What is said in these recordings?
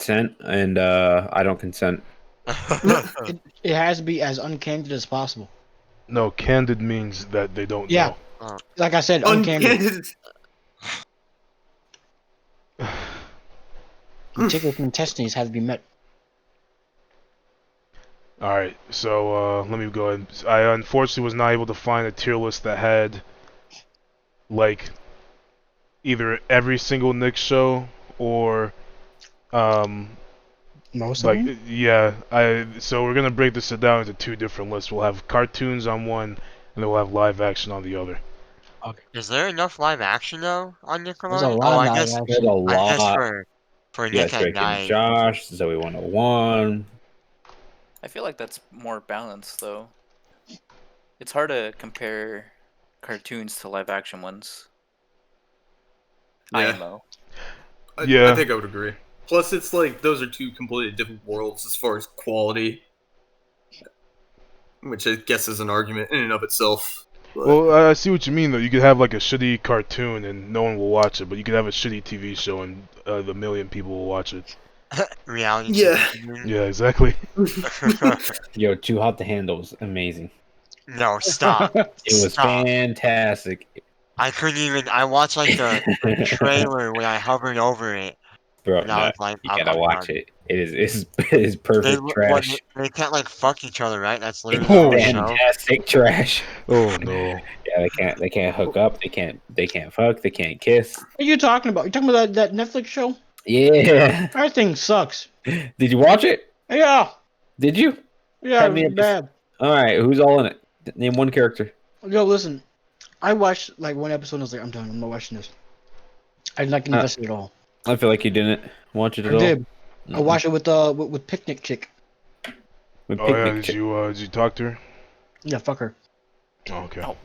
consent, and I don't consent. It has to be as uncandid as possible. No, candid means that they don't Yeah. know. Like I said, uncandid. Particular contestants have to be met. Alright, so let me go ahead. I unfortunately was not able to find a tier list that had like either every single Nick show or Most like of them? yeah. So we're gonna break this down into two different lists. We'll have cartoons on one, and then we'll have live action on the other. Okay. Is there enough live action though on There's a Nickelodeon? lot Oh, of I live guess There's a action. lot. for You got Nick at Drake and Night. Josh, Zoe 101. I feel like that's more balanced though. It's hard to compare cartoons to live action ones. Yeah. IMO. Yeah. I think I would agree. Plus, it's like those are two completely different worlds as far as quality, which I guess is an argument in and of itself. But Well, I see what you mean though. You could have like a shitty cartoon and no one will watch it, but you could have a shitty TV show and the million people will watch it. Reality Yeah. TV. Yeah, exactly. Yo, Too Hot to Handle was amazing. No, stop. It was Stop. fantastic. I couldn't even. I watched like the trailer when I hovered over it. Bro, And I no, was like, you I'm gotta watch done. it. It is perfect trash. They can't like fuck each other, right? That's literally Oh, the whole shit. show. Fantastic trash. Oh no. Yeah, they can't hook up. They can't fuck. They can't kiss. What are you talking about? You talking about that Netflix show? Yeah. That thing sucks. Did you watch it? Yeah. Did you? Yeah, How it many was bad. All right, who's all in it? Name one character. Yo, listen. I watched like one episode and I was like, I'm done. I'm not watching this. I didn't like invested at all. I feel like you didn't watch it at I all. did. I watched it with Picnic Chick. With Oh yeah, Picnic Chick. did you talk to her? Yeah, fuck her. Oh, okay. Oh.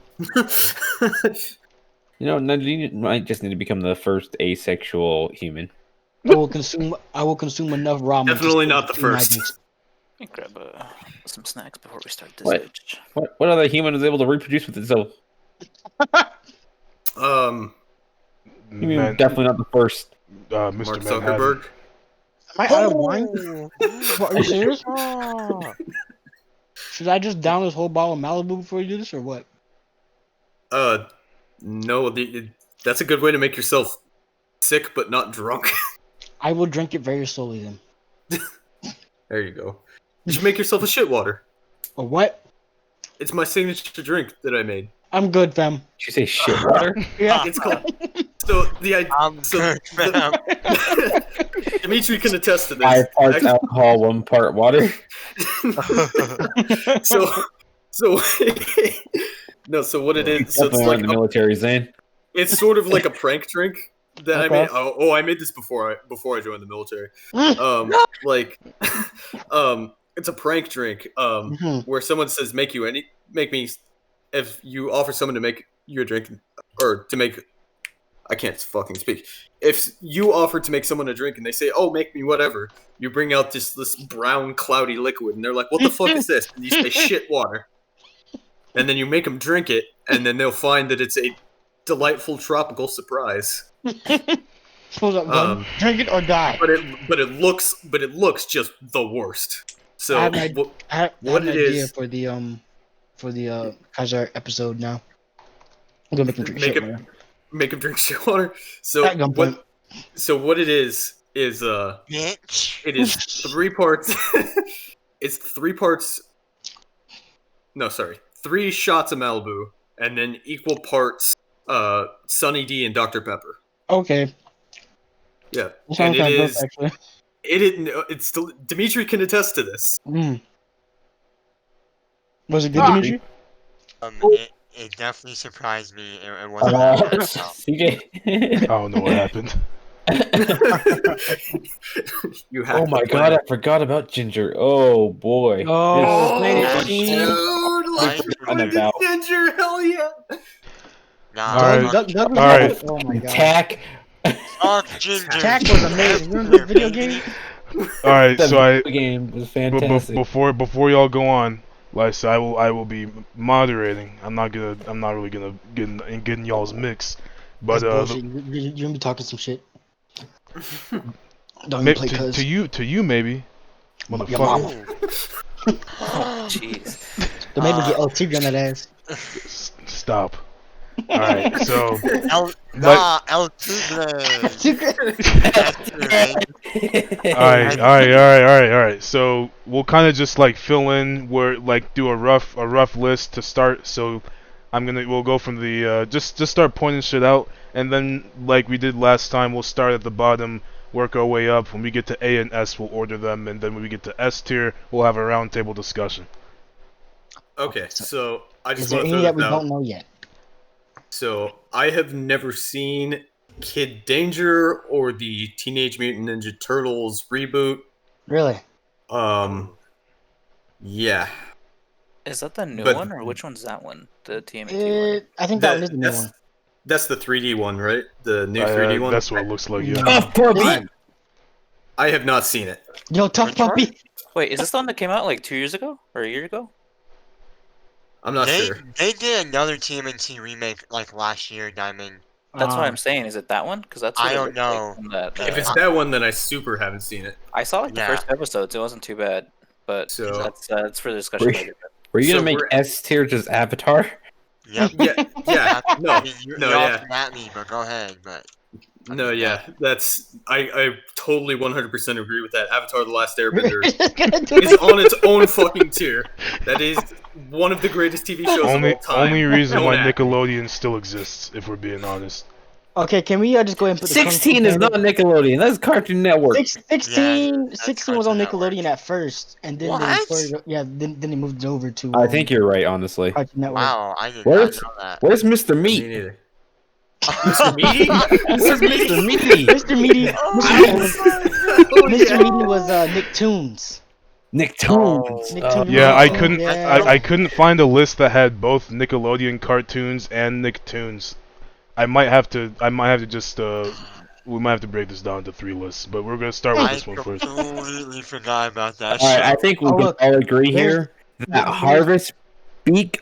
You know, Nadine might just need to become the first asexual human. I will consume enough ramen. Definitely not the first. Let me grab some snacks before we start this What? bitch. What other human is able to reproduce with itself? um, You mean Man, definitely not the first. Mark Mr. Zuckerberg. Am I out of wine? What, are you serious? Oh. Should I just down this whole bottle of Malibu before you do this, or what? No, that's a good way to make yourself sick but not drunk. I will drink it very slowly then. There you go. You should make yourself a shit water. Or what? It's my signature drink that I made. I'm good, fam. Did you say shit water? Yeah. It's called. So the idea. I'm So good, fam. Dimitri can attest to this. 5 parts Actually- alcohol, 1 part water. so no. So what it is? So it's Definitely like in the military, Zane. it's sort of like a prank drink that I Okay. made. Oh, I made this before I joined the military. Like, it's a prank drink. Mhm. Where someone says, make me. If you offer someone to make you a drink, or to make, I can't fucking speak. If you offer to make someone a drink and they say, "Oh, make me whatever," you bring out this brown cloudy liquid, and they're like, "What the fuck is this?" And you say, "Shit water," and then you make them drink it, and then they'll find that it's a delightful tropical surprise. Suppose I'm drink it or die. But it looks just the worst. So I have an what I have what an it idea is- for the Kaiser episode now. I'm gonna make him drink Make shit. him- Water. make them drink shit water. So At gunpoint. what it is Bitch. it is 3 parts. It's 3 parts. No, sorry, 3 shots of Malibu, and then equal parts Sunny D and Dr Pepper. Okay. Yeah, That sounds and it kind of is. gross, actually. It's still Dimitri can attest to this. Mm. Was it good, Ah. Dimitri? It definitely surprised me. It wasn't. CJ. I don't know what happened. You have. Oh my god, I forgot about Ginger. Oh boy. Oh, This- dude, dude, like, fun about Ginger, hell yeah! Nah, Alright. Doug was Alright. like, oh my god. Tack. fuck Ginger. Tack was amazing. You remember the video game? All right, The so I game was b- fantastic. before y'all go on, like I said, I will be moderating. I'm not really gonna get in y'all's mix. But That's bullshit. You're gonna be talking some shit. Don't even play cuz. To you maybe. Your Motherfucker. mama. Oh, jeez. Don't make me get LT on that ass. Stop. All right, so El Tigre. all right. So we'll kind of just like fill in where like do a rough list to start. So we'll go from the just start pointing shit out, and then like we did last time, we'll start at the bottom, work our way up. When we get to A and S, we'll order them, and then when we get to S tier, we'll have a roundtable discussion. Okay, so I Is just there want to any throw that we this out. don't know yet? So I have never seen Kid Danger or the Teenage Mutant Ninja Turtles reboot. Really? Yeah. Is that the new But- one, or which one's that one? The TMNT one? I think that one is the new one. That's the 3D one, right? The new 3D one. That's what it looks like. Yeah. Tough puppy. I have not seen it. Yo, tough Which one? puppy. Wait, is this the one that came out like 2 years ago or a year ago? I'm not sure. They did another TMNT remake like last year, Diamond. That's what I'm saying. Is it that one? Because that's what I it don't looked like know. from that, If it's that one, then I super haven't seen it. I saw like the Yeah. first episodes. It wasn't too bad, but So- that's for the discussion Were later. Were you So gonna make we're- S tier just Avatar? Yep. Yeah, no, I mean, you're no, yeah. off at me, but go ahead. But No, yeah. That's I totally 100% agree with that. Avatar: The Last Airbender Just gonna do is it. on its own fucking tier. That is one of the greatest TV shows of all time. Only reason Don't why act. Nickelodeon still exists, if we're being honest. Okay, can we just go ahead and put the 16 is not Nickelodeon. That's Cartoon Network. 16 that's 16 was on Cartoon Network. Nickelodeon at first, and then What? then they moved it over to I think you're right, honestly. Cartoon Network. wow, I did Where's- not know that. Where's Mr. Me Meat? neither. Mr. Meaty? Where's Mr. Meaty? Mr. Meaty, Mr. Meaty was Nicktoons. Nicktoons. Nicktoons. Yeah, Oh, I couldn't. yeah. I couldn't find a list that had both Nickelodeon cartoons and Nicktoons. I might have to just we might have to break this down to 3 lists, but we're gonna start with I this one first. completely forgot about that. All right, I show. think we Oh, can look, all agree there's- here that there's-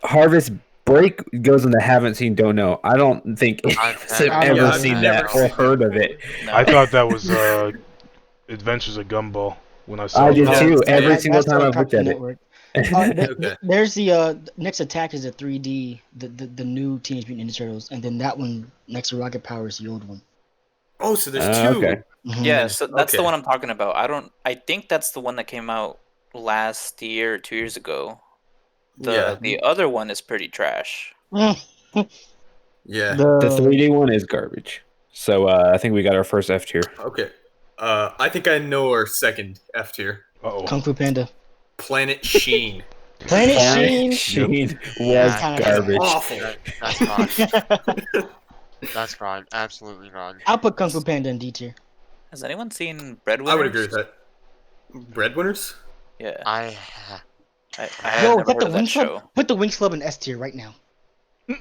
Harvest Break goes into haven't seen, don't know. I don't think I've I've never- ever Yeah, I've seen never that or seen heard of it. No. I thought that was Adventures of Gumball when I saw I it. did Yeah, too. that's- Every That's single on time I've looked Cartoon at it. Network. Okay. There's the Next Attack is a 3D, the new Teenage Mutant Ninja Turtles, and then that one next to Rocket Power is the old one. Oh, so there's two. Okay. Mhm. Yeah, so that's the Okay. one I'm talking about. I think that's the one that came out last year or 2 years ago. Yeah. The other one is pretty trash. Yeah. The 3D one is garbage. So I think we got our first F tier. Okay. I think I know our second F tier. Uh-oh. Kung Fu Panda. Planet Sheen. Planet Sheen. Sheen Yeah, was kinda garbage. Awful. That's gone. That's gone. Absolutely gone. I'll put Kung Fu Panda in D tier. Has anyone seen Breadwinners? I would agree with that. Breadwinners? Yeah, I I had Yo, never put heard the of that Wings show. Club. Put the Wings Club in S tier right now. Wings.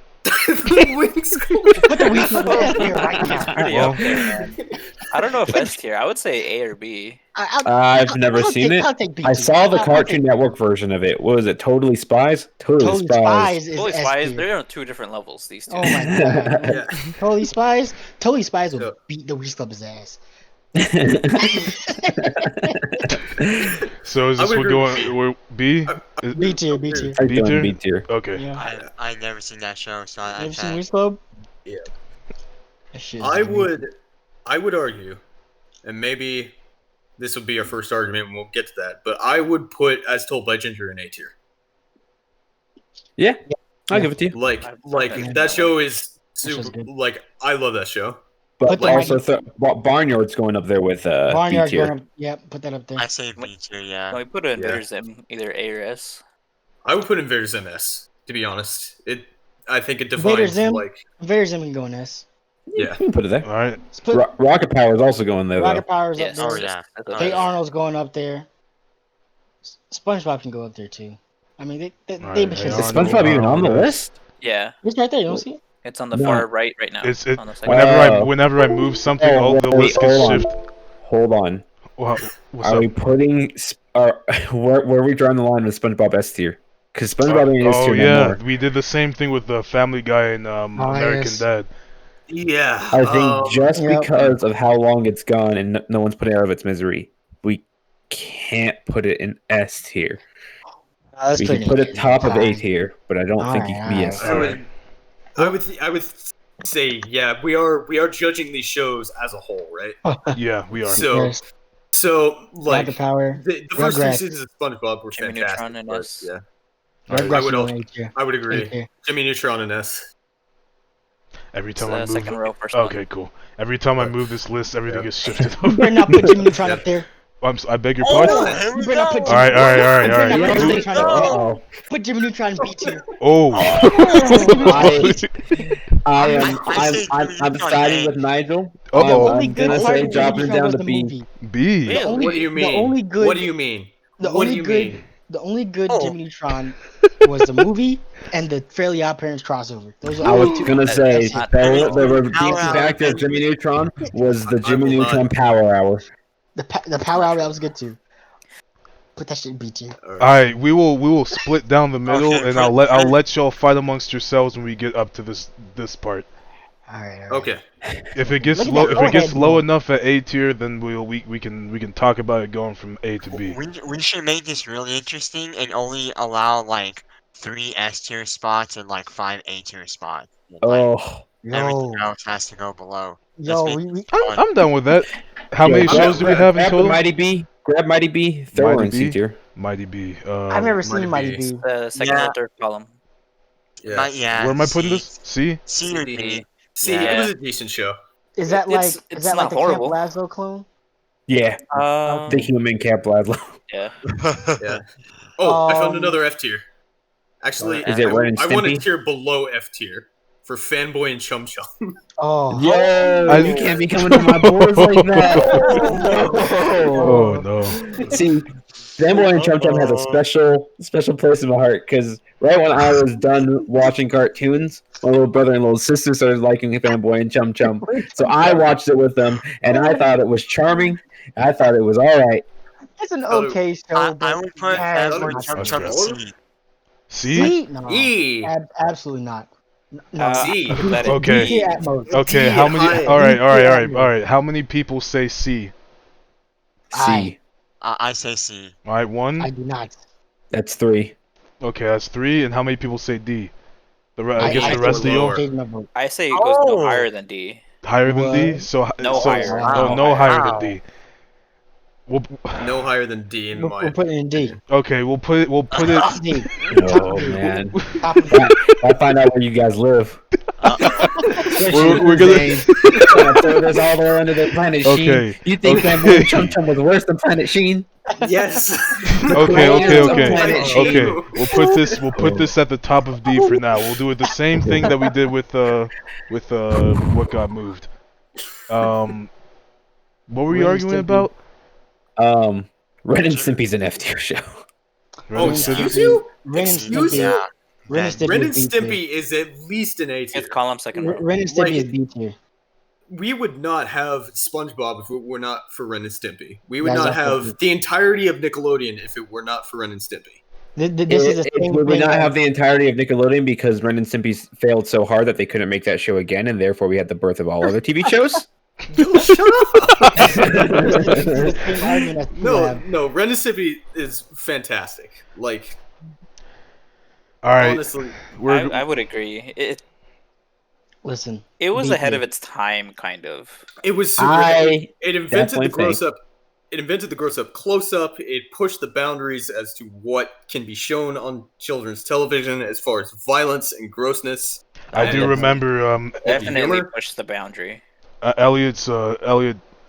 Put the Wings Club in S tier right now. Pretty Well- up there, man. I don't know if S tier. I would say A or B. I've never seen it. I'll take B I tier. saw the I'll Cartoon take- Network version of it. What was it? Totally Spies? Totally Spies is Totally S Spies. tier. They're on 2 different levels. These two. Oh my god. Yeah. Totally Spies. Totally Spies will So- beat the Wings Club's ass. So is I this would we're agree. going? We're B? Is- B tier. B tier. I B done tier? B tier. Okay. Yeah. I never seen that show, so I Never seen can't. Wings Club? Yeah. That shit is I amazing. would argue, and maybe this would be our first argument, and we'll get to that. But I would put As Told by Ginger in A tier. Yeah, I'll give it to you. Like, I've loved it. that show is show's super. good. Like, I love that show. But the also, Barnyard's going up there with B Barnyard tier. going up. Yeah, put that up there. I say B tier, yeah. Can we put an Yeah. Invader Zim either A or S? I would put Invader Zim S. To be honest, I think it Invader defines Zim? like Very Zim can go in S. You yeah. can put it there. All right. Let's put Rocket Power is also going there, Rocket though. Power's Yes. up Oh there. yeah. That's Hey a- Arnold's going up there. SpongeBob can go up there too. I mean, they Alright, been Hey Is Arnold. SpongeBob even on the list? Yeah, It's right there. You don't see it? it's on the No. far right now. It's on the second. whenever I move something, all the wait, list gets hold on. shift. Hold on. Wow, what's Are up? we putting where are we drawing the line with SpongeBob S tier? Because SpongeBob ain't S Oh tier yeah, no more. we did the same thing with the Family Guy and American yes. Dad. Yeah. I think just Yep. because of how long it's gone and no one's put it out of its misery, we can't put it in S tier. That's We can pretty put it top of A high. tier, but I don't think it can be S Alright. tier. I would say we are judging these shows as a whole, right? Yeah, we are. So Yes. like Rocket Power. the first two Rugrats. seasons of SpongeBob were Jimmy fantastic. Neutron and but, S. yeah, Rugrats I would should also- go A tier. I would A agree. tier. Jimmy Neutron and S. Every It's time I the move. second row, first one. Okay, cool. Every time I move this list, everything Yeah. gets shifted You better over. not put Jimmy Neutron up there. I beg your Oh, pardon. here You we better not put go. Jimmy. Alright. You better not put Jimmy Yeah, Neutron up uh-oh. there. Put Jimmy Neutron B tier. Oh. I'm siding with Nigel. Uh-oh. The only I'm good gonna part say of drop Jimmy it Neutron down was to the B. movie. B. The only- What do you the mean? only good- What do you mean? The What do only you good, mean? the only good Oh. Jimmy Neutron was the movie and the Fairly Odd Parents crossover. Those are I the was only two. gonna say That's not the true. redeeming factor of Jimmy Neutron was the Jimmy will not- Neutron Power Hour. The Power Hour that was good too. Put that shit in B tier. Alright, we will split down the middle, Okay, and put- I'll let y'all fight amongst yourselves when we get up to this part. All right. Okay. If it gets Look at low, that if it gets forehead, low man. enough at A tier, then we can talk about it going from A to B. We should make this really interesting and only allow like 3 S tier spots and like 5 A tier spots. And, like, Oh, everything Yo, else has to go below. yo, Let's we make it fun. I'm done with that. How yeah, many grab- shows do we have in grab the total? Mighty B. Grab Mighty B. Throw her Mighty in C B? tier. Mighty B. I've never seen Mighty Mighty B. B. The second Yeah. or third column. Yeah. Not yet. Where am I putting C- this? C. C or D. See, Yeah. it was a decent show. Is that It's- like it's is that like not the horrible. Camp Lazlo clone? Yeah, the human Camp Laszlo. Yeah. Yeah. Oh, I found Um, another F tier. Actually, Is it Ren and I want a Stimpy? tier below F tier for Fanboy and Chum Chum. Oh, Yo, you can't be coming to my boards like that. Oh no. See, Fanboy and Chum Chum has a special place in my heart because right when I was done watching cartoons, my little brother and little sister started liking Fanboy and Chum Chum. So I watched it with them, and I thought it was charming. I thought it was all right. it's an okay show. I but would put yeah, Fanboy it's and Chum not Chum good. C. C. C? No, E. absolutely not. No. Z. That is Okay. D at most. Okay. D How many? high. All right. Yeah. All right. How many people say C? C. I say C. All right. I One. do not. That's 3. Okay, that's 3. And how many people say D? I I guess the go rest of you lower. Take my vote. I say it goes no Oh. higher than D. higher than D. What? So No so, higher. Oh, No no higher. higher than D. We'll, No higher than D in We'll my. put it in D. okay, we'll put it. Top D. Oh man, Top of D. I find out where you guys live. We're gonna. Throw this all the way under the Planet Okay. Sheen. You think Fanboy and Chum Chum was worse than Planet Sheen? Yes. Okay. We'll put this at the top of D for now. We'll do it the same thing that we did with what got moved. What were we Ren and arguing Stimpy. about? Ren and Stimpy's an F tier show. Oh, excuse you? Ren and Excuse Stimpy. you? Ren and Stimpy Ren and is B tier. Stimpy is at least an A tier. Fifth column, second row. Ren and Stimpy Like- is B tier. We would not have SpongeBob if it were not for Ren and Stimpy. We would That is not also have the entirety of Nickelodeon if it were not for Ren and Stimpy. This is the same We would thing. not have the entirety of Nickelodeon because Ren and Stimpy failed so hard that they couldn't make that show again, and therefore we had the birth of all other TV shows. Yo, shut up! This is the same argument as people No, have. no, Ren and Stimpy is fantastic. Like, All right, honestly, I would agree. Listen, It was B ahead tier. of its time, kind of. it was super. I It invented definitely the gross up. It invented the gross up close up. It pushed the boundaries as to what can be shown on children's television as far as violence and grossness. I do and- remember. Definitely humor? pushed the boundary. Elliot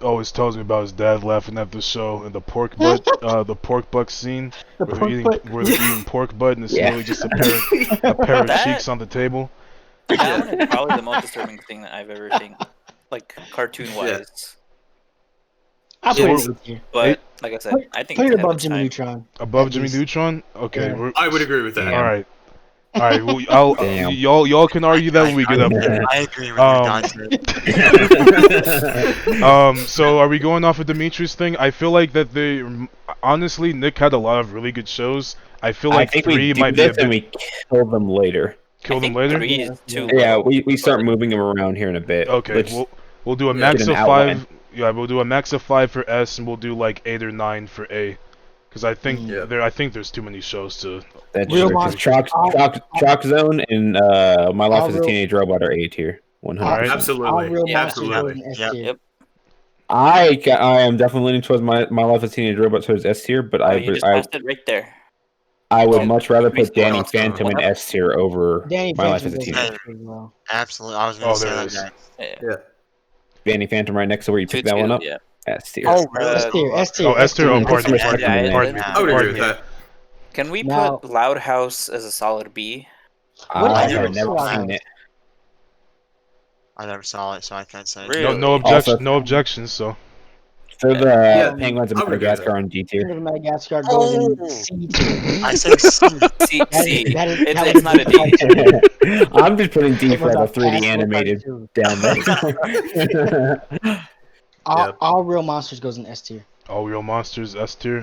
always tells me about his dad laughing at the show and the pork butt scene The where pork they're butt. eating pork butt and it's Yeah. really just a pair of That- cheeks on the table. That one is probably the most disturbing thing that I've ever seen, like cartoon-wise. I'll put Yeah. it in B tier. But like I said, I think Put it's it ahead of above its Jimmy time. Neutron. Above At Jimmy least. Neutron? Okay, Yeah. we're I would agree with that. all right. All right, well, Damn. y'all can argue that when we get up there. I agree with Um, you, Dante. So are we going off of Dimitri's thing? I feel like that honestly, Nick had a lot of really good shows. I feel like think 3 we do might be a this and bit. we kill them later. kill I them think later. 3 is too Yeah, low. we start moving them around here in a bit. Okay, Let's- we'll do a get max an of outline. 5. Yeah, we'll do a max of 5 for S, and we'll do like 8 or 9 for A. Because I think Yeah. I think there's too many shows to. That's Real true. 'Cause monsters. Chalk Zone and My Life as a Real- Teenage Robot are A tier. 100%. Absolutely. All real Yeah, monsters go absolutely. in S Yep. tier. Yep. I am definitely leaning towards My Life as a Teenage Robot towards S tier, but Oh, you just passed it right there. I would Oh, much rather put Danny Chalk Zone. Phantom in S tier over Danny My Life Phantom as a goes in Teenager. S tier as well. Absolutely. I was gonna Oh, say there that it is. next. Yeah. Danny Phantom right next to where you picked that 2-2, one up. Yeah. S tier. Oh, S tier. S tier. Oh, S tier. Oh, Put pardon some me. respect Pardon on me. the name. Pardon me. Yeah. I would agree Pardon with me. that. Can we Now- put Loud House as a solid B? What I is have it? never seen it. I never saw it, so I can't say. Really? No Also- objections. So Throw the Yeah, Penguins of I would agree with Madagascar on D tier. Penguins of Madagascar goes in Oh. C tier. I said C. C. That C. is- that is- It's, that it's was not a D. cartoon. I'm just putting D It for was the a 3D passable animated cartoon. down there. Yep. All real monsters goes in S tier. all real monsters S tier.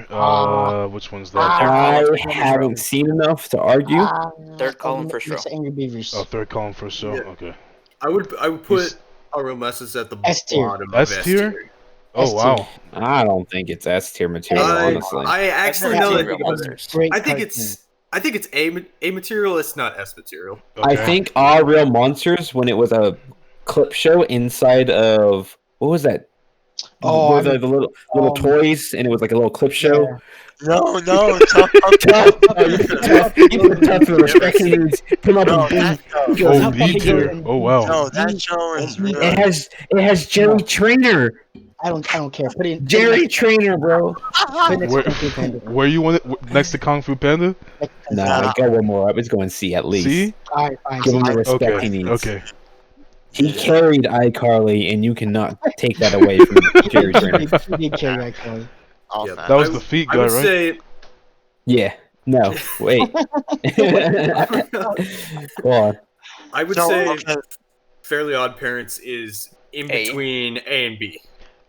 Which one's that? I column. haven't seen enough to argue. Third column for sure. Mr. Angry Beavers. Oh, third column for show. Yeah. Okay. I would put our real messes at the S tier. bottom of S S tier? tier. Oh S tier. wow. I don't think it's S tier material, honestly. I actually I've know never that seen Real Monsters. Great I think cartoon. it's A material. It's not S material. Okay. I think All Real Monsters, when it was a clip show inside of what was that? Oh, Where I the little toys, and it was like a little clip show. No, no, tough. Tough. Oh, you put tough. You put tough for the respect he needs. Put him up No, in B. that show. He goes, Oh, How B fucking tier. good. Oh wow. No, that show is really. It has Jerry Trainer. I don't care. Put it in. Jerry Trainer, bro. Put it next Where, to Kung Fu Panda. where you want it? Next to Kung Fu Panda? Nah, go one more up. It's going C at least. See? All right, fine. Give him the see. respect Okay. he needs. Okay. He carried iCarly, and you cannot take that away from Jerry Trainer. He did carry iCarly. All Yep. fat. That was the feet I guy, would right? say Yeah. No. Wait. Go on. I would No, say okay. Fairly Odd Parents is in A. between A and B.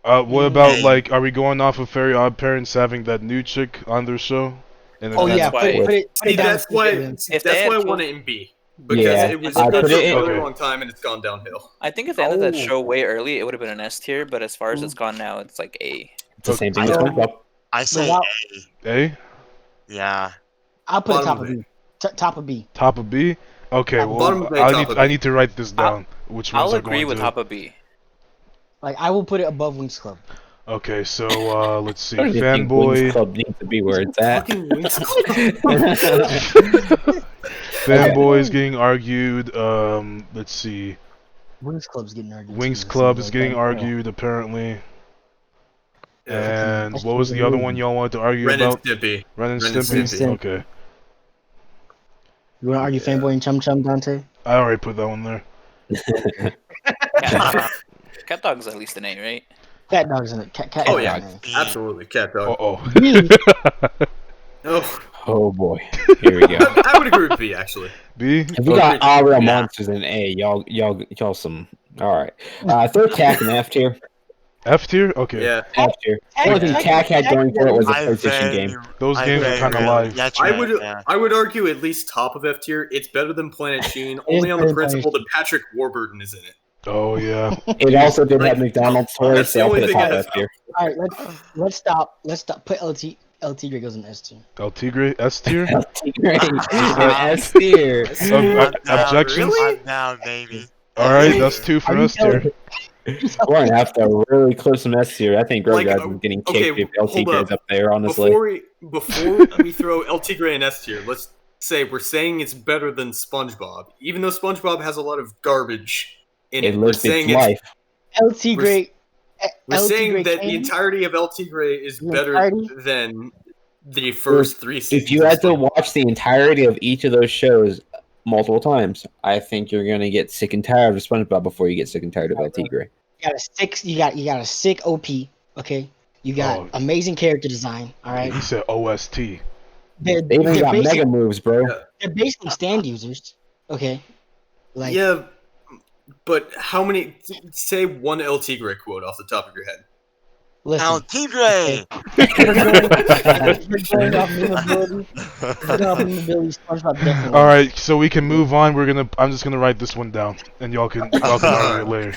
What about Hey. like? Are we going off of Fairy Odd Parents having that new chick on their show? And then Oh that's- yeah, why- put it See, down. that's why If they I had want two- it in B because Yeah, it was I good put for it in- a really Okay. long time and it's gone downhill. I think if they ended that Oh. show way early, it would have been an S tier. But as far as it's gone now, it's like A. It's the same thing as I- SpongeBob. I say Without- A. A, Yeah. I'll put it Bottom top of of B. Top of B. top of B. Okay, Bottom well, of A, top of I B. need to write this down. Which ones I'll are agree going with to? top of B. Like I will put it above Wings Club. Okay, so let's see. I don't even think Wings Fanboy, Club needs to be where it's at. Fucking Wings Club. Fanboy is getting argued. Let's see. Wings Club's getting argued. Wings too, Club so is like, getting yeah. argued apparently. And That's what was the other one y'all wanted to argue Ren and about? Stimpy. Ren and Ren and Stimpy. Stimpy. Okay, You want to argue Fanboy and Chum Chum, Dante? I already put that one there. Cat Dog's at least an A, right? Cat Dog's in it. Cat Oh Dog's yeah, in it. B. absolutely, cat dog. Oh. Oh, Oh boy. Here we go. I would agree with B actually. B. If we got Okay. All Real Yeah. Monsters in A, y'all some. All right. Throw CAC in F tier. F tier. Okay. Yeah, F tier. The only thing CAC had going for it was a I PlayStation very- game. Those I games are very kind of rarely- live. That's I right, would yeah. I would argue at least top of F tier. It's better than Planet Sheen, only on better the than principle that Patrick Warburton is in it. Oh yeah. It also did have Like, McDonald's toys, that's the so I'll only put it thing top I F tier. All right, let's stop. Let's stop. Put LT Grey goes in S tier. El Tigre S tier. Great. S tier. Objections? Really? I'm down, baby. All right, that's 2 for Are you S tier. telling- We're gonna have to really clip some S tier. I think Like, Greg is getting okay, kicked if LT hold Gray's up. up there, honestly. Before we throw LT Gray in S tier, let's say we're saying it's better than SpongeBob, even though SpongeBob has a lot of garbage in it. It We're lives saying its life. LT Grey. We're LT saying Grey that the Candy? entirety of LT Gray is The better entirety? than the first 3 seasons. If you had to of SpongeBob. watch the entirety of each of those shows multiple times, I think you're gonna get sick and tired of SpongeBob before you get sick and tired of LT Gray. You got a sick OP. Okay. You got Oh. amazing character design. All right. He said OST. They're, They even they're got basically, mega moves, bro. Yeah. they're basically stand users. Okay. Like Yeah, but how many? Say one LT Gray quote off the top of your head. El Listen, Tigre! if we're going off memeability, SpongeBob definitely All wins. right, so we can move on. I'm just gonna write this one down, and y'all can argue it later.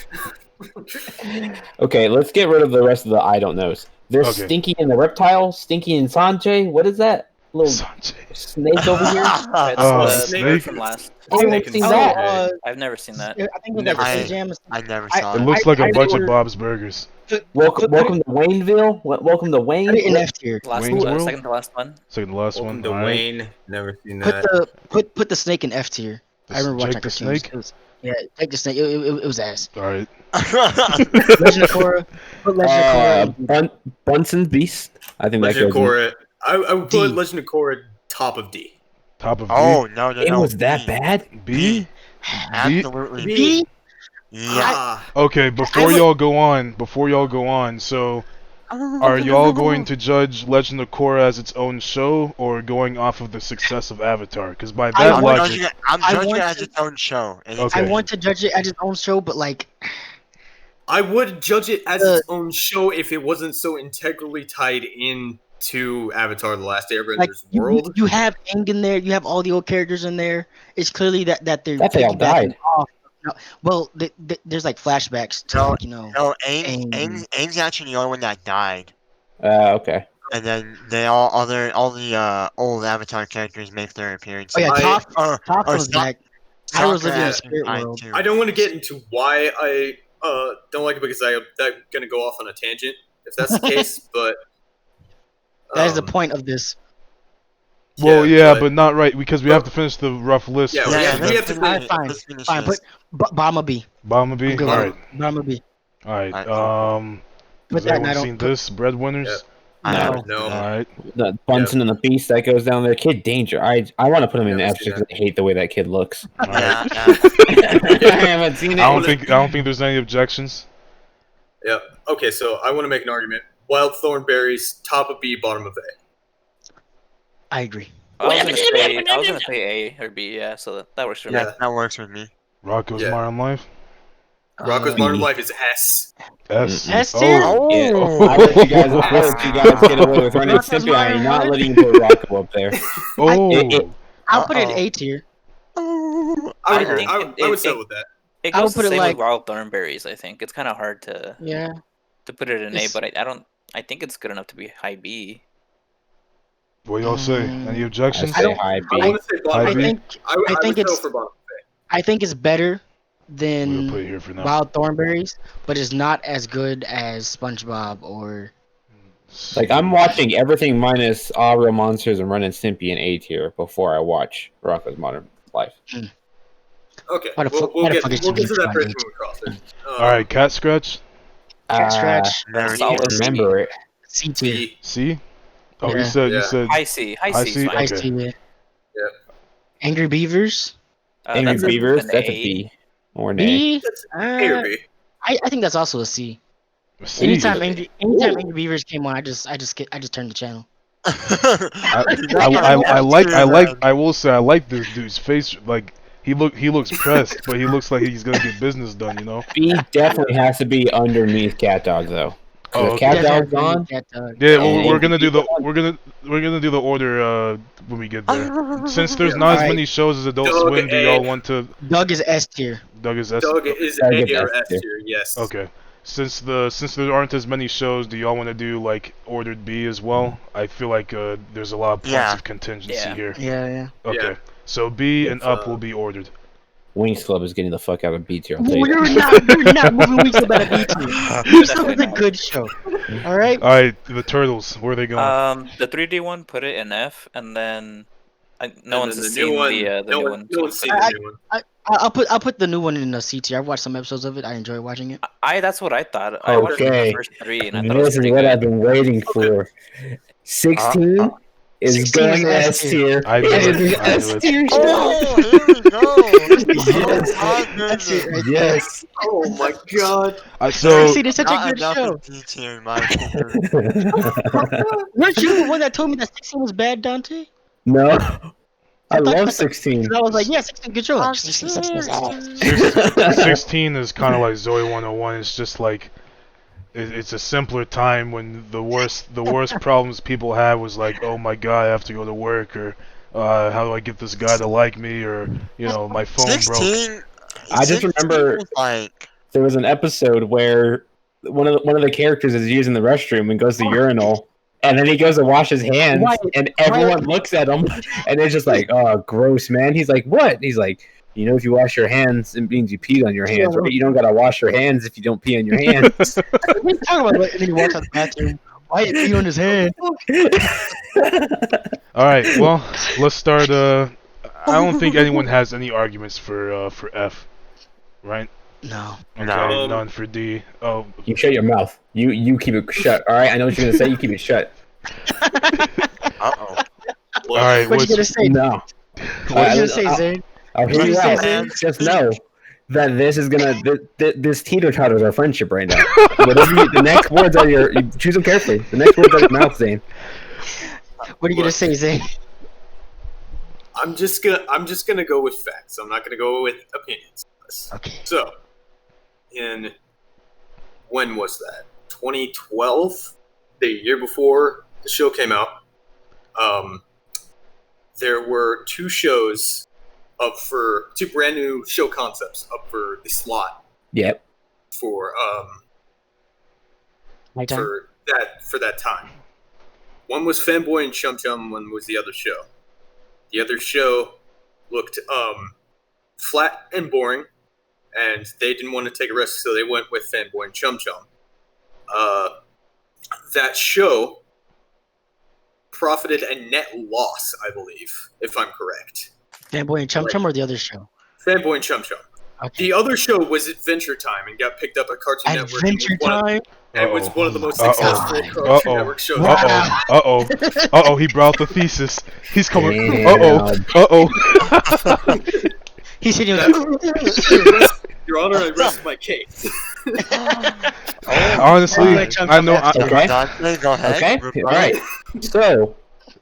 Okay, let's get rid of the rest of the I don't knows. There's Okay. Stinky and the Reptile, Stinky and Sanjay. What is that little Sanjay. snake over here? That's Oh, the Snake. bird from last. Anyone Snake seen and that? Sanjay. I've never seen that. I think it was Never like seen Skin Jam. I never I- saw It it. looks like a I bunch of ordered- Bob's Burgers. Welcome to Wayneville. Welcome to Wayne. Put it in F tier. Last Wayne's one, World? second to last one. Second to last Welcome one. to All right. Wayne. Never seen Put that. put the snake in F tier. I remember Jake watching the cartoons. Snake. It was, yeah, Jake the Snake. It was ass. All right. Legend of Korra. Put Legend of Korra. Bunsen Beast. I think Legend of that goes. Korra. I would put D. Legend of Korra top of D. Top of B. Oh, no. It was that bad. B. Absolutely. B. Yeah. Ah, Okay, before y'all go on, so are y'all going to judge Legend of Korra as its own show, or going off of the success of Avatar? Because by that I'm logic, I'm I judging want it as to- its own show. And it's- Okay. I want to judge it as its own show, but like, I would judge it as its own show if it wasn't so integrally tied into Avatar: The Last Airbender's like world. you have Aang in there. You have all the old characters in there. It's clearly that they're That they all piggybacking died. off. No, well, there's like flashbacks to No, like, you know. No, Aang. Aang's actually the only one that died. Okay. And then all the old Avatar characters make their appearance. Oh yeah, I- Toph Or comes back. I was living in a Sokka spirit died world. too. I don't want to get into why I don't like it because I'm gonna go off on a tangent if that's the case, but That is the um, point of this. well, yeah, but not right, because we have to finish the rough list. Yeah, first, we and have then- to Alright, fine. let's finish Fine, this. put Bama B. Bomba B. I'm good All with right, it. Bama B. all right. Put Has that, and anyone I don't seen put- this? Breadwinners. Yeah. I No. haven't No. seen All it. right. The Bunsen and the Beast that goes down there. Kid Danger. I want to put him in the Never F seen because I hate the way that kid looks. All right. Yeah, I haven't seen it. I don't think there's any objections. Yeah. Okay, so I want to make an argument. Wild Thornberries, top of B, bottom of A. I agree. I was gonna say A or B, yeah. So that works for me. Yeah. that works with me. Rocco's Yeah. Modern Life. Rocco's Modern Life is S. S. S tier? Oh. Yeah. Oh. I let you guys get away with Ren and Stimpy. I am not letting you put Rocco up there. Oh. I'll put it in Uh-oh. A tier. I would agree. think I would settle with that. It I would goes the put it same like- with Wild Thornberries. I think it's kind of hard to Yeah. put it in A, It's- but I don't. I think it's good enough to be high B. What y'all say? Any I objections? say high I B. want to say bottom High of B? A. think I I would think settle it's- for bottom. I think it's better We'll than put it here for now. Wild Thornberries, but it's not as good as SpongeBob or. Like I'm watching everything minus All Real Monsters and Ren and Stimpy in A tier before I watch Rocco's Modern Life. Okay, Why the we'll, fuck- we'll why the get fuck is we'll get to Dimitri that on bridge H? when we cross it. All right, Cat Scratch. Cat Scratch. Never That's seen all it. we're Remember it. C tier. B. C. Oh, Yeah. you said Yeah. High C. High High C. C? is fine. Ice Okay. T, yeah. Yeah. Angry Beavers. Angry That's Beavers. an That's a A. B or an A. B. That's A or B. I think that's also a C. C. Anytime Angry Beavers came on, I just turned the channel. I will say I like this dude's face. Like he looks pressed, but he looks like he's gonna get business done. You know. B definitely has to be underneath Cat Dog though. Oh, If okay. Cat Dog's on. Cat Dog. Yeah, well, And we're gonna do the Angry we're gonna do the order when we get there. Since there's not as Alright. many shows as Adult Doug Swim, do A. y'all want to? Doug is S tier. Doug is S. Doug is Doug A is or S S tier. tier, yes. Okay. Since there aren't as many shows, do y'all want to do like ordered B as well? I feel like there's a lot of points Yeah. of contingency Yeah. here. Yeah. Okay. Yeah. So B and It's, up will be ordered. Wings Club is getting the fuck out of B tier. I'll tell you We're that. not moving Weeks Club out of B tier. Weeks Club is a good show. All right. All right, the Turtles. Where are they going? The 3D one, put it in F, and then no And one's then the seen new one. the no new one, one. no one's seen I- the new one. I'll put the new one in the C tier. I've watched some episodes of it. I enjoy watching it. That's what I thought. I watched Okay. the first 3, and I thought it was This is pretty what good. I've been waiting for. 16 is 16 going is to S S tier. tier. I knew It it. is an I knew S it. tier. Oh, here we go. Yes. Oh, my That's it goodness. right there. Yes. Oh my god. So See, it's such a Not good enough show. in D tier, in my opinion. Weren't you the one that told me that 16 was bad, Dante? No. I thought- love 16. Because I was like, yeah, 16 good show. Like, 16 is ass. 16 is kind of like Zoe 101. It's just like it's a simpler time when the worst problems people had was like, oh my god, I have to go to work, or how do I get this guy to like me, or my phone broke. 16. I just 16 remember was like. there was an episode where one of the characters is using the restroom and goes to the urinal, and then he goes to wash his hands, and everyone looks at him, and they're just like, "Oh, gross, man." He's like, "What?" He's like, if you wash your hands, it means you peed on your hands, right? You don't gotta wash your hands if you don't pee on your hands. What are you talking about? And then he walks out the bathroom. Why he pee on his hand? All right, well, let's start. I don't think anyone has any arguments for F, right? No. Okay, No. none for D. Oh, You shut your mouth. You keep it shut. All right, I know what you're gonna say. You keep it shut. Uh-oh. all right. What you gonna say? No. What you gonna say, Zane? I'll hear What you you say, out. Zane? Just know that this is gonna this teeter-totters our friendship right now. Whatever the next words are you choose them carefully. The next words out of your mouth, Zane. What are you gonna say, Zane? I'm just gonna go with facts. I'm not gonna go with opinions. Okay. So, when was that? 2012, the year before the show came out. There were two brand new show concepts up for the slot Yep. for My time. for that time. One was Fanboy and Chum Chum. One was the other show. The other show looked flat and boring, and they didn't want to take a risk, so they went with Fanboy and Chum Chum. That show profited a net loss, I believe, if I'm correct. Fanboy and Chum Chum or the other show? Fanboy and Chum Chum. Okay. The other show was Adventure Time and got picked up at Cartoon Network. Adventure Time. It was one of the most Uh-oh. successful Cartoon Uh-oh. Network shows. Uh-oh. He brought the thesis. He's coming. Damn. Uh-oh. He's hitting. Your Honor, I rest my case. Honestly, I know. Okay. Dauntay, go ahead. Okay. All right. So,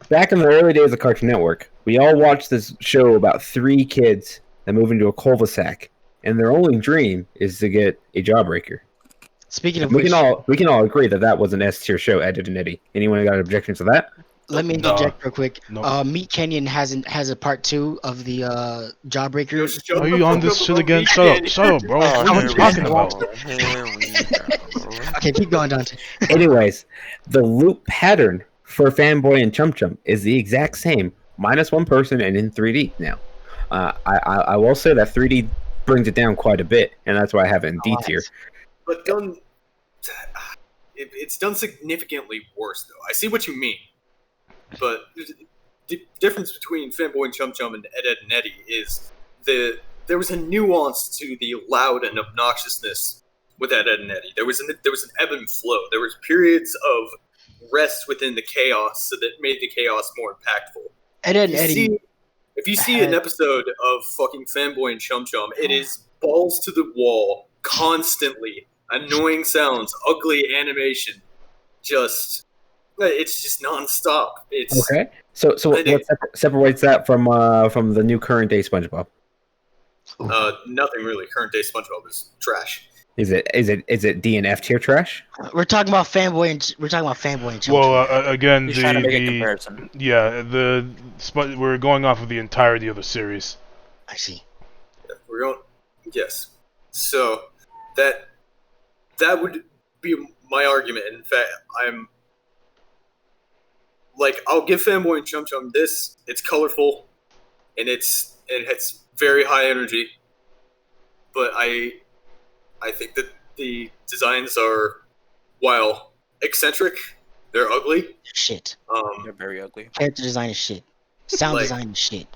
back in the early days of Cartoon Network, we all watched this show about three kids that move into a cul-de-sac, and their only dream is to get a jawbreaker. Speaking of We which, can all agree that was an S tier show, Ed and Eddie. Anyone got objections to that? let me No. interject real quick. No. Meat Canyon has a part 2 of the Jawbreaker. Are you on this shit again? Shut up, bro. What are you talking about? Here we go. Okay, keep going, Dante. Anyways, the loop pattern for Fanboy and Chum Chum is the exact same, minus one person and in 3D now. I will say that 3D brings it down quite a bit, and that's why I have it in D tier. But it's done significantly worse, though. I see what you mean. But the difference between Fanboy and Chum Chum and Ed, Ed, and Eddie is there was a nuance to the loud and obnoxiousness with Ed, Ed, and Eddie. There was an ebb and flow. There was periods of rest within the chaos, so that made the chaos more impactful. Ed, Ed, and Eddie. If you see an episode of fucking Fanboy and Chum Chum, it is balls to the wall, constantly, annoying sounds, ugly animation, it's just nonstop. It's Okay. So what separates that from the new current day SpongeBob? nothing really. Current day SpongeBob is trash. Is it D and F tier trash? We're talking about Fanboy and Chum Well, Chum. again, He's trying to make a the comparison. we're going off of the entirety of the series. I see. Yeah, we're going. Yes. So that would be my argument. In fact, I'll give Fanboy and Chum Chum this. It's colorful, and it's very high energy. But I think that the designs are, while eccentric, they're ugly. Shit. They're very ugly. Character design is shit. Sound design is shit.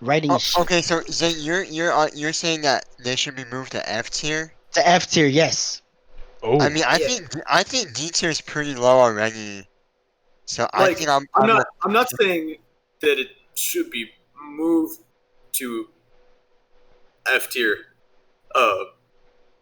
Writing Oh, is shit. okay, so Zane, you're saying that they should be moved to F tier? The F tier, yes. Oh, I mean, I think D tier is pretty low already. So I think I'm not saying that it should be moved to F tier.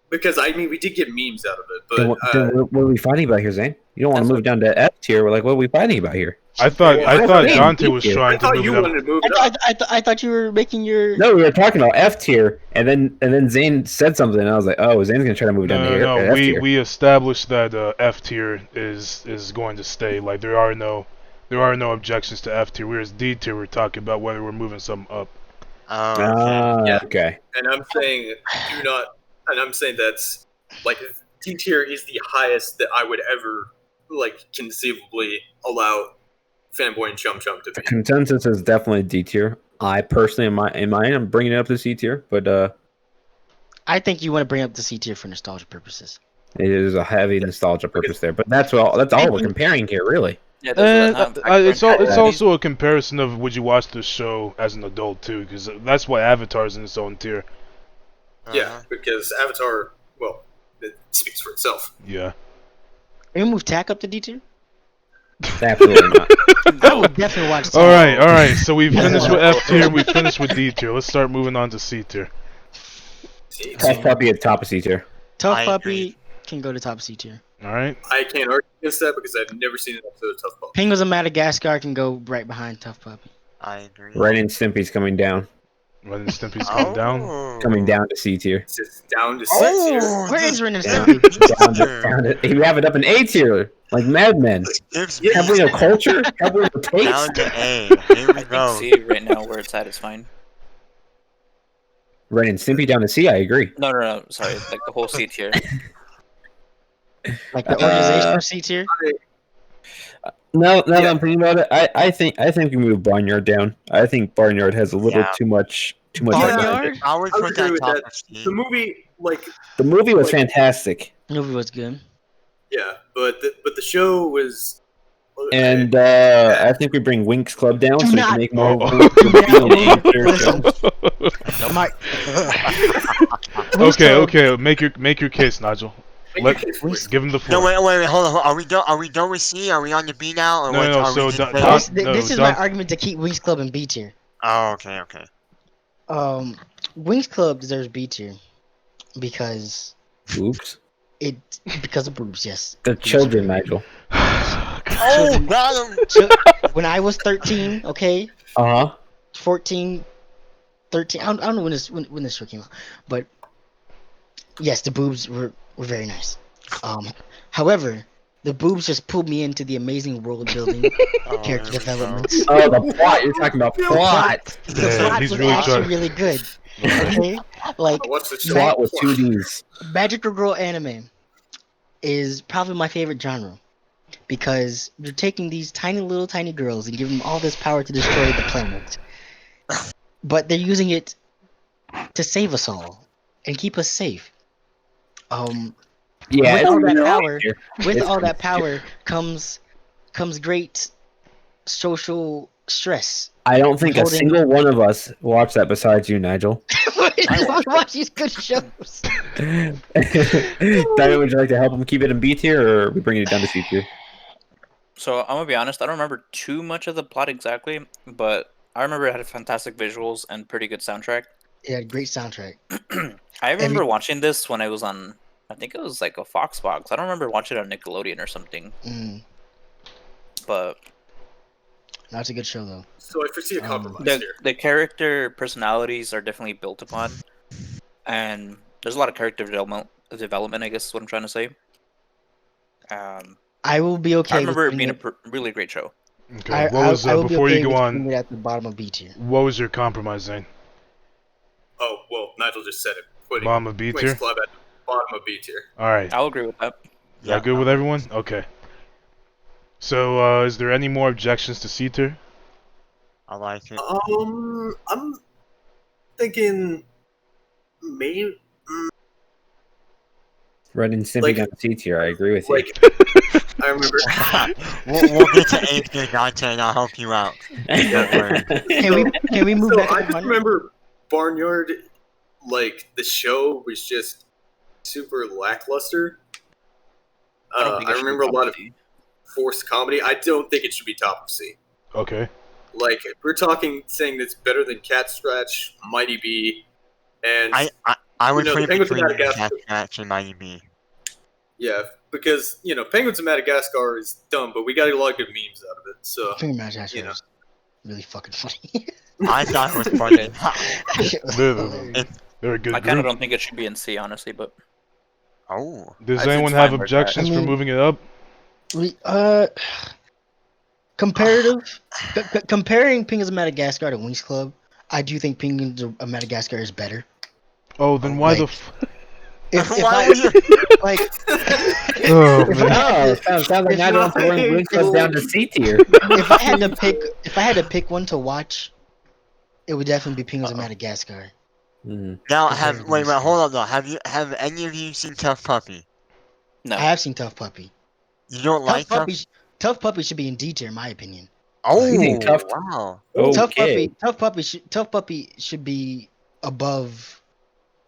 Because we did get memes out of it, but Then what are we fighting about here, Zane? You don't want to move down to F tier. We're like, what are we fighting about here? I thought Yeah. Dante was Yeah. trying I to thought move you it up. wanted to move it up. I thought you were making your. No, we were talking about F tier, and then Zane said something, and I was like, oh, Zane's gonna try to move it down to here. No. F tier. We established that F tier is going to stay. Like there are no objections to F tier. Whereas D tier, we're talking about whether we're moving some up. Oh, okay. Yeah. Okay. And I'm saying do not. And I'm saying that's like D tier is the highest that I would ever like conceivably allow Fanboy and Chum Chum to The be. consensus is definitely D tier. I personally, in mine, I'm bringing it up to C tier, but I think you want to bring up the C tier for nostalgia purposes. it is a heavy nostalgia purpose there. But that's all we're comparing here, really. Yeah, does that have It's background? also a comparison of would you watch the show as an adult too, because that's why Avatar's in its own tier. Yeah, because Avatar, well, it speaks for itself. Yeah. Can we move TAC up to D tier? Absolutely not. I would definitely watch TAC. All right. So we finished with F tier. We finished with D tier. Let's start moving on to C tier. See, Tough Puppy at top of C tier. Tough I Puppy agree. can go to top C tier. All right. I can't argue against that because I've never seen an episode of Tough Puppy. Penguins of Madagascar can go right behind Tough Puppy. I agree. Ren and Stimpy's coming down. Ren and Stimpy's coming down. Coming down to C tier. It's just down to C tier. Oh, Where is Ren and Down, Stimpy? down to, we have it up in A tier, like Mad Men. Have we no culture? Have we no taste? Down to A. Here we I think go. C right now where it's at is fine. Ren and Stimpy down to C, I agree. No. Sorry, like the whole C tier. Like the organization for C tier? Now that I'm thinking about it, I think we move Barnyard down. I think Barnyard has a little Yeah. too much. Barnyard? I would I would put agree that with top that. of C. The movie, like, The movie was fantastic, Movie was good. yeah, but the show was. and I think we bring Winx Club down Do so we not- can make more. Listen. My, Okay. Make your case, Nigel. Give him the No, floor. wait, hold on. Are we done with C? Are we on the B now? Or No, what? no, Are so we just Don- there? Don- this is Don- my argument to keep Winx Club in B tier. Oh, okay. Winx Club deserves B tier because Oops, because of boobs. Yes. the children, Nigel. Oh, got him. When I was 13, okay, 14, 13. I don't know when this show came out, but yes, the boobs were very nice. However, the boobs just pulled me into the amazing world building, character developments. Oh, the plot. You're talking about plot. The Yeah, plot he's was really actually trying- really good. Okay, like What's the show? Plot with 2Ds. Magical Girl anime is probably my favorite genre because you're taking these tiny girls and giving them all this power to destroy the planet, but they're using it to save us all and keep us safe. Yeah, With all that it's- power, with It's all that pretty power comes great social stress. I don't think a Holding- single one of us watched that besides you, Nigel. I watch these good shows. Diamond, would you like to help him keep it in B tier, or are we bringing it down to C tier? So I'm gonna be honest, I don't remember too much of the plot exactly, but I remember it had fantastic visuals and pretty good soundtrack. Yeah, great soundtrack. I remember watching this when I was on, I think it was like a Fox box. I don't remember watching it on Nickelodeon or something, but That's a good show though. So I foresee a compromise here. the character personalities are definitely built upon, and there's a lot of character development. I guess is what I'm trying to say. I will be okay. I remember with it being a putting really great show. Okay. What was I will be before okay you go with on? putting it at the bottom of B tier. What was your compromise, Zane? Oh, well, Nigel just said it. Putting Bottom of B Winx tier. Club at the bottom of B tier. All right. I'll agree with that. Is that good with everyone? Okay. So, is there any more objections to C tier? I like it. I'm thinking maybe Ren and Stimpy Like- down to C tier. I agree with you. like I remember. we'll get to A tier, Dante, and I'll help you out. Don't worry. Can we move So back I to just remember Barnyard, like the show was just super lackluster. don't think I it should be remember a top lot of C. forced comedy. I don't think it should be top of C. Okay. Like if we're talking saying that's better than Cat Scratch, Mighty Bee, and I would You know, put the it Penguins of between Madagascar- Cat Scratch and Mighty Bee. Yeah, because Penguins of Madagascar is dumb, but we got a lot of good memes out of it. So Penguins of Madagascar you know. is really fucking funny. I thought it was funny. That shit was They're, hilarious. they're a good I kind of group. don't think it should be in C, honestly, but Oh. Does It's anyone fine have where it's objections at. I for mean- moving it up? Comparative, comparing Penguins of Madagascar to Wings Club, I do think Penguins of Madagascar is better. Oh, then Oh, why like- the f- If Why I would you? like, Oh, if man. I had Oh, to, sounds like if Nigel I- wants to bring Wings Club down to C tier. if I had to pick one to watch, it would definitely be Penguins of Madagascar. Mhm. Now Compared to wait, Wings hold Club. on though. Have any of you seen Tough Puppy? no. I have seen Tough Puppy. You don't like Tough? Tough Puppy should be in D tier, in my opinion. You think Oh, Tough- wow. Okay. Tough Puppy should be above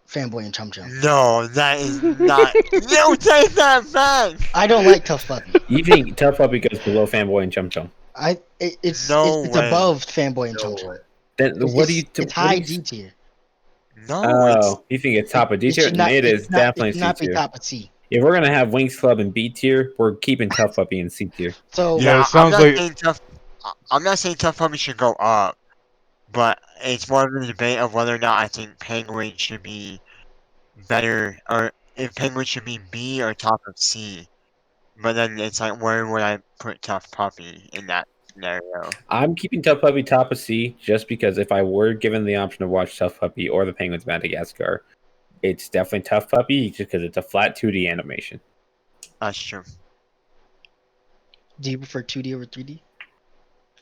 Fanboy and Chum Chum. No, that is not. You take that back. I don't like Tough Puppy. You think Tough Puppy goes below Fanboy and Chum Chum? It's No way. above Fanboy and Chum No Chum. way. Then what do you? It's what high do you- D tier. No, Oh, you think it's top of D tier? should not- It is definitely it should C not be tier. top of C. If we're gonna have Wings Club in B tier, we're keeping Tough Puppy in C tier. So Yeah, it I'm sounds not like- saying I'm not saying Tough Puppy should go up, but it's more of a debate of whether or not I think Penguin should be better, or if Penguin should be B or top of C. But then it's like, where would I put Tough Puppy in that scenario? I'm keeping Tough Puppy top of C just because if I were given the option to watch Tough Puppy or the Penguins of Madagascar, it's definitely Tough Puppy just because it's a flat 2D animation. That's true. do you prefer 2D over 3D?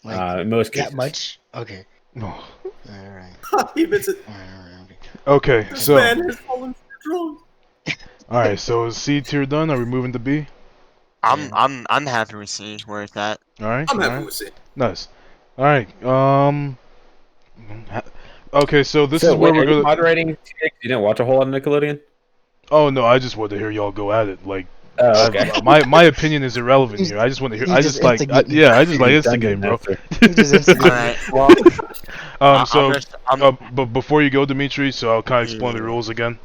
In most cases. That much? Okay. Oh. Alright. He admits it. Okay, This so man has fallen from the throne. alright, so is C tier done? Are we moving to B? I'm happy with C where it's at. Alright. I'm happy alright. with it. Nice. Alright, okay, so this is So, where wait, we're are you gonna. moderating? You didn't watch a whole lot of Nickelodeon? Oh no, I just want to hear y'all go at it. Like, Oh, okay. my opinion is irrelevant here. I just want to hear. He's I just just like, instigating. yeah, I just like Dungeon Instagame, bro. Master. He just instigated. Alright. So, I'm but before you go, Dimitri, so I'll kind of explain the Yeah. rules again.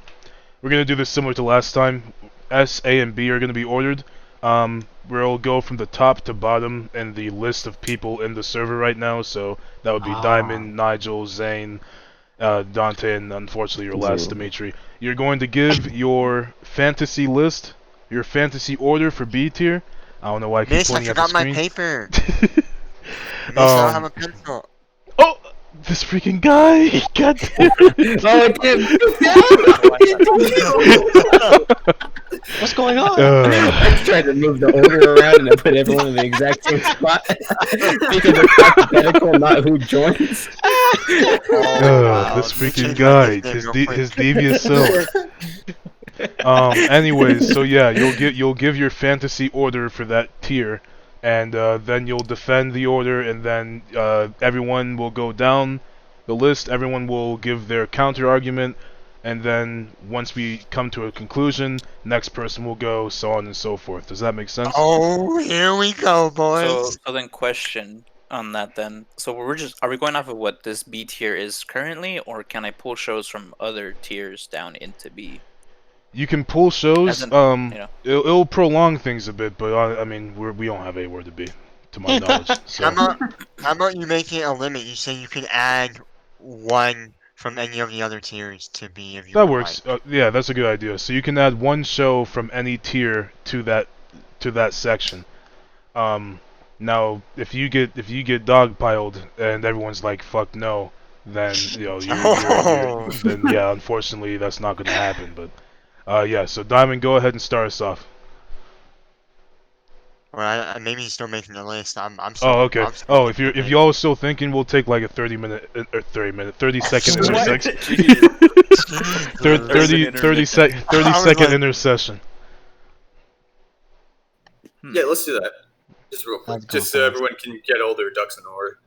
We're gonna do this similar to last time. S, A, and B are gonna be ordered. We'll go from the top to bottom in the list of people in the server right now. So that would be Diamond, Nigel, Zane, Dante, and unfortunately your last Zero. Dimitri. You're going to give your fantasy list, your fantasy order for B tier. I don't know why I keep Miss, I pointing at the forgot my screen. paper. Miss, I don't Um, have a pencil. Oh, this freaking guy! God damn it. Oh, it did. What's going on? I just tried to move the order around and I put everyone in the exact same spot. Because it's alphabetical, not who joins. Wow, This let me freaking change my guy, nickname his real quick. his devious self. Anyways, so yeah, you'll give your fantasy order for that tier, and then you'll defend the order, and then everyone will go down the list. Everyone will give their counter argument, and then once we come to a conclusion, next person will go, so on and so forth. Does that make sense? Oh, here we go, So, boys. so then question on that then. So are we going off of what this B tier is currently, or can I pull shows from other tiers down into B? You can pull shows. As in, you know. It'll prolong things a bit, but I mean, we don't have anywhere to be, to my knowledge. So. How about you make it a limit? You say you can add one from any of the other tiers to B if you That would works. like. Yeah, that's a good idea. So you can add one show from any tier to that section. Now if you get dogpiled and everyone's like fuck no, then then yeah, unfortunately that's not gonna happen. But yeah, so Diamond, go ahead and start us off. Or maybe he's still making the list. I'm still, Oh, okay. I'm still Oh, making if the y'all are still thinking, we'll take like a 30 second What? intersection. list. 30 second intercession. Yeah, let's do that. Just real quick. That's cool, Just so thanks. everyone can get all their ducks in order.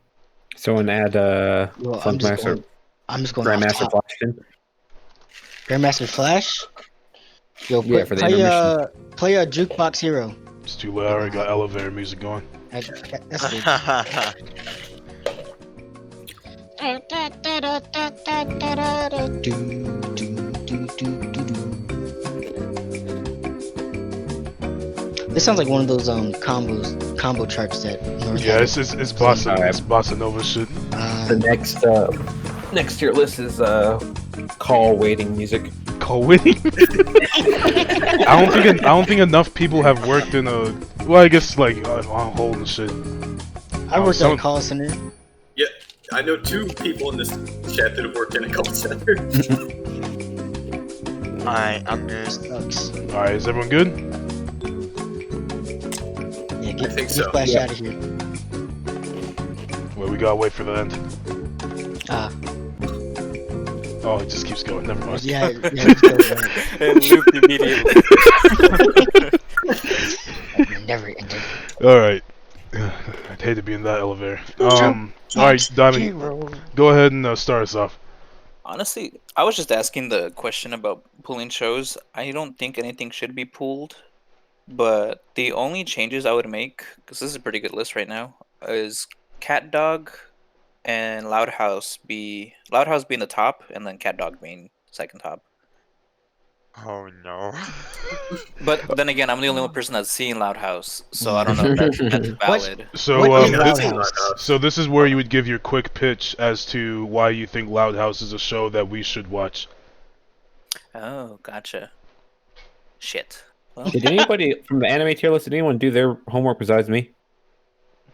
Someone add Well, I'm just going off Grandmaster top. Flash in. Grandmaster Flash. Yo, Yeah, for the play intermission. play a Jukebox Hero. It's too loud. I already got elevator music going. That's good. This sounds like one of those combo charts that North Yeah, had. it's bossa, Alright. it's bossa nova shit. The next tier list is call waiting music. Call waiting. I don't think enough people have worked in a. Well, I guess like on hold and shit. I worked at some- a call center. Yeah, I know 2 people in this chat that have worked in a call center. Alright, I'm good. Sucks. All right, is everyone good? Yeah, get think so. Flash Yeah. out of here. Well, we gotta wait for the end. Ah, Oh, it just keeps going. Never mind. yeah, let's go, man. It looped immediately. Never ended. All right. I'd hate to be in that elevator. All right, Diamond, Hero. go ahead and start us off. Honestly, I was just asking the question about pulling shows. I don't think anything should be pulled, but the only changes I would make, because this is a pretty good list right now, is Cat Dog and Loud House being the top, and then Cat Dog being second top. Oh no. But then again, I'm the only one person that's seeing Loud House, so I don't know if that's valid. So, What is Yeah, Loud I've seen House? Loud House. so this is where you would give your quick pitch as to why you think Loud House is a show that we should watch. Oh, gotcha. Shit. Well, Did anybody from the anime tier list? Did anyone do their homework besides me?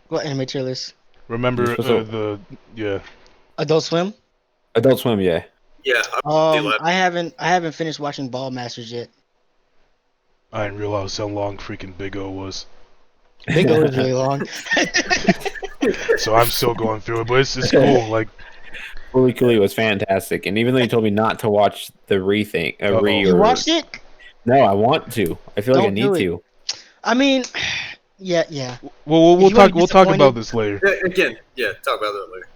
What anime tier list? Remember You're supposed yeah. Adult Swim. Adult Swim, yeah. Yeah, I'm the I haven't finished watching Ball Masters yet. I didn't realize how long freaking Big O was. Big O is really long. So I'm still going through it, but it's cool. Like, Fully Cooley was fantastic, and even though you told me not to watch the Uh-oh. You watched it? No, I want to. I feel like I Don't need do it. to. I mean, yeah. well, If you wanna be we'll talk about disappointed- this later. Yeah, again, yeah, talk about that later.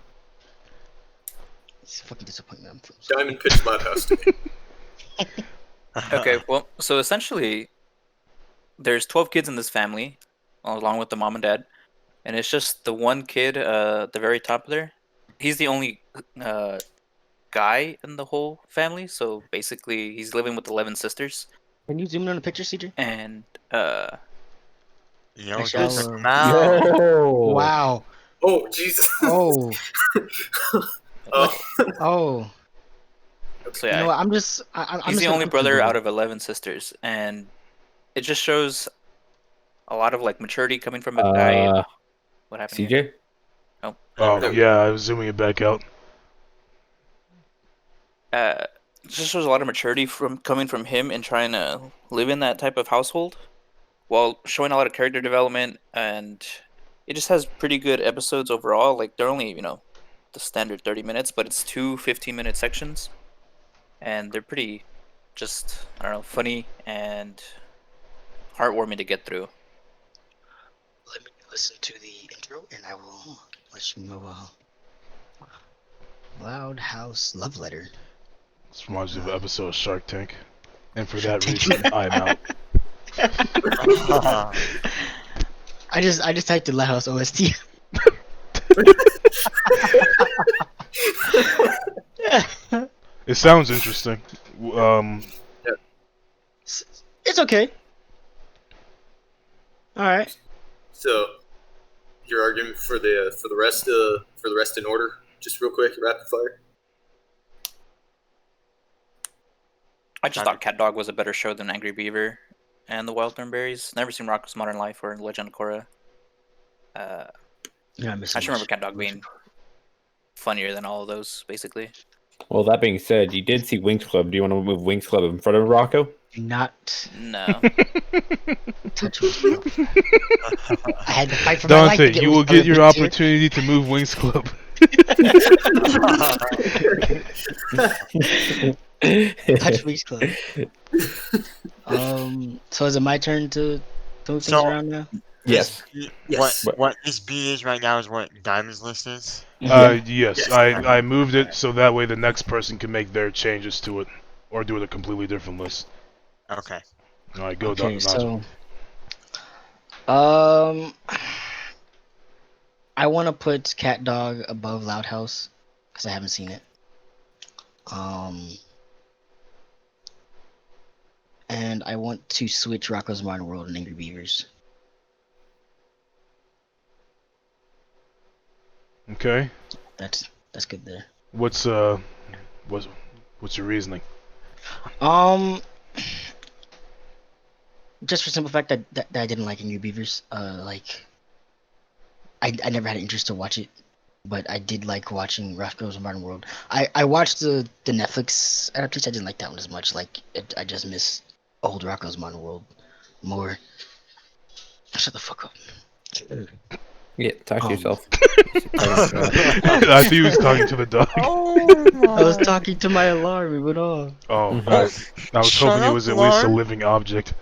It's a fucking disappointment. Diamond pitched Loud House to me. okay, well, so essentially, there's 12 kids in this family, along with the mom and dad, and it's just the one kid at the very top there. He's the only guy in the whole family, so basically, he's living with 11 sisters, Can you zoom in on the picture, CJ? and Yo, Actually, just I'll, smile. Yo! Wow. Oh, Jesus. Oh. Oh, Oh. so You yeah, know what? I'm just he's the only brother out of 11 sisters, and it just shows a lot of like maturity coming from a guy. What happened? Here? CJ? Oh yeah, I was zooming it back out. It just shows a lot of maturity from coming from him and trying to live in that type of household, while showing a lot of character development, and it just has pretty good episodes overall. Like they're only the standard 30 minutes, but it's two 15-minute sections, and they're pretty just I don't know funny and heartwarming to get through. Let me listen to the intro, and I will let you know. Loud House Love Letter. This reminds me of an episode of Shark Tank, and for that reason, I'm out. I just typed in Loud House OST. It sounds interesting. It's okay. All right. so your argument for the rest in order, just real quick, rapid fire. I just thought Cat Dog was a better show than Angry Beaver and the Wild Thornberries. Never seen Rocko's Modern Life or Legend of Korra. Yeah, I just remember Cat Dog being funnier than all of those, basically. Well, that being said, you did see Winx Club. Do you want to move Winx Club in front of Rocco? Do not No. touch me. I had to fight for my life. Dante, to get you will Wings get your Club here. opportunity to move Wings Club. Touch Wings Club. So is it my turn to move things So- around now? Yes. Yes. What this B is right now is what Diamond's list is. Yes, Yes. I moved it so that way the next person can make their changes to it, or do it a completely different list. Okay. All right, go, Okay, Nigel. so I want to put Cat Dog above Loud House because I haven't seen it. And I want to switch Rocko's Modern World and Angry Beavers Okay. That's good there. What's your reasoning? Um, just for the simple fact that I didn't like Angry Beavers. Like I never had an interest to watch it, but I did like watching Roscoe's Modern World. I watched the Netflix adaptation. I didn't like that one as much. Like I just miss old Rocco's Modern World more. Shut the fuck up. Yeah, talk to yourself. I think he was talking to the dog. I was talking to my alarm. It went off. Oh, Mhm. I was Shut hoping it up, was at least a Lauren. living object.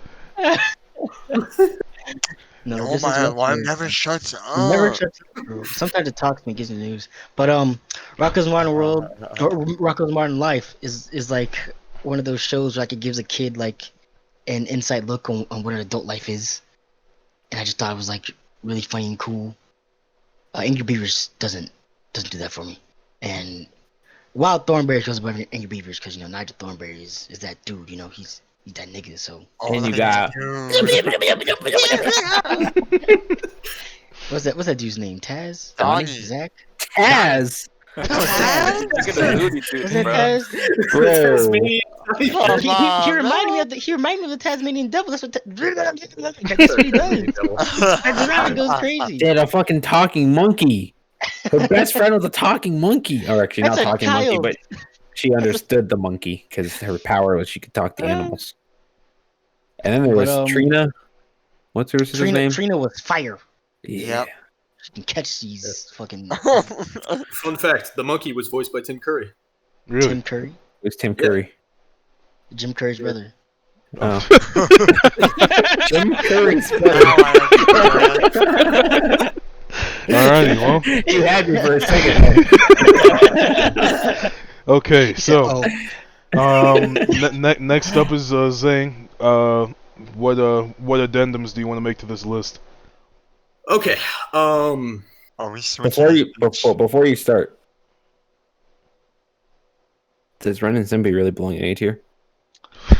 No, Oh, this is my what alarm never shuts up. never shuts up, bro. Sometimes it talks to me, gives me news. But Rocco's Modern World or Rocco's Modern Life is like one of those shows where like it gives a kid like an inside look on what an adult life is, and I just thought it was like really funny and cool. Angry Beavers doesn't do that for me, and Wild Thornberry goes above Angry Beavers because Nigel Thornberry is that dude. He's that nigga. So Oh, And you that got- dude. what's that dude's name? Taz? Donnie. Zach? Taz, You're gonna booty shoot Was me, that bro. Taz? bro. Tasmanian. Come He on, reminded me man. of the Tasmanian devil. That's what that's what he does. That rabbit goes crazy. They had a fucking talking monkey. Her best friend was a talking monkey. Or actually, That's not a talking monkey, child. but she understood the monkey because her power was she could talk to animals. And then there But, was Trina. What's her sister's name? Trina was fire. Yeah. Yep. She can catch these fucking Fun fact: the monkey was voiced by Tim Curry. Really? Tim Curry, It was Tim Curry. Jim Curry's brother. Oh. Jim Curry's brother. Alrighty, well. You had me for a second. Okay, He said, so "Oh, next up is Zane. What addendums do you want to make to this list? Okay. Are we switching? Before you start, does Ren and Stimpy really belong in A tier?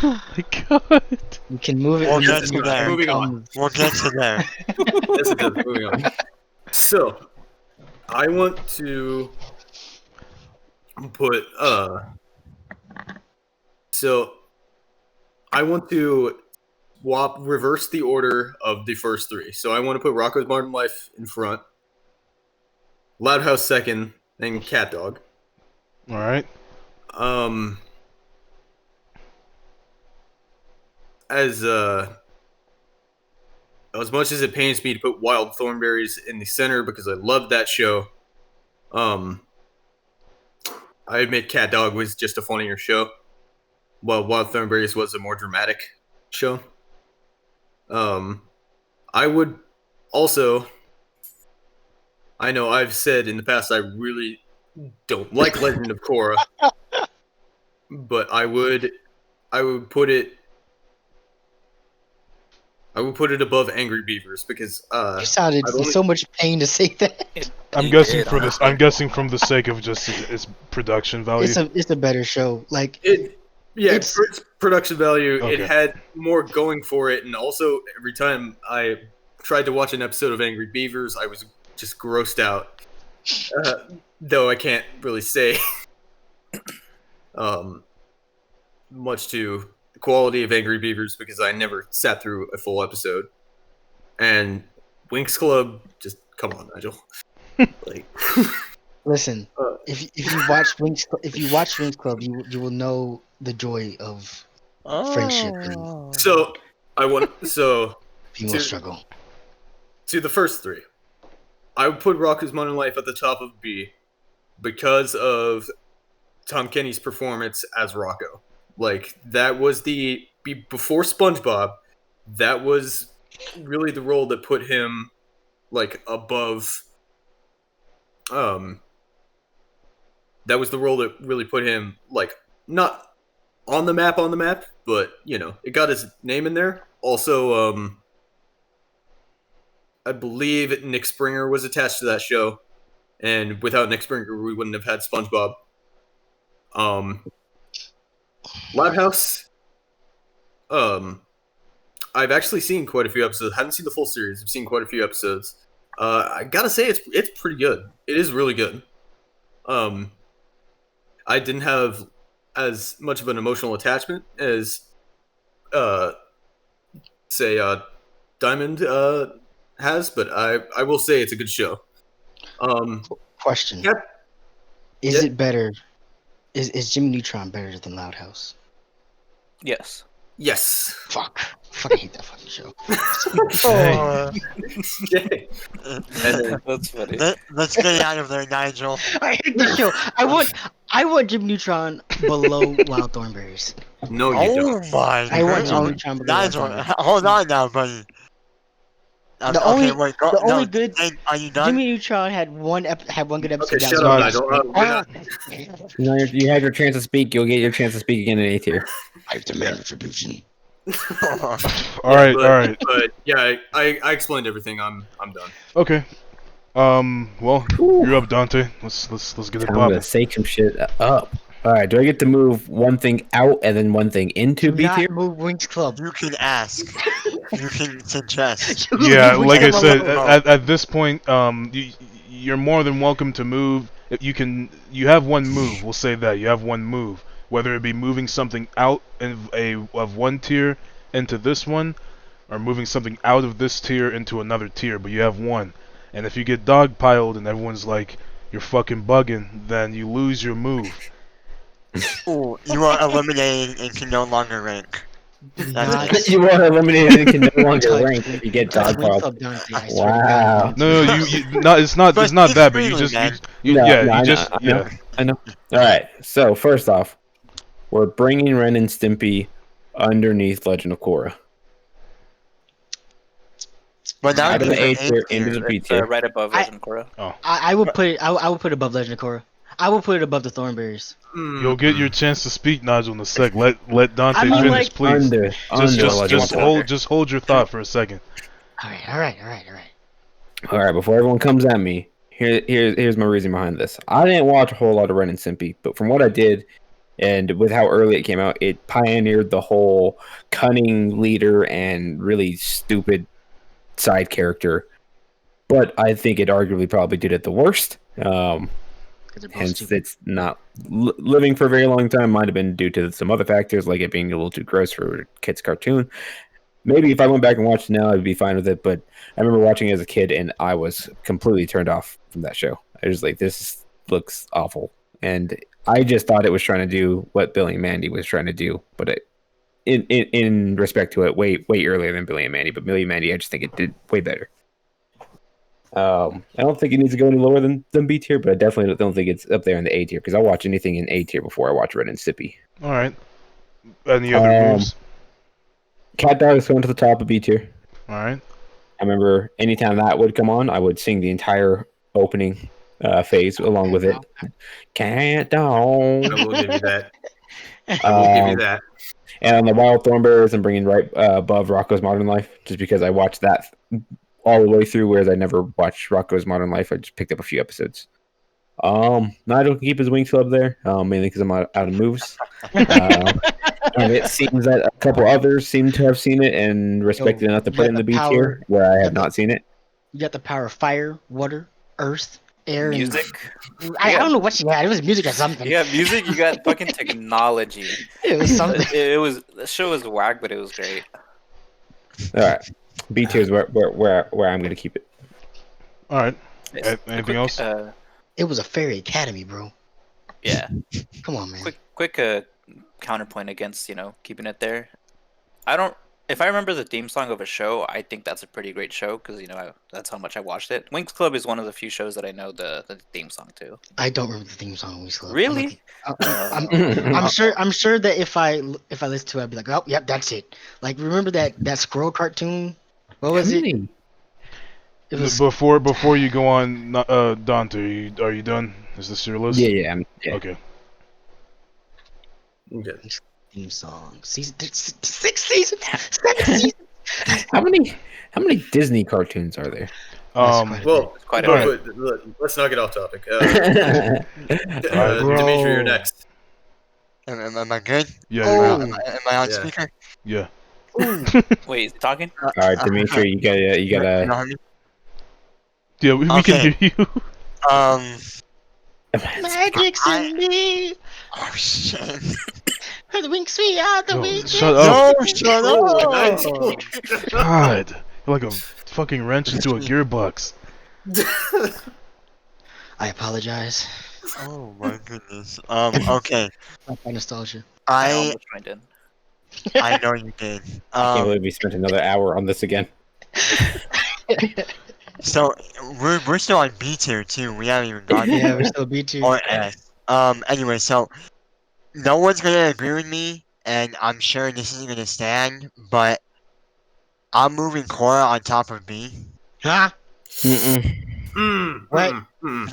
Oh my god. we can move it." We'll when get the to that. time Moving on. comes." We'll get to there. Yes, it does. Moving on. So, I want to put So, I want to reverse the order of the first three. So I want to put Rocco's Modern Life in front, Loud House second, and Cat Dog. All right. As much as it pains me to put Wild Thornberries in the center because I love that show, I admit Cat Dog was just a funnier show, while Wild Thornberries was a more dramatic show. I would also, I know I've said in the past I really don't like Legend of Korra, but I would put it above Angry Beavers because You sounded I've in only- so much pain to say that. I'm He guessing did, for huh? this. I'm guessing from the sake of just its production value. It's a better show. Like It's production value. Okay. It had more going for it, and also every time I tried to watch an episode of Angry Beavers, I was just grossed out. Though I can't really say much to the quality of Angry Beavers because I never sat through a full episode. And Winx Club, just come on, Nigel. Like, listen, if you watch Winx Club, you will know the joy of friendship and so I want female To- struggle. to the first three. I would put Rocco's Modern Life at the top of B because of Tom Kenny's performance as Rocco. Like that was before SpongeBob, that was really the role that put him like above that was the role that really put him like not on the map, but it got his name in there. Also I believe Nick Springer was attached to that show, and without Nick Springer, we wouldn't have had SpongeBob. Loud House. I've actually seen quite a few episodes. I haven't seen the full series. I've seen quite a few episodes. I gotta say it's pretty good. It is really good. I didn't have as much of an emotional attachment as say Diamond has, but I will say it's a good show. Question: Yep. Is it better? Is Jimmy Neutron better than Loud House? Yes. Yes. Fuck. Fucking hate that fucking show. Oh, Okay. That's funny. let's get it out of there, Nigel. I hate this show. I want Jimmy Neutron below Wild Thornberries. No, you don't. Oh my I want god. Jimmy Neutron below Wild Nigel, Thornberries. hold on now, buddy. The only- wait, go, the no, only good- Zane, are you done? Jimmy Neutron had one good episode. Okay, that shut was up, Nice. Nigel. We're not. You have your chance to speak. You'll get your chance to speak again in A tier. I demand retribution. All right, but, all right. But yeah, I explained everything. I'm done. Okay. Well, you're up, Dante. Let's get it I'm popping. gonna say some shit up. All right. Do I get to move one thing out and then one thing into Do B not tier? move Wings Club. You can ask. You can suggest. Yeah, Leave like I Wings Club said, alone. at this point, you're more than welcome to move. If you have one move. We'll say that you have one move, whether it be moving something out of one tier into this one, or moving something out of this tier into another tier. But you have one, and if you get dogpiled and everyone's like, "You're fucking bugging," then you lose your move. Ooh, you are eliminated and can no longer rank. Nice. You are eliminated and can no longer Touch rank if you get Touch Wings dogpiled. Club, Dante, I swear to Wow. God. No, no, it's not But that. But freely, you just, man. I know. All right. So first off, we're bringing Ren and Stimpy underneath Legend of Korra. But now Out of it's the A an tier into the It's, B tier. right above Legend Korra. I would put it. I would put it above Legend of Korra. I would put it above the Thornberries. You'll get your chance to speak, Nigel, in a sec. Let Dante I mean, finish, like- please. Under Legend of Korra. Just hold your thought for a second. All right. All right, before everyone comes at me, here's my reason behind this. I didn't watch a whole lot of Ren and Stimpy, but from what I did, and with how early it came out, it pioneered the whole cunning leader and really stupid side character. But I think it arguably probably did it the worst. 'Cause they're both Hence, stupid. it's not living for a very long time. Might have been due to some other factors, like it being a little too gross for a kid's cartoon. Maybe if I went back and watched it now, I'd be fine with it. But I remember watching it as a kid, and I was completely turned off from that show. I was like, this looks awful. And I just thought it was trying to do what Billy and Mandy was trying to do. But in respect to it, way earlier than Billy and Mandy. But Billy and Mandy, I just think it did way better. I don't think it needs to go any lower than B tier, but I definitely don't think it's up there in the A tier because I'll watch anything in A tier before I watch Ren and Stimpy. All right. Any other moves? Cat Dog is going to the top of B tier. All right. I remember anytime that would come on, I would sing the entire opening phase along with it. Cat Dog. I will give you that. I will give you that. And on the Wild Thornberries, I'm bringing right above Rocco's Modern Life, just because I watched that all the way through, whereas I never watched Rocco's Modern Life. I just picked up a few episodes. Nigel can keep his Wings Club there, mainly because I'm out of moves. And it seems that a couple others seem to have seen it and respected enough to put it in the B tier, where I have not seen it. You got the power of fire, water, earth, air, Music. And... I don't know what she had. It was music or something. You got music. You got fucking technology. It was something. It was the show was whack, but it was great. All right, B tier is where I'm going to keep it. All right. It's- Anything else? It was a fairy academy, bro. Yeah. Come on, man. Quick counterpoint against keeping it there. If I remember the theme song of a show, I think that's a pretty great show because that's how much I watched it. Wings Club is one of the few shows that I know the theme song to. I don't remember the theme song of Wings Club. Really? I'm sure that if I listen to it, I'd be like, oh, yep, that's it. Like, remember that squirrel cartoon? What was it? It was Before you go on, Dante, are you done? Is this your list? Yeah. Okay. Okay. theme song. Season 6 seasons, 7 seasons. How many Disney cartoons are there? Well, quite let's not get off topic. Alright, Dimitri, you're next. Am I good? Yeah. Oh. Am I on Yeah. speaker? Yeah. Wait, he's talking? All right, Dimitri, you gotta. You know what I mean? Yeah, we Okay. can hear you. Magic's in me. Oh shit. The wings we are the Yo, wings. shut up. No, shut Oh, up. Nigel. God, you're like a fucking wrench into a gearbox. I apologize. Oh my goodness. Okay. My nostalgia. I I almost joined in. I know you did. I can't believe we spent another hour on this again. So we're still on B tier too. We haven't even gotten Yeah, to we're still B2. or S. Anyway, so no one's gonna agree with me, and I'm sure this isn't gonna stand, but I'm moving Cora on top of B. Huh? What? No,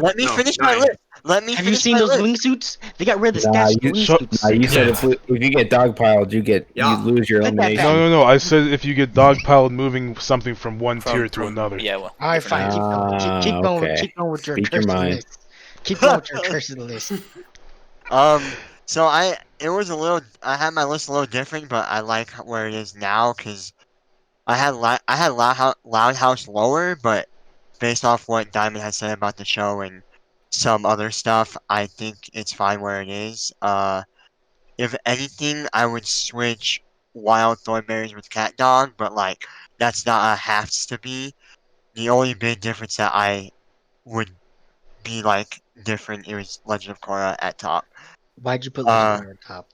Let me no, finish my 9. list. Let me Have you finish seen my those list. wingsuits? They got rid of the Nah, stats for wingsuits. you said Yeah. if you get dogpiled, you Yeah. lose your Take that elimination. back. No. I said if you get dogpiled moving something from one tier to another. Yeah, well. All right, fine. different Keep going. Okay. Keep going with your Speak your cursed mind. list. Keep going with your cursed list. So it was a little. I had my list a little different, but I like where it is now because I had Loud House lower, but based off what Diamond has said about the show and some other stuff, I think it's fine where it is. If anything, I would switch Wild Thornberries with Cat Dog, but like that's not a has to be. The only big difference that I would be like different is Legend of Korra at top. Why'd you put Legendary on top?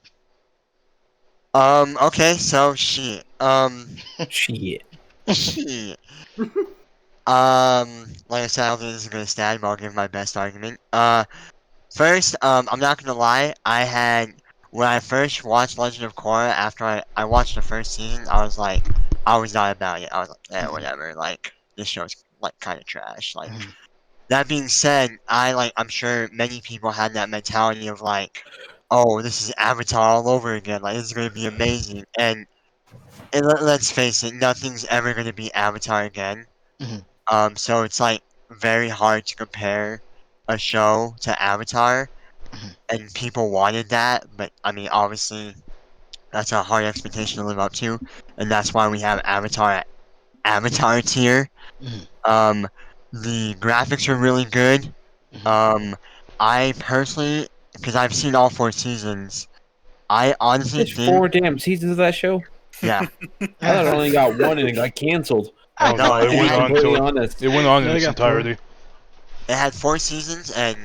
Okay, so shit. Shit. Shit. Like I said, I don't think this is gonna stand, but I'll give my best argument. First, I'm not gonna lie, when I first watched Legend of Korra, after I watched the first season, I was not about it. I was like, whatever, like, this show's, like, kinda trash. Like, Mhm. that being said, I'm sure many people had that mentality of, like, oh, this is Avatar all over again, like, this is gonna be amazing, and let's face it, nothing's ever gonna be Avatar again. Mhm. So it's, like, very hard to compare a show to Avatar, Mhm. and people wanted that, but I mean, obviously, that's a hard expectation to live up to, and that's why we have Avatar at Avatar tier. Mhm. Um, the graphics are really good. Mhm. I personally, because I've seen all 4 seasons, I honestly There's think, 4 damn seasons of that show. yeah, I thought it only got one and it got canceled. Oh no, no, it it went had, on Completely till honest. it went on in No, they its got 4. entirety. it had 4 seasons, and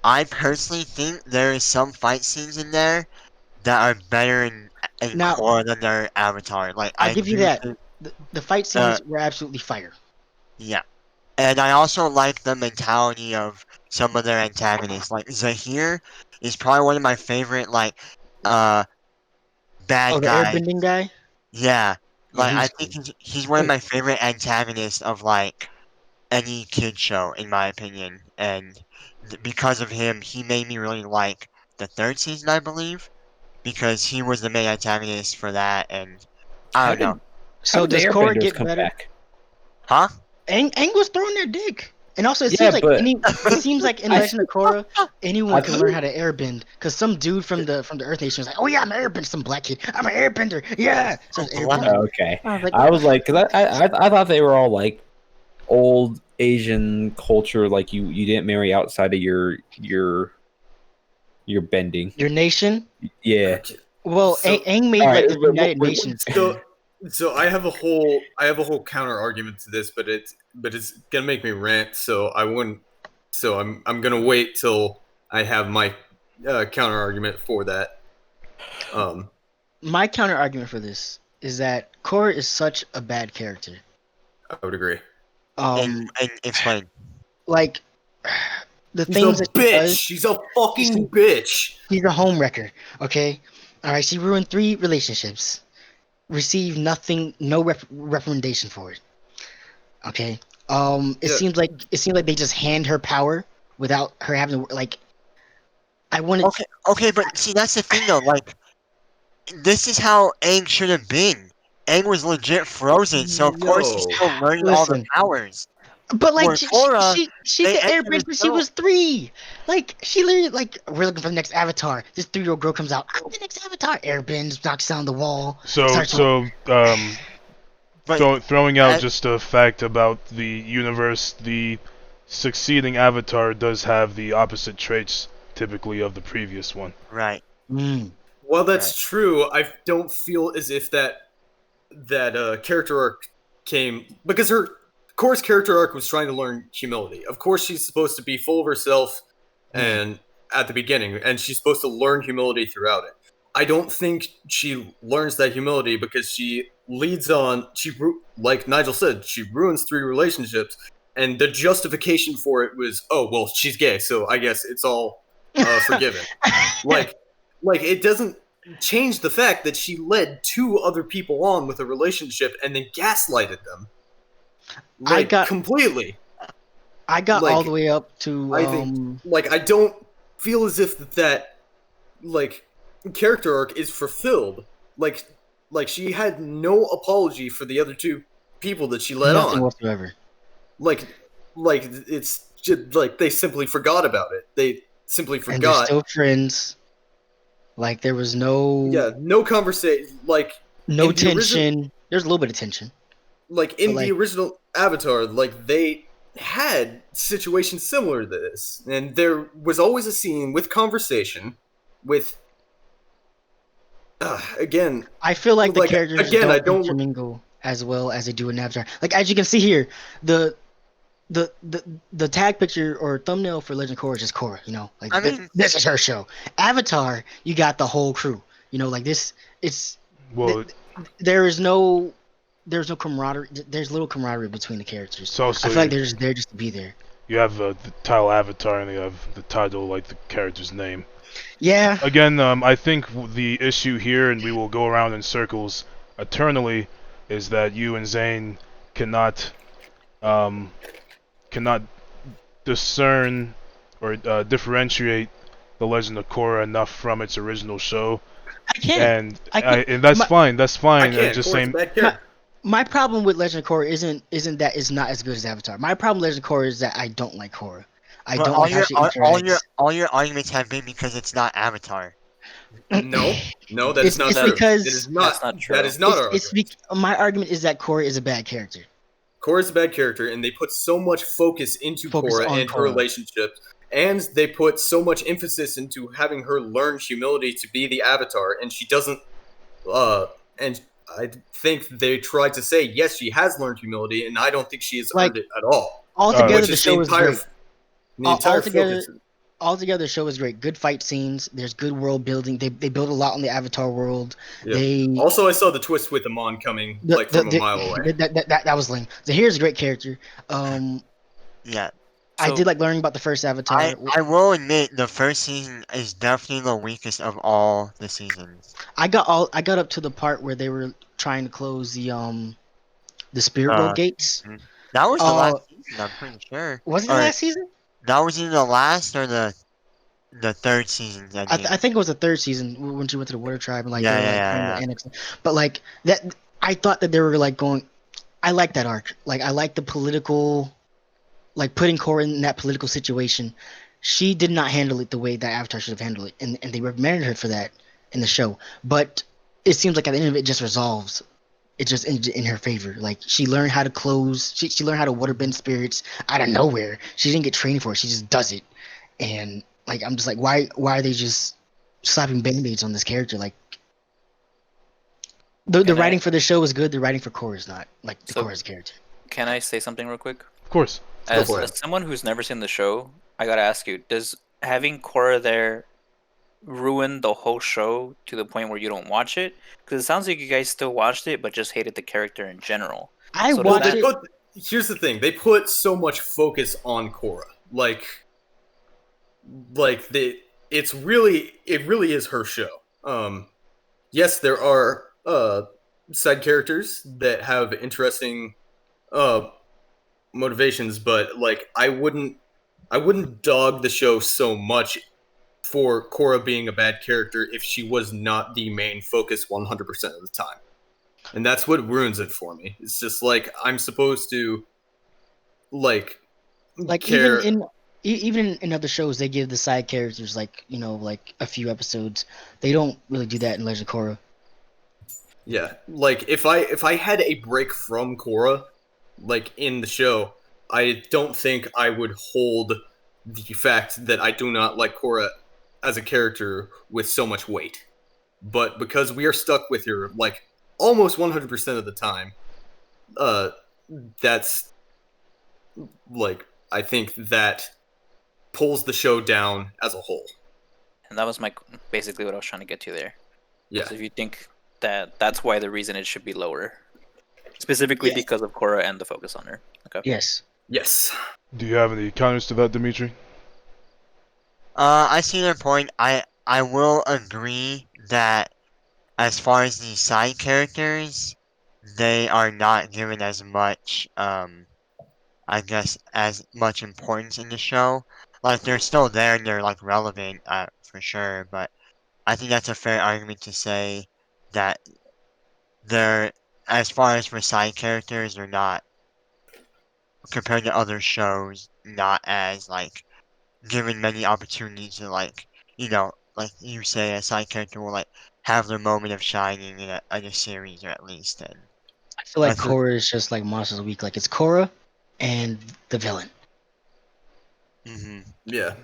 I personally think there is some fight scenes in there that are better in Now, Korra than their Avatar. Like I'll I give you do that. think, The fight uh, scenes were absolutely fire. yeah. And I also like the mentality of some of their antagonists. Like Zahir is probably one of my favorite uh Oh, bad the guys. airbending guy? Yeah. Yeah, Like I he's think cool. he's one of my favorite antagonists of like any kid show in my opinion. And because of him, he made me really like the third season, I believe, because he was the main antagonist for that and I How don't know. did how So did the does Korra airbenders get come better? back? Huh? Aang was throwing their dick. And also, Yeah, but it seems like in I Legend of Korra, anyone I can learn thought how to airbend. Cause some dude from the Earth Nation was like, "Oh yeah, I'm an airbender." Some black kid, "I'm an airbender." Yeah, starts airbending. okay. I was like, I was like, cause I thought they were all like old Asian culture, like you didn't marry outside of your bending. "Your nation." Yeah. Okay. Well, So, Aang made All right. like the United Nations thing. so I have a whole counter argument to this, but it's gonna make me rant. So I wouldn't. So I'm gonna wait till I have my counter argument for that. My counter argument for this is that Korra is such a bad character. I would agree. And explain. Like the She's a things that she bitch. does. She's a fucking bitch. She's a homewrecker. Okay, all right. She ruined 3 relationships. Received nothing, no recommendation for it. Okay. It Yeah. seems like they just hand her power without her having to like. I wanted. Okay, but see that's the thing though, like this is how Aang should have been. Aang was legit frozen, so of course he's No. still learning all the Listen, powers. but like For Korra, she they could entered airbend the when she show. was 3. Like she literally like we're looking for the next Avatar. This 3-year-old girl comes out. I'm the next Avatar. Airbends, knocks down the wall. So Starts. so But Throwing out I- just a fact about the universe, the succeeding avatar does have the opposite traits typically of the previous one. right. While that's Right. true, I don't feel as if that character arc came because Cora's character arc was trying to learn humility. Of course, she's supposed to be full of herself, and at the beginning, and she's supposed to learn humility throughout it. I don't think she learns that humility because she leads on. Like Nigel said, she ruins 3 relationships, and the justification for it was, oh well, she's gay, so I guess it's all forgiven. Like it doesn't change the fact that she led 2 other people on with a relationship and then gaslighted them. Completely. I got Like, all the way up to I think I don't feel as if that character arc is fulfilled. Like she had no apology for the other 2 people that she led nothing on. whatsoever. Like it's just like they simply forgot about it. They simply And they're forgot. still friends. Like there was no No conversation. Like no in the tension. original- There's a little bit of tension. Like in But, the original Avatar, like they had situations similar to this, and there was always a scene with conversation, with again. I feel like the characters again, I don't. intermingle as well as they do in Avatar. Like as you can see here, the tag picture or thumbnail for Legend of Korra is just Korra. You know, like this is her show. Avatar, you got the whole crew. You know, like this. It's there's no camaraderie. There's little camaraderie between the characters. So I feel like they're just there just to be there. You have the title Avatar, and you have the title, like the character's name. Yeah. Again, I think the issue here, and we will go around in circles eternally, is that you and Zane cannot discern or differentiate the Legend of Korra enough from its original show. I can't. And that's fine. That's fine. I just saying. My problem with Legend of Korra isn't that it's not as good as Avatar. My problem with Legend of Korra is that I don't like Korra. I don't like how she interacts. All your arguments have been because it's not Avatar. No, that is not true. Because it is not. That's not true. That is not our argument. My argument is that Korra is a bad character. Korra's a bad character, and they put so much focus into Korra and her relationships, and they put so much emphasis into having her learn humility to be the Avatar, and she doesn't. And I think they tried to say yes, she has learned humility, and I don't think she has earned it at all. Altogether, the show is great. The entire focus. Altogether, the show is great. Good fight scenes. There's good world building. They build a lot on the Avatar world. Yeah. Also, I saw the twist with Amon coming from a mile away. That was lame. Zahir's a great character. Yeah. I did like learning about the first Avatar. I will admit the first season is definitely the weakest of all the seasons. I got up to the part where they were trying to close the spirit world gates. That was the last season, I'm pretty sure. Was it the last season? That was either the last or the third season. I think it was the third season when she went to the Water Tribe and like yeah. But like that, I thought that they were like going. I like that arc. Like I like the political, like putting Korra in that political situation. She did not handle it the way that Avatar should have handled it, and they reprimanded her for that in the show. But it seems like at the end of it, just resolves. It just in her favor. Like she learned how to close. She learned how to waterbend spirits out of nowhere. She didn't get training for it. She just does it. And like I'm just like, why are they just slapping band-aids on this character? Like the writing for the show is good. The writing for Korra is not. Like the Korra's character. Can I say something real quick? Of course. As someone who's never seen the show, I gotta ask you: does having Korra there ruin the whole show to the point where you don't watch it? Because it sounds like you guys still watched it, but just hated the character in general. I watched it. Here's the thing: they put so much focus on Korra, it really is her show. Yes, there are side characters that have interesting motivations, but like I wouldn't dog the show so much for Korra being a bad character if she was not the main focus 100% of the time. And that's what ruins it for me. It's just like I'm supposed to care. Even in other shows they give the side characters like a few episodes. They don't really do that in Legend of Korra. Yeah, like if I had a break from Korra, like in the show, I don't think I would hold the fact that I do not like Korra as a character with so much weight. But because we are stuck with her like almost 100% of the time, uh, that's like I think that pulls the show down as a whole. And that was basically what I was trying to get to there. Yeah. So if you think that that's why the reason it should be lower, specifically Yes. because of Korra and the focus on her. Okay. Yes. Yes. Do you have any counters to that, Dimitri? I see your point. I will agree that as far as the side characters, they are not given as much I guess as much importance in the show. Like they're still there and they're like relevant for sure, but I think that's a fair argument to say that they're as far as for side characters they're not compared to other shows not as like given many opportunities to like like you say a side character will like have their moment of shining in a series or at least and I feel like that's a, Korra is just like Monsters of the Week. Like it's Korra and the villain. hmm Yeah.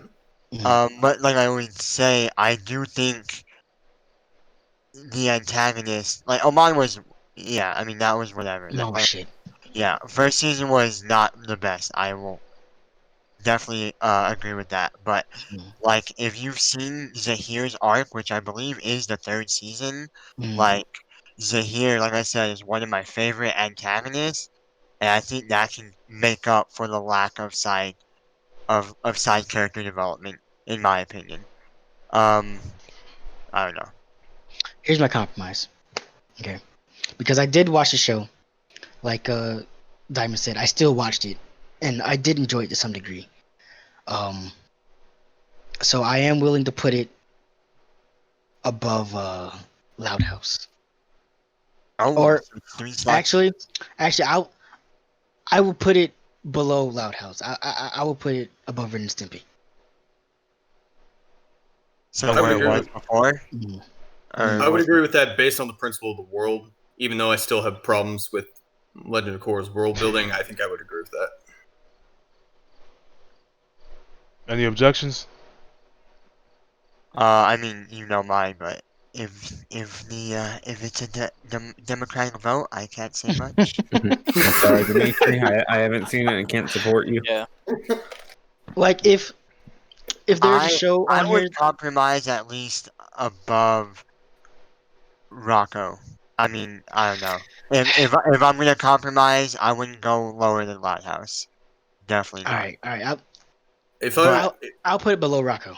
but like I would say I do think the antagonist like Oman was yeah I mean that was whatever No shit. yeah first season was not the best I will definitely agree with that but Mm. like if you've seen Zahir's arc which I believe is the third season Mm. like Zahir like I said is one of my favorite antagonists and I think that can make up for the lack of side character development in my opinion um I don't know. Here's my compromise. Okay, because I did watch the show. Like Diamond said, I still watched it, and I did enjoy it to some degree. Um, so I am willing to put it above Loud House. Oh, Or three slots. Actually, I will put it below Loud House. I will put it above Ren and Stimpy. So I would where it agree was with- before? Mm. Or I would was- agree with that based on the principle of the world. Even though I still have problems with Legend of Korra's world building, I think I would agree with that. Any objections? I mean, you know mine, but if it's a democratic vote, I can't say much. Sorry, Dimitri. I haven't seen it and can't support you. Yeah. Like if there's a show I on would here, compromise at least above Rocco. I mean, I don't know. If I'm gonna compromise, I wouldn't go lower than Lighthouse. Definitely all not. right, all right. If But I'll put it below Rocco.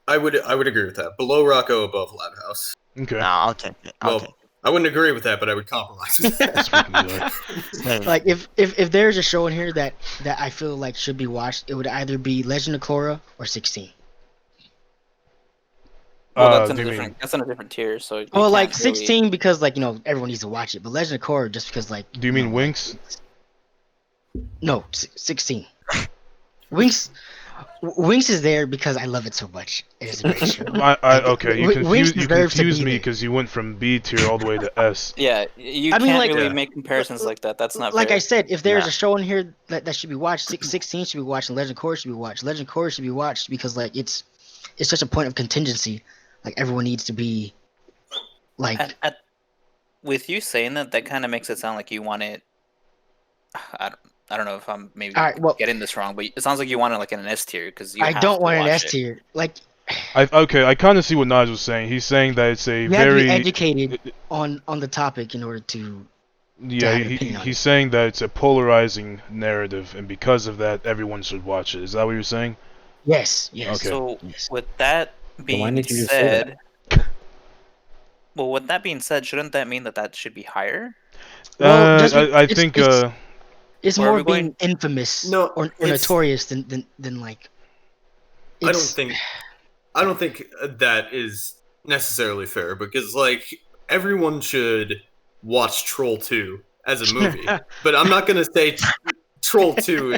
I would agree with that. Below Rocco, above Loud House. Okay. No, I'll take it. I'll take I wouldn't agree with that, but I would compromise. with that. That's freaking good. it. Same. Like if there's a show in here that I feel like should be watched, it would either be Legend of Korra or 16. Well, that's in do a you different. mean- That's in a different tier. So. you Well, like can't really- 16 because like everyone needs to watch it, but Legend of Korra just because like. Do you mean Winx? No, 16. Winx is there because I love it so much. It is a great show. Okay, you Winx confused deserves to me be there. because you went from B tier all the way to S. Yeah, you I can't mean, like- really Yeah. make comparisons like that. That's not Like fair. I said, if there's Yeah. a show in here that should be watched, 16 should be watched, and Legend of Korra should be watched. Legend of Korra should be watched because like it's such a point of contingency. Like everyone needs to be like With you saying that, that kind of makes it sound like you want it. I don't know if I'm maybe All right, well- getting this wrong, but it sounds like you want it like in an S tier because you. I have don't to want an watch S it. tier. Like I kind of see what Nigel's saying. He's saying that it's a you have to be very educated on the topic in order to. yeah. have an opinion on He's it. saying that it's a polarizing narrative, and because of that, everyone should watch it. Is that what you're saying? Yes. Yes. Okay. So Yes. with that why being didn't you just say that? said, well, with that being said, shouldn't that mean that should be higher? Well, just I it's- think It's Or are more we being going- infamous No, or it's- notorious than like. I It's- don't think that is necessarily fair because like everyone should watch Troll 2 as a movie, but I'm not gonna say Troll 2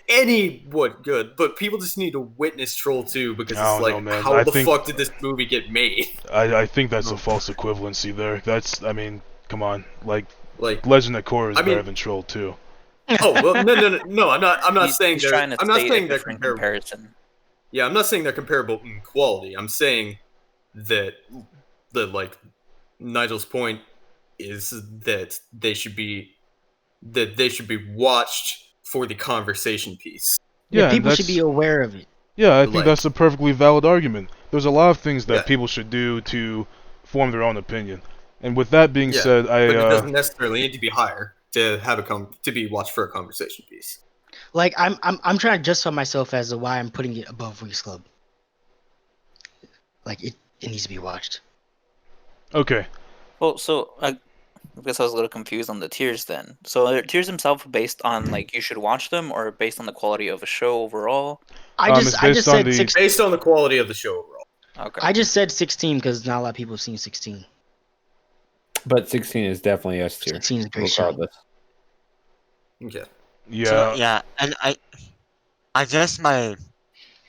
anyone good, but people just need to witness Troll 2 because I it's don't know, like, man. how the fuck did this movie get made? I think that's a false equivalency there. I mean, come on. Like Like, Legend of Korra is I mean- better than Troll 2. oh well, no. I'm not saying He's they're. trying to I'm not state saying a they're different comparable. comparison. Yeah, I'm not saying they're comparable in quality. I'm saying that like Nigel's point is that they should be watched for the conversation piece. Yeah, and people should that's- be aware of it. Yeah, I think Like- that's a perfectly valid argument. There's a lot of things that Yeah. people should do to form their own opinion. And with that being Yeah, said, But it doesn't necessarily need to be higher to have to be watched for a conversation piece. Like I'm trying to justify myself as to why I'm putting it above Wings Club. Like it needs to be watched. okay. Well, so I guess I was a little confused on the tiers then. So are tiers themselves based on like you should watch them, or based on the quality of a show overall? I it's just based on said the- 16. Based on the quality of the show overall. Okay. I just said 16 because not a lot of people have seen 16. But 16 is definitely S tier. 16 is a great show. Regardless. Okay. Yeah. So, yeah, and I guess my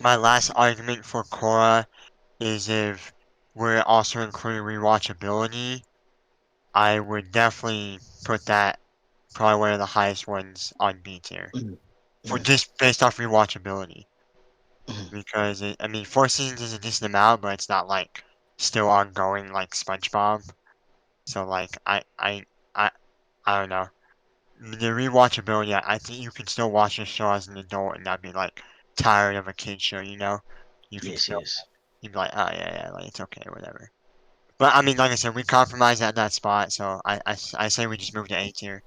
last argument for Korra is if we're also including rewatchability, I would definitely put that probably one of the highest ones on B tier. Mhm. For just based off rewatchability. Mhm. Because I mean 4 seasons is a decent amount, but it's not like still ongoing like SpongeBob. So like I don't know. The rewatchability, I think you can still watch the show as an adult and not be like tired of a kid show, you know? You can Yes, still yes. you'd be like, oh yeah, like it's okay, whatever. But I mean, like I said, we compromised at that spot, so I say we just move to A tier.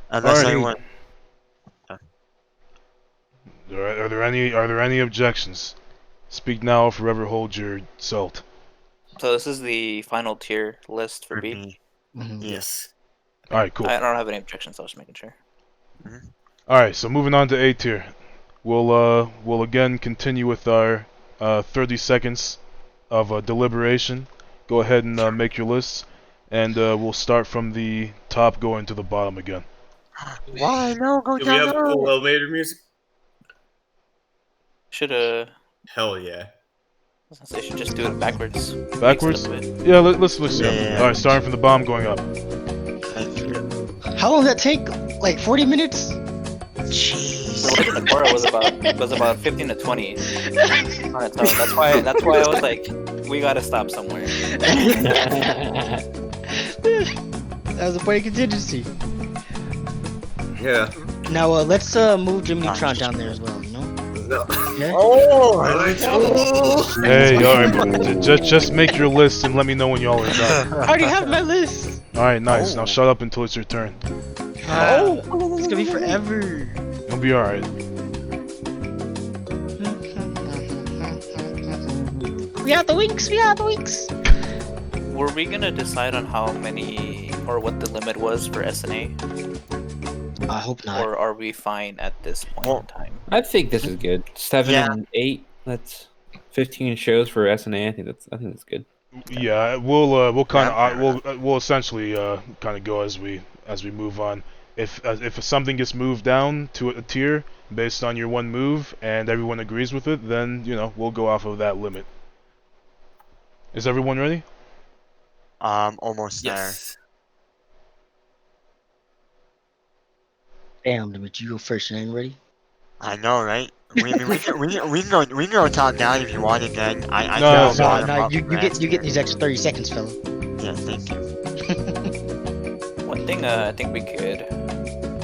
Unless Alright. anyone, Are there any objections? Speak now or forever hold your salt. So this is the final tier list for for B. B. Mhm. Yes. Alright, cool. I don't have any objections. I was making sure. Alright, so moving on to A tier. We'll again continue with our 30 seconds of deliberation. Go ahead and make your lists, and we'll start from the top going to the bottom again. Why no? Go Do we down have no. cool elevator music? Should Hell yeah. they should just do it backwards. Backwards? Mix it up a bit. Yeah, let's switch it up. Yeah. Alright, starting from the bottom going up. How long did that take? Like 40 minutes? The Legend of Korra was about 15 to 20 on its own. That's why I was like, we gotta stop somewhere. That was a point of contingency. Yeah. Now let's move Jimmy Neutron down there as well. You know? No. Yeah. Oh, Hey, alright, just make your list and let me know when y'all are done. I already have my list. Alright, nice. Now shut up until it's your turn. It's gonna be forever. You'll be alright. We are the Winks. We are the Winks. Were we gonna decide on how many or what the limit was for SNA, I hope not. or are we fine at this point in time? I think this is good. 7 Yeah. and 8. That's 15 shows for SNA. I think that's good. Yeah, we'll kind of we'll essentially kind of go as we move on. If something gets moved down to a tier based on your one move and everyone agrees with it, then we'll go off of that limit. Is everyone ready? Almost yes. Damn, Dimitri, you go first. You ain't ready? there. I know, right? We can go top down if you want again. I No, can bottom No, up you for get S you get tier. these extra 30 seconds, fella. Yeah, thank you. One thing I think we could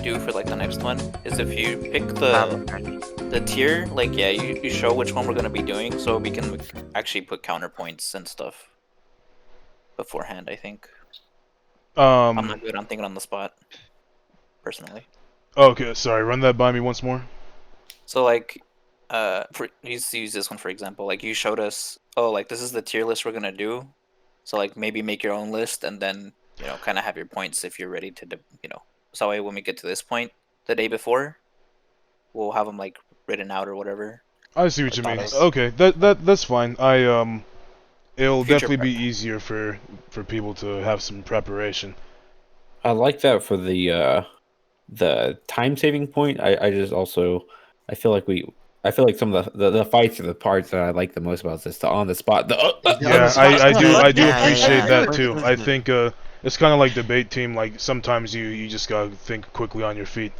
do for like the next one is if you pick Okay. the tier, like you show which one we're gonna be doing, so we can actually put counterpoints and stuff beforehand. I think I'm not good on thinking on the spot, personally. Okay, sorry. Run that by me once more. So like, use this one for example. Like you showed us, oh, like this is the tier list we're gonna do. So like maybe make your own list and then kind of have your points if you're ready to So that way when we get to this point the day before, we'll have them like written out or whatever. I see what you Like mean. thoughts. Okay, that's fine. It'll Future definitely be prep. easier for people to have some preparation. I like that for the the time saving point. I just also I feel like some of the fights are the parts that I like the most about this. The on the spot. Yeah, I do Yeah, appreciate yeah. that too. I think it's kind of like debate team. Like sometimes you just gotta think quickly on your feet.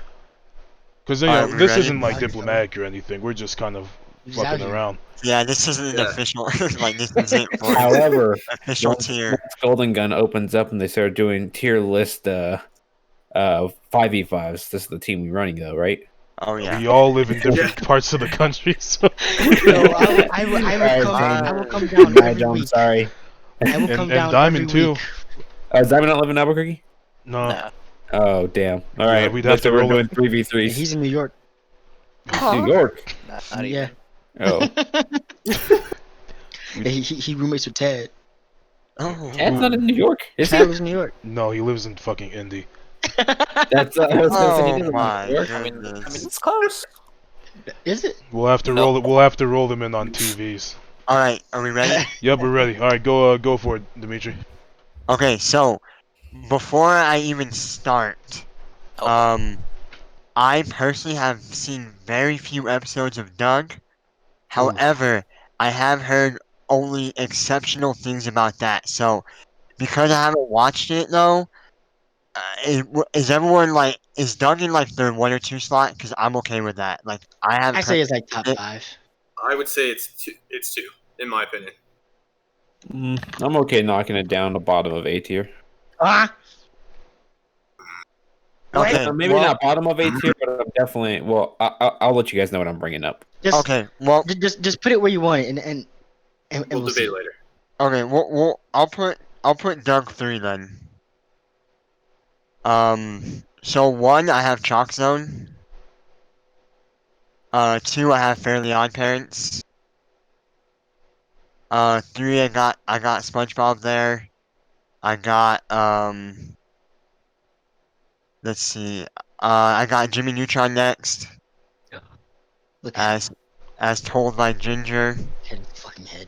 Because Alright, we this ready? isn't like Exactly. diplomatic or anything. We're just kind of He's out fucking here. around. Yeah, this isn't an Yeah. official. Like this isn't for However, official once tier. Golden Gun opens up and they start doing tier list 5v5s, this is the team we're running though, right? Oh yeah. We all live in different parts of the country, so. So I will Alright, come. Zane. I will come down every Nigel, I'm week. sorry. I will come and down Diamond every too. week. Is Diamond not live in Albuquerque? No. Nah. Oh damn! All Yeah, right, we'd have to we're roll doing in. 3v3s. He's in New York. New York. Not Yeah. even. Oh, Yeah, he roommates with Ted. Oh. Ted's not in New York, is Ted he? lives in New York. No, he lives in fucking Indy. That's I was gonna say he Oh doesn't live in my New York. I mean, goodness. it's close. Is it? We'll have to No. roll it. We'll have to roll them in on TVs. All right, are we ready? Yep, we're ready. All right, go for it, Dimitri. Okay, so before I even start, Oh. I personally have seen very few episodes of Doug. However, I have heard only exceptional things about that. So, because I haven't watched it though, is everyone like is Doug in like the 1 or 2 slot? Because I'm okay with that. Like I I haven't say heard it's like top it. 5. I would say it's two, in my opinion. I'm okay knocking it down the bottom of A tier. Ah. Okay, Maybe well, not bottom of A tier, but I'm definitely. Well, I'll let you guys know what I'm bringing up. Just, okay, well, just put it where you want it, and We'll we'll see. debate later. okay, I'll put Doug 3 then. So 1 I have Chalk Zone. 2 I have Fairly Odd Parents. 3 I got SpongeBob there. I got let's see. I got Jimmy Neutron next, Look at as told by Ginger. his fucking head.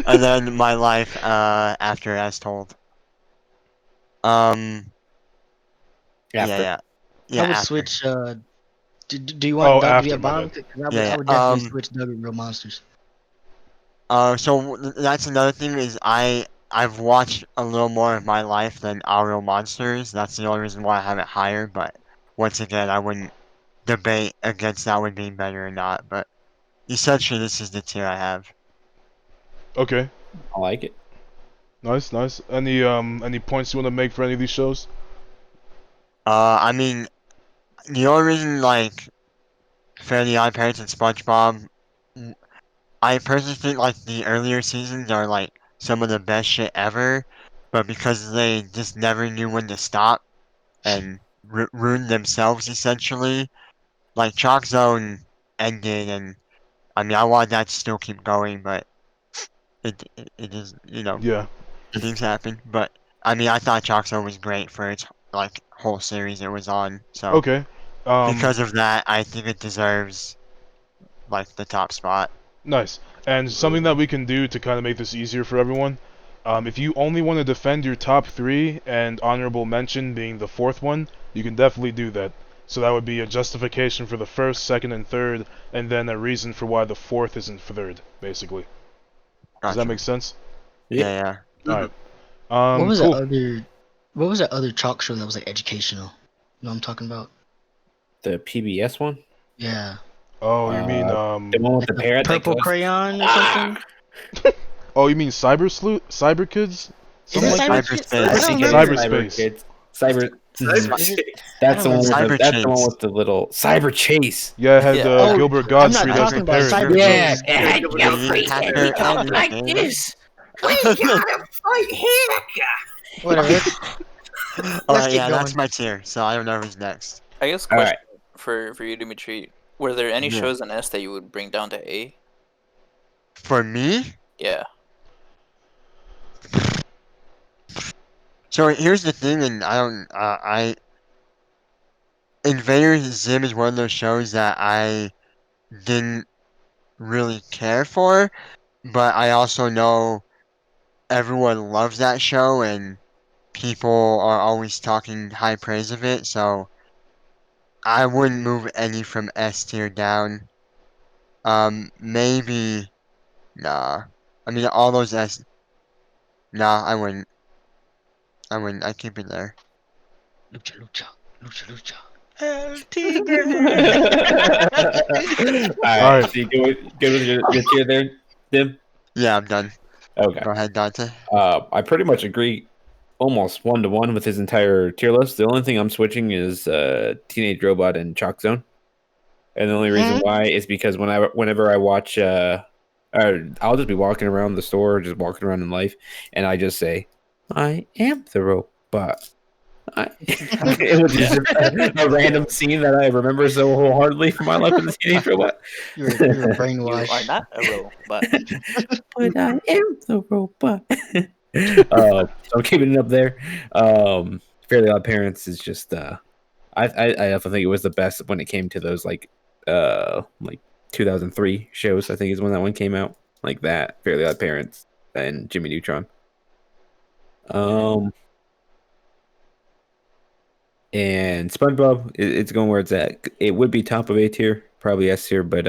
And then my life after as told. After. Yeah. I would After. switch. Do you want Oh, Doug to be after, a my bottom? bad. 'Cause Yeah, I would yeah, definitely switch Doug and Real Monsters. So that's another thing is I've watched a little more of my life than Our Real Monsters. That's the only reason why I have it higher. But once again, I wouldn't debate against that one being better or not. But essentially, this is the tier I have. Okay, I like it. nice. Any points you want to make for any of these shows? I mean, the only reason like Fairly Odd Parents and SpongeBob, I personally think like the earlier seasons are like some of the best shit ever, but because they just never knew when to stop and ruined themselves essentially, like Chalk Zone ended, and I mean I want that to still keep going, but it is Yeah. things happen. But I mean I thought Chalk Zone was great for its like whole series it was on, so Okay. because of that I think it deserves like the top spot. Nice. And something that we can do to kind of make this easier for everyone, if you only want to defend your top 3 and honorable mention being the 4th one, you can definitely do that. So that would be a justification for the 1st, 2nd, and 3rd, and then a reason for why the 4th isn't 3rd, basically. Does that Gotcha. make sense? Yeah. Alright. What was Cool. that other? What was that other chalk show that was like educational? You know what I'm talking about? The PBS one. Yeah. Oh, you mean The one with the parrot that Purple goes. crayon or something? Oh, you mean Cyber Kids? Is it Something like Cyber? Cyberspace. I I don't think it is remember. Cyberspace. Kids. Cyber. Is it? That's the one. With Cyber that's the one Chase. with the little Cyber Chase. Yeah, it had Yeah. Oh, Gilbert I'm Gottfried not as the talking about parrot. Cyber Yeah, Chase. and Gilbert your Gottfried. face Have every to time like understand. this. We gotta fight here. Whatever. Let's Alright, keep yeah, that's going. my tier, so I don't know who's next. I guess All question right. for you, Dimitri. Were there any Yeah. shows in S that you would bring down to A? For me, Yeah. so here's the thing, and I don't, Invader Zim is one of those shows that I didn't really care for, but I also know everyone loves that show, and people are always talking high praise of it, so I wouldn't move any from S tier down. Maybe nah. I mean, all those S. Nah, I wouldn't. I'd keep it there. Lucha, lucha, lucha, lucha. El Tigre. All All right. right. So you good with your tier there, Dim? Yeah, I'm done. Okay. Go ahead, Dante. I pretty much agree almost 1-to-1 with his entire tier list. The only thing I'm switching is Teenage Robot and Chalk Zone. And the only reason why is because whenever I watch I'll just be walking around the store, just walking around in life, and I just say, I am the robot. It was just a random scene that I remember so wholeheartely from my life in the Teenage Robot. You're You brainwashed. are not a robot. But I am the robot. So I'm keeping it up there. Fairly Odd Parents is just I definitely think it was the best when it came to those like 2003 shows. I think is when that one came out. Like that, Fairly Odd Parents and Jimmy Neutron. And SpongeBob, it's going where it's at. It would be top of A tier, probably S tier, but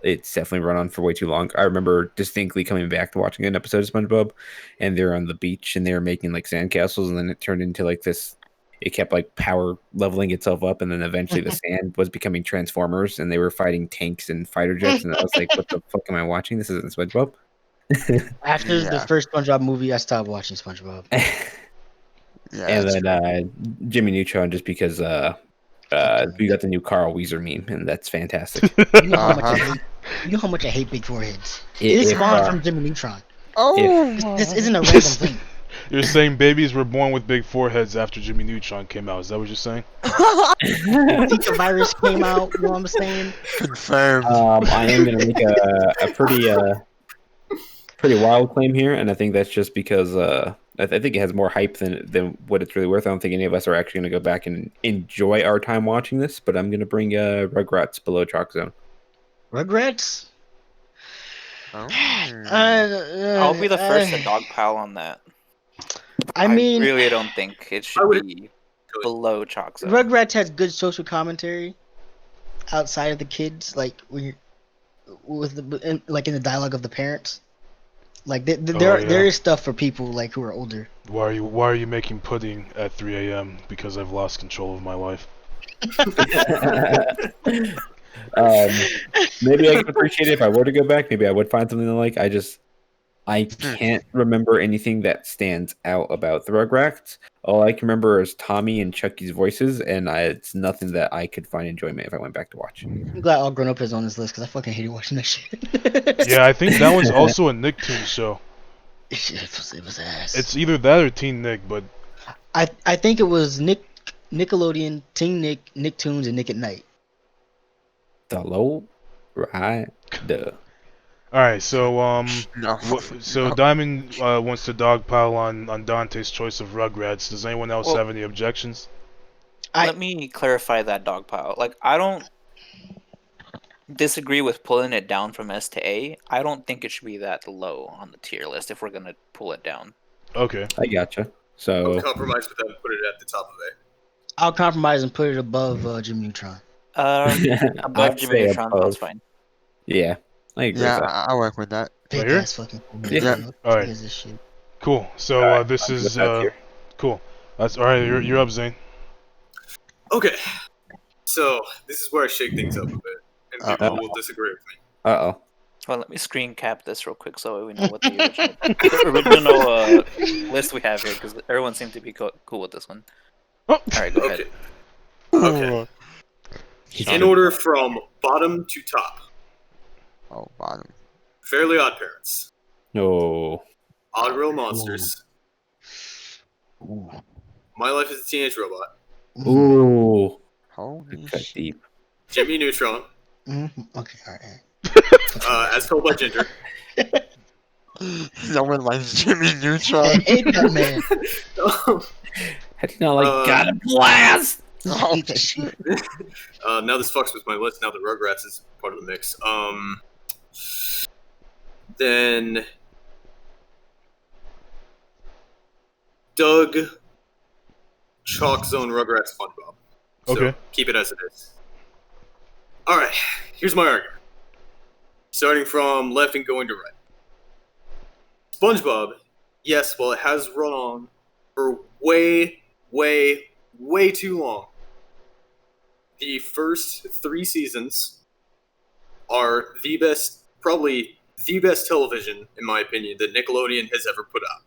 it's definitely run on for way too long. I remember distinctly coming back to watching an episode of SpongeBob, and they're on the beach and they were making like sandcastles, and then it turned into like this. It kept like power leveling itself up, and then eventually the sand was becoming Transformers, and they were fighting tanks and fighter jets, and I was like, "What the fuck am I watching? This isn't SpongeBob." After the Yeah. first SpongeBob movie, I stopped watching SpongeBob. Yeah, And that's then Jimmy Neutron, just because we got the new Carl Weezer meme, and that's fantastic. You know how much I hate. You know how much I hate big foreheads. It is spawned from Jimmy Neutron. Oh, This isn't a random thing. You're saying babies were born with big foreheads after Jimmy Neutron came out. Is that what you're saying? Zika virus came out. You know what I'm saying? confirmed. I am going to make a pretty wild claim here, and I think that's just because I think it has more hype than what it's really worth. I don't think any of us are actually going to go back and enjoy our time watching this, but I'm going to bring Rugrats below Chalk Zone. Rugrats. Oh. I'll be the first to dogpile on that. I mean, I really don't think it should be below Chalk Zone. Rugrats has good social commentary outside of the kids, like when you're with in the dialogue of the parents. Like there is stuff for people like who are older. Why are you making pudding at 3 a.m.? Because I've lost control of my life. Maybe I could appreciate it if I were to go back. Maybe I would find something to like. I can't remember anything that stands out about the Rugrats. All I can remember is Tommy and Chucky's voices, and it's nothing that I could find enjoyment if I went back to watch. I'm glad All Grown Up is on this list because I fucking hated watching that shit. Yeah, I think that one's also a Nicktoons show. It was ass. It's either that or Teen Nick, but I think it was Nickelodeon, Teen Nick, Nicktoons, and Nick at Night. The low right duh. all right. So No. so Diamond wants to dogpile on Dante's choice of Rugrats. Does anyone else Well- have any objections? Let me clarify that dogpile. Like, I don't disagree with pulling it down from S to A. I don't think it should be that low on the tier list if we're gonna pull it down. Okay. I gotcha. I'll So compromise with that and put it at the top of it. I'll compromise and put it above Jimmy Neutron. Above I'd Jimmy say Neutron, above. that's fine. Yeah, I agree Yeah, with that. I'll work with that. Big here? ass fucking. Yeah. All right. This shit. Cool. So Alright, this I'm is with that tier. cool. That's all right. You're up, Zane. Okay, so this is where I shake things up a bit, and people Uh-oh. will disagree with me. Uh-oh. Well, let me screen cap this real quick so we know what the original list we have here, because everyone seemed to be cool with this one. Oh. All right, go ahead. Okay. In order from bottom to top: Oh, bottom. Fairly Odd Parents, No. Odd Real Monsters, My Life as a Teenage Robot, Ooh. Holy Cut shit. deep. Jimmy Neutron, Okay, all right. As Told by Ginger, No one likes Jimmy I Neutron. hate that man. How do you not like got a blast? Oh, Hate that shit. now this fucks with my list. Now the Rugrats is part of the mix. Then Doug, Chalk Zone, Rugrats, SpongeBob. So Okay. keep it as it is. All right, here's my argument. Starting from left and going to right. SpongeBob, yes, well, it has run on for way, way, way too long. The first 3 seasons are the best, probably the best television, in my opinion, that Nickelodeon has ever put out.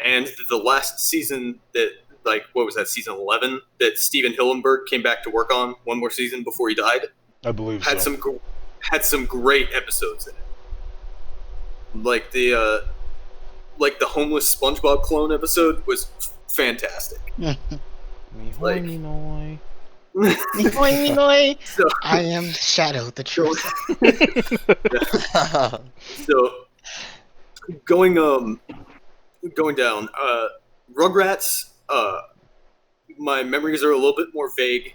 And the last season that, like, what was that, season 11, that Steven Hillenburg came back to work on one more season before he died, I believe had so. some great episodes in it. Like the homeless SpongeBob clone episode was fantastic. Like- So, I am Shadow, the truth. so going down, Rugrats. My memories are a little bit more vague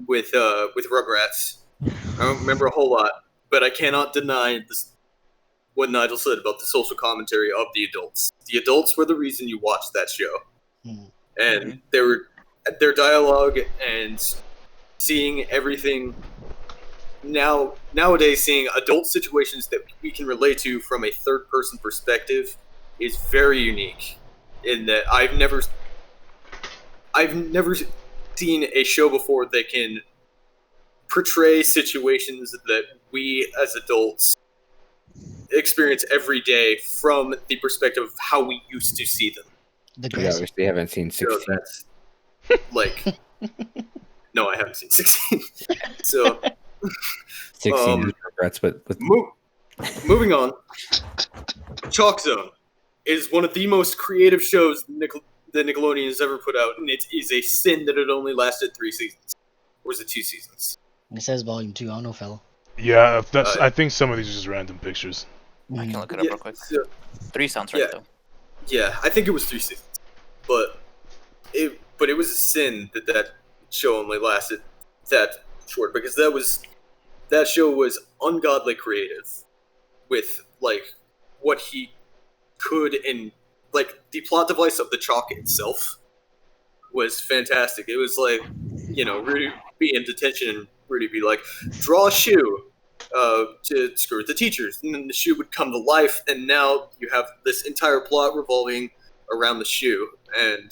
with Rugrats. I don't remember a whole lot, but I cannot deny this, what Nigel said about the social commentary of the adults. The adults were the reason you watched that show, and their dialogue and seeing everything. Nowadays, seeing adult situations that we can relate to from a third-person perspective is very unique. In that, I've never seen a show before that can portray situations that we as adults experience every day from the perspective of how we used to see them. The You grass. obviously haven't seen So 16. that's like, no, I haven't seen 16. So 16 is regrets, but with moving on, Chalk Zone is one of the most creative shows that Nickelodeon has ever put out, and it is a sin that it only lasted 3 seasons. Or was it 2 seasons? It says volume 2. I don't know, fella. Yeah, I think some of these are just random pictures. I can look it up real quick. So, 3 sounds right though. yeah, I think it was 3 seasons, but it was a sin that show only lasted that short, because that show was ungodly creative with like what he could, and like the plot device of the chalk itself was fantastic. It was like, Rudy be in detention and Rudy be like, draw a shoe to screw with the teachers, and then the shoe would come to life, and now you have this entire plot revolving around the shoe. And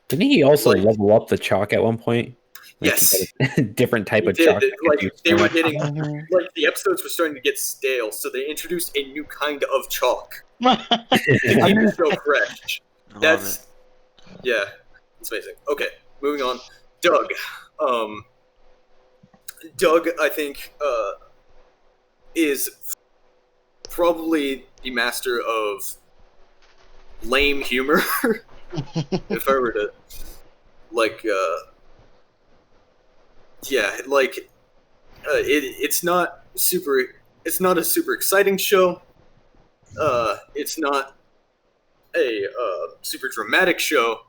didn't he also like- level up the chalk at one point? Like, yes, a different type he of did. chalk. Like they were getting, like the episodes were starting to get stale, so they introduced a new kind of chalk to keep the show fresh. That's yeah, it's amazing. Okay, moving on. Doug. Doug, I think, is probably the master of lame humor. If I were to, it's not a super exciting show. It's not a super dramatic show.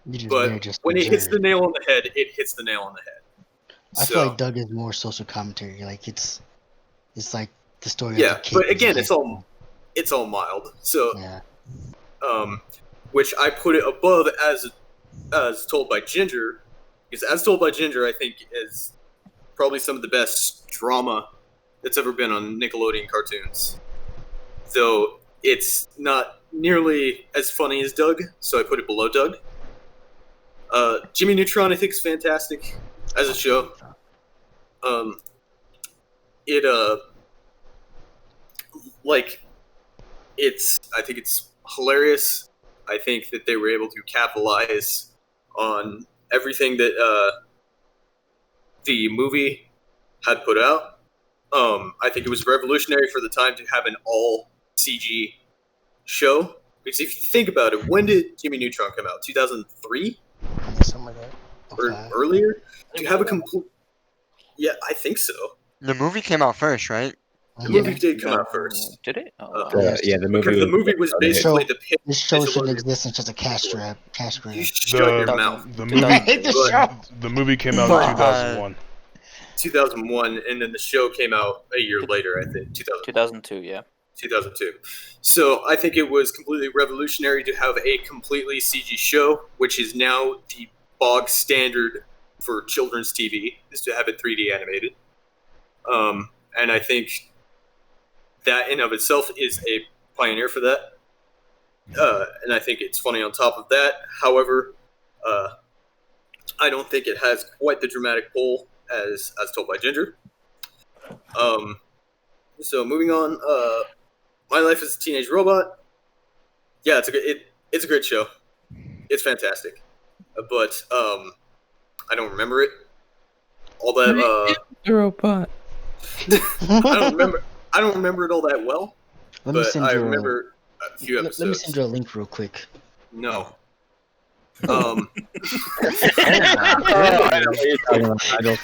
But when it hits the nail on the head, it hits the nail on the head. I feel like Doug is more social commentary. Like it's like the story. Yeah, of the kid but again, is it's all mild. So, yeah. Which I put it above as told by Ginger, because As Told by Ginger, I think, is probably some of the best drama that's ever been on Nickelodeon cartoons. Though it's not nearly as funny as Doug, so I put it below Doug. Jimmy Neutron, I think, is fantastic as a show. I think it's hilarious. I think that they were able to capitalize on everything that the movie had put out. I think it was revolutionary for the time to have an all CG show. Because if you think about it, when did Jimmy Neutron come out? 2003? Something like that. Or Okay. earlier? To have a complete... Yeah, I think so. The movie came out first, right? The movie did come out first. Did it? Yeah, the movie. Because the movie was basically the pitch. This show It's a shouldn't little- exist. It's just a cash grab. Cash grab. You shut your mouth. The I movie, hate this show. the movie came out in 2001. 2001, and then the show came out a year later, I think. 2000. 2002, yeah. 2002. So I think it was completely revolutionary to have a completely CG show, which is now the bog standard for children's TV, is to have it 3D animated. And I think that in of itself is a pioneer for that. And I think it's funny on top of that. However, I don't think it has quite the dramatic pull as told by Ginger. So moving on, My Life as a Teenage Robot. Yeah, it's a great show. It's fantastic, but I don't remember it. All that The robot. I don't remember it all that well. But I remember a few episodes. Let me send you a link real quick. No. I know what you're talking about, Nigel.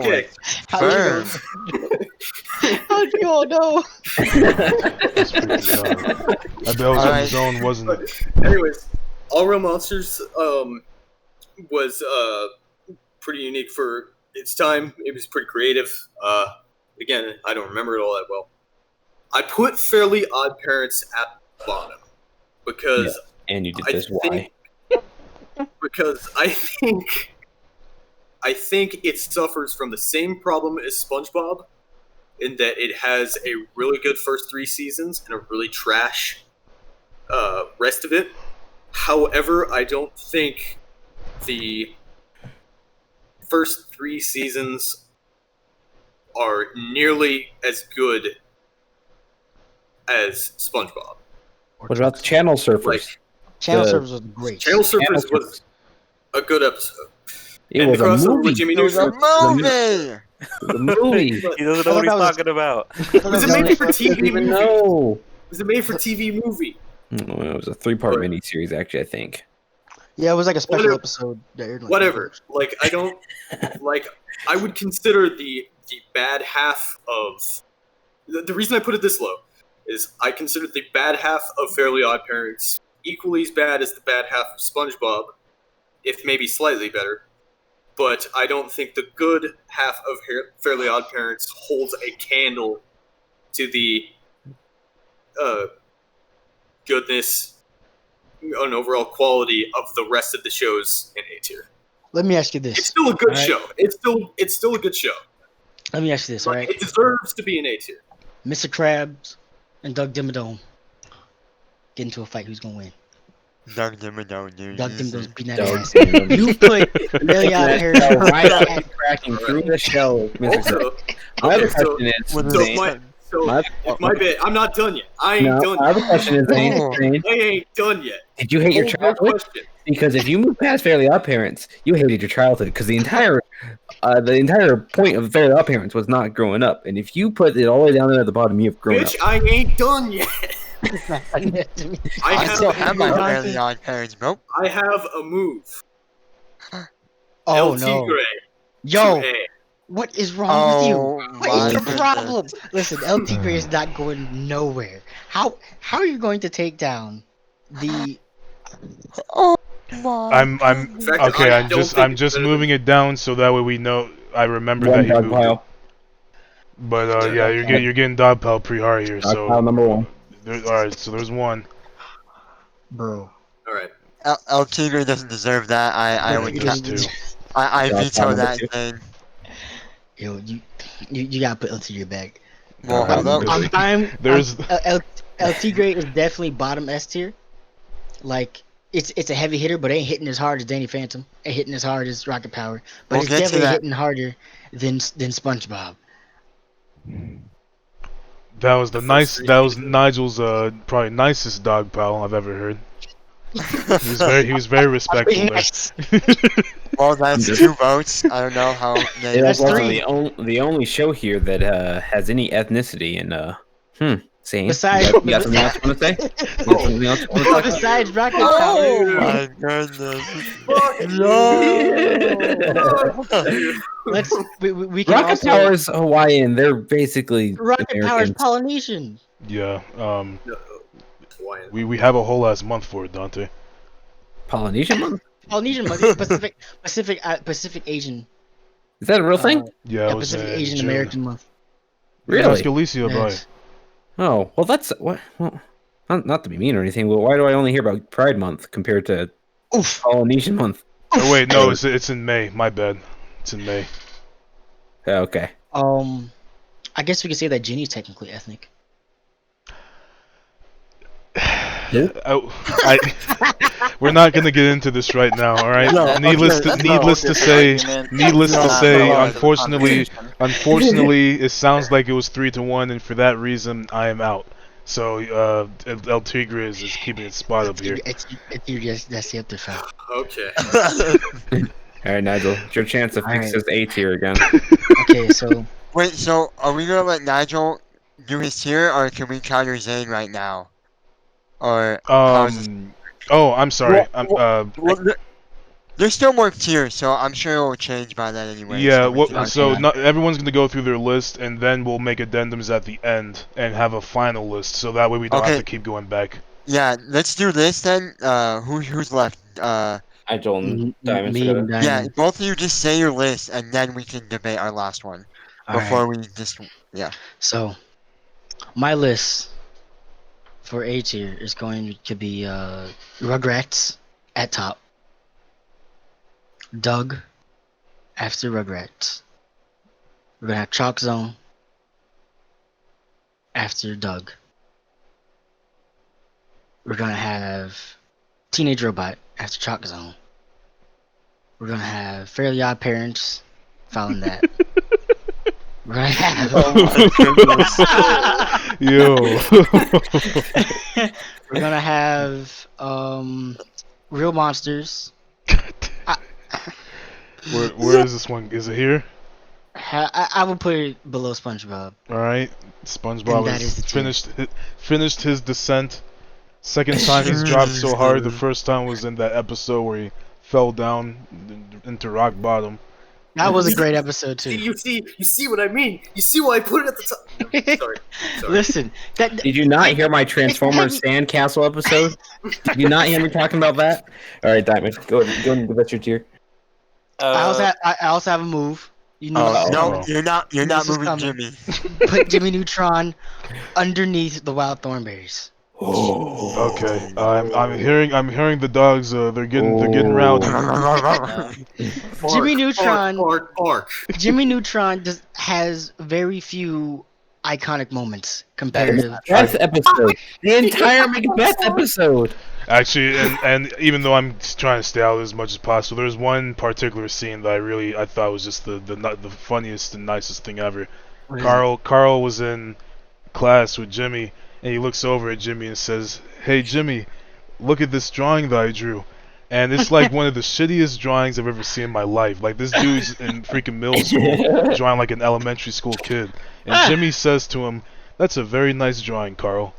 Okay. How do you all know? That's pretty bizarre. I bet it was on his own, wasn't it? Anyways, All Real Monsters was pretty unique for its time. It was pretty creative. Again, I don't remember it all that well. I put Fairly Odd Parents at the bottom because and you did this. Why? Because I think it suffers from the same problem as SpongeBob, in that it has a really good first 3 seasons and a really trash rest of it. However, I don't think the first 3 seasons are nearly as good as SpongeBob. What about the Channel Surfers? Channel Surfers was great. Channel Surfers was a good episode. It was a movie. It was a movie! The movie. He doesn't know what he's talking about. Was it made for TV movie? No. Was it made for TV movie? No, it was a 3-part miniseries, actually, I think. Yeah, it was like a special episode. Whatever. Like, I don't... like, I would consider the bad half of... The reason I put it this low is I consider the bad half of Fairly Odd Parents equally as bad as the bad half of SpongeBob, if maybe slightly better. But I don't think the good half of Fairly Odd Parents holds a candle to the goodness and overall quality of the rest of the shows in A tier. Let me ask you It's this. still a good show. It's still a good show. Let me ask you this, Like, alright? it deserves to be an A tier. Mr. Krabs and Doug Dimmadome get into a fight. Who's gonna win? Doug Dimmadome, dude. Doug Dimmadome's beating that Doug ass. Dimmadome. You put Fairly Odd Parents So right at cracking through the shell, Mr. Also, My other okay, so, question is, What so Zane, my bad. I'm not done yet. I ain't done my other yet. question is, Zane, I ain't done yet. did you hate your Hold your childhood? question. Because if you move past Fairly Odd Parents, you hated your childhood. Because the entire point of Fairly Odd Parents was not growing up. And if you put it all the way down there at the bottom, you have grown Bitch, up. I ain't done yet. I still have my Donkey. Fairly Odd Parents, bro. I have a move. Oh LT no. Gray. Yo, 2A. what is wrong with you? Oh, What is your my problem? Listen, LT Gray is not going nowhere. How are you going to take down the Oh my. I'm In fact, okay. I I'm don't just think I'm it's just better moving it down so that way we know. I remember One that he dog moved. pile. It. But yeah, you're getting dog pile pretty hard here. Dog So pile number 1. all right, so there's one. bro? All right. El Tigre doesn't deserve that. I would You There's just- two. I Dog veto pile that number thing. Yo, you gotta put LT Gray back. Well, Alright, hello. there's- LT Gray is definitely bottom S tier. Like it's a heavy hitter, but it ain't hitting as hard as Danny Phantom. Ain't hitting as hard as Rocket Power, but We'll it's get to definitely that. hitting harder than SpongeBob. That was The the first nice. three That was seasons. Nigel's probably nicest dog pal I've ever heard. He was very respectful there. Yes. Well, that's 2 votes. I don't know how. It They, That's was also three. the only show here that has any ethnicity and Zane, Besides- you got something else you want to say? You got something else you want to talk about? Besides Rocket oh Power, my goodness. we can Rocket also Power's Hawaiian. They're basically Rocket Power's Americans. Polynesian. Yeah. No, Hawaiian. We have a whole ass month for it, Dante. Polynesian month? Polynesian, Pacific Asian. Is that a real thing? Yeah, Yeah, it was Pacific in Asian June. American month. Really? Ask Alicia about Yes. it. Oh, well, that's what. Well, not to be mean or anything, but why do I only hear about Pride Month compared to Polynesian Month? Oh wait, no, it's in May. My bad. It's in May. Okay. I guess we could say that Ginny's technically ethnic. We're not gonna get into this right now, all right? Yeah, Needless to say, Unfortunately, unfortunately, it sounds like it was 3-1, and for that reason, I am out. So, El Tigre is keeping its spot up here. It's that's the other fam. Okay. All right, Nigel, it's your chance to fix this A tier again. Okay, so Wait, so are we gonna let Nigel do his tier, or can we counter Zane right now? Or how is this? Oh, I'm sorry. There's still more tiers, so I'm sure it will change by then anyway. Yeah, Okay. not everyone's gonna go through their list, and then we'll make addendums at the end and have a final list, so that way we don't have to keep going back. Yeah, let's do this then. Who's left? Nigel and Diamond me together. and Yeah, Diamond. both of you just say your list, and then we can debate our last one before we just So, my list for A tier is going to be Rugrats at top, Doug after Rugrats. We're gonna have Chalk Zone after Doug. We're gonna have Teenage Robot after Chalk Zone. We're gonna have Fairly Odd Parents following that. We're gonna have Yo. we're gonna have Real Monsters. Where is this one? Is it here? I would put it below SpongeBob. All right. SpongeBob that is has the tier. finished his descent. Second time he's dropped so hard. The first time was in that episode where he fell down into rock bottom. That was a great episode too. You see what I mean? You see why I put it at the top? Sorry. Listen, Did you not hear my Transformers Sandcastle episode? Did you not hear me talking about that? All right, Diamond, go and give us your tier. I also have a move. You know, no, you're not This is moving coming. Jimmy. Put Jimmy Neutron underneath the wild thornberries. Okay. I'm hearing the dogs. They're getting rowdy. Jimmy Neutron. Bark. Jimmy Neutron has very few iconic moments compared to Macbeth episode. The entire Macbeth episode. Actually, and even though I'm trying to stay out as much as possible, there's one particular scene that I thought was just the funniest and nicest thing ever. Carl was in class with Jimmy, and he looks over at Jimmy and says, "Hey Jimmy, look at this drawing that I drew." And it's like one of the shittiest drawings I've ever seen in my life. Like, this dude's in freaking middle school drawing like an elementary school kid. And Jimmy says to him, "That's a very nice drawing, Carl.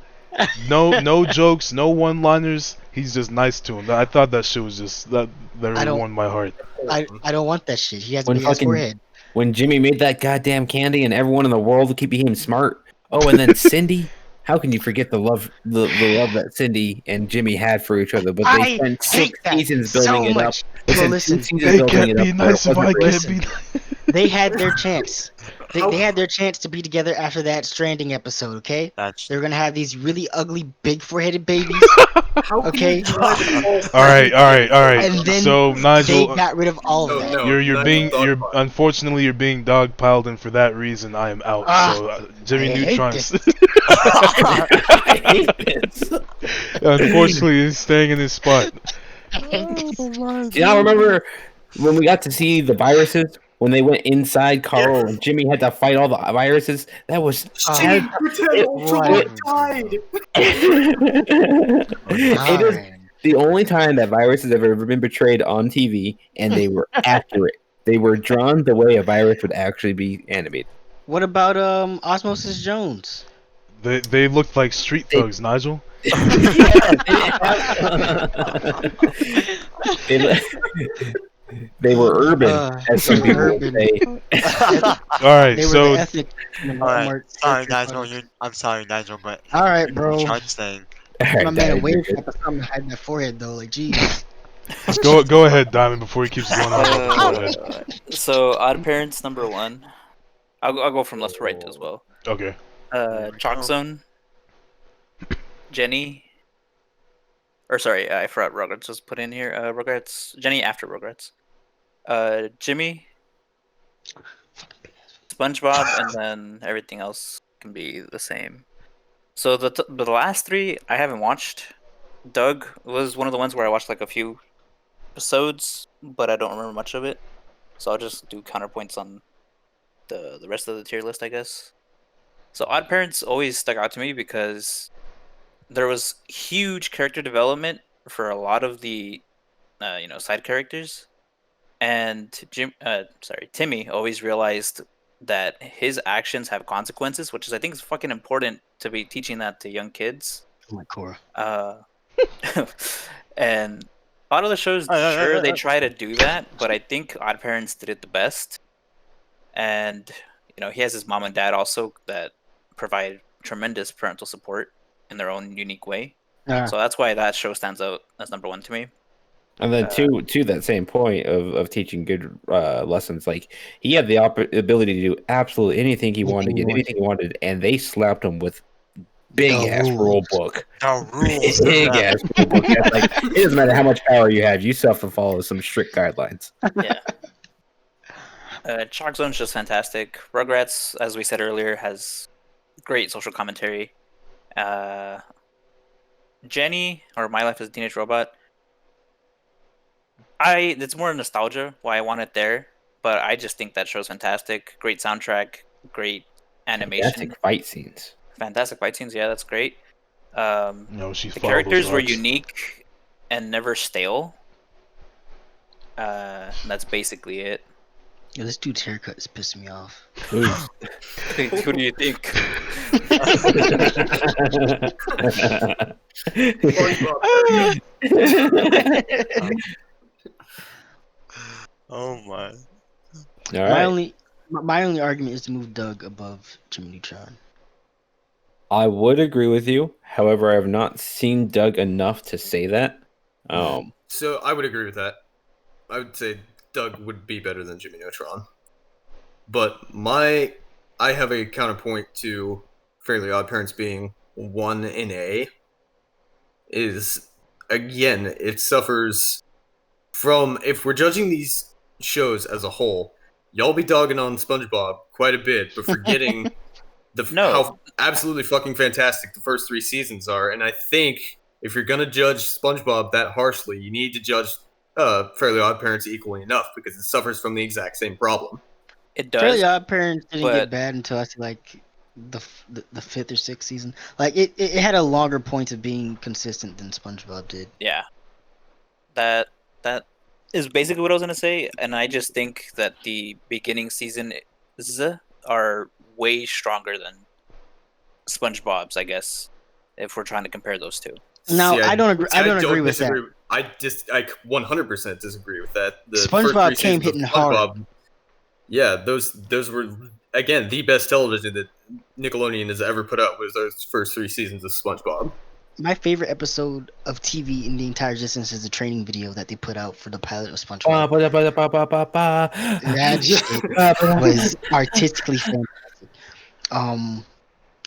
No jokes, no one-liners. He's just nice to him." I thought that shit was just that really warmed my heart. I don't want that shit. He has a big ass forehead. When Jimmy made that goddamn candy and everyone in the world became smart. Oh, and then Cindy. How can you forget the love that Cindy and Jimmy had for each other? But they spent 6 seasons building it up. Well, listen, They can't be nice if I can't be nice. They had their chance. They had their chance to be together after that Stranding episode, okay? They're gonna have these really ugly, big foreheaded babies. Okay? Alright. And then so Nigel, they got rid of all of that. Unfortunately you're being dogpiled, and for that reason I am out. So Jimmy Neutron. I hate this. Unfortunately, he's staying in his spot. Do y'all remember when we got to see the viruses? When they went inside Carl and Jimmy had to fight all the viruses? That was Died. It is the only time that viruses have ever been portrayed on TV, and they were accurate. They were drawn the way a virus would actually be animated. What about Osmosis Jones? They looked like street thugs, Nigel. They were urban, as some people say. Alright, so Sorry, Nigel. I'm sorry, Nigel, but all right, bro. Saying. My man, wait for something to hide that forehead though. Like, jeez. Go ahead, Diamond, before he keeps going on. So, Odd Parents number 1. I'll go from left to right as well. Okay. Chalk Zone Jenny. Or sorry, I forgot Rugrats was put in here. Rugrats, Jenny after Rugrats. Jimmy, SpongeBob, and then everything else can be the same. So the last three I haven't watched. Doug was one of the ones where I watched like a few episodes, but I don't remember much of it. So I'll just do counterpoints on the rest of the tier list, I guess. So Odd Parents always stuck out to me because there was huge character development for a lot of the side characters, and Timmy always realized that his actions have consequences, which is I think is fucking important to be teaching that to young kids. Oh my Cora. And a lot of the shows, sure, they try to do that, but I think Odd Parents did it the best. And he has his mom and dad also that provide tremendous parental support in their own unique way. So that's why that show stands out as number one to me. And then to that same point of teaching good lessons, like he had the ability to do absolutely anything he wanted, get anything he wanted, and they slapped him with big ass rule book. Big ass rule book. That's like, it doesn't matter how much power you have, you still have to follow some strict guidelines. Yeah. Chalk Zone's just fantastic. Rugrats, as we said earlier, has great social commentary. Jenny, or My Life as a Teenage Robot, it's more nostalgia why I want it there, but I just think that show's fantastic. Great soundtrack, great animation, fantastic fight scenes. Yeah, that's great. The characters were unique and never stale. That's basically it. Yeah, this dude's haircut is pissing me off. Who do you think? Oh my! All right. My only argument is to move Doug above Jimmy Neutron. I would agree with you. However, I have not seen Doug enough to say that. So I would agree with that. I would say Doug would be better than Jimmy Neutron. But I have a counterpoint to Fairly Odd Parents being 1 in A. Is, again, it suffers from, if we're judging these shows as a whole, y'all be dogging on SpongeBob quite a bit, but forgetting how absolutely fucking fantastic the first 3 seasons are. And I think if you're going to judge SpongeBob that harshly, you need to judge Fairly Odd Parents equally enough, because it suffers from the exact same problem. It does. Fairly Odd Parents didn't get bad until I see like the 5th or 6th season. Like it had a longer point of being consistent than SpongeBob did. Yeah, that is basically what I was gonna say, and I just think that the beginning seasons are way stronger than SpongeBob's, I guess, if we're trying to compare those two. No, I don't agree. I don't agree with that. I 100% disagree with that. The SpongeBob came hitting hard. Yeah, those were, again, the best television that Nickelodeon has ever put out was those first 3 seasons of SpongeBob. My favorite episode of TV in the entire existence is the training video that they put out for the pilot of SpongeBob. That shit was artistically fantastic.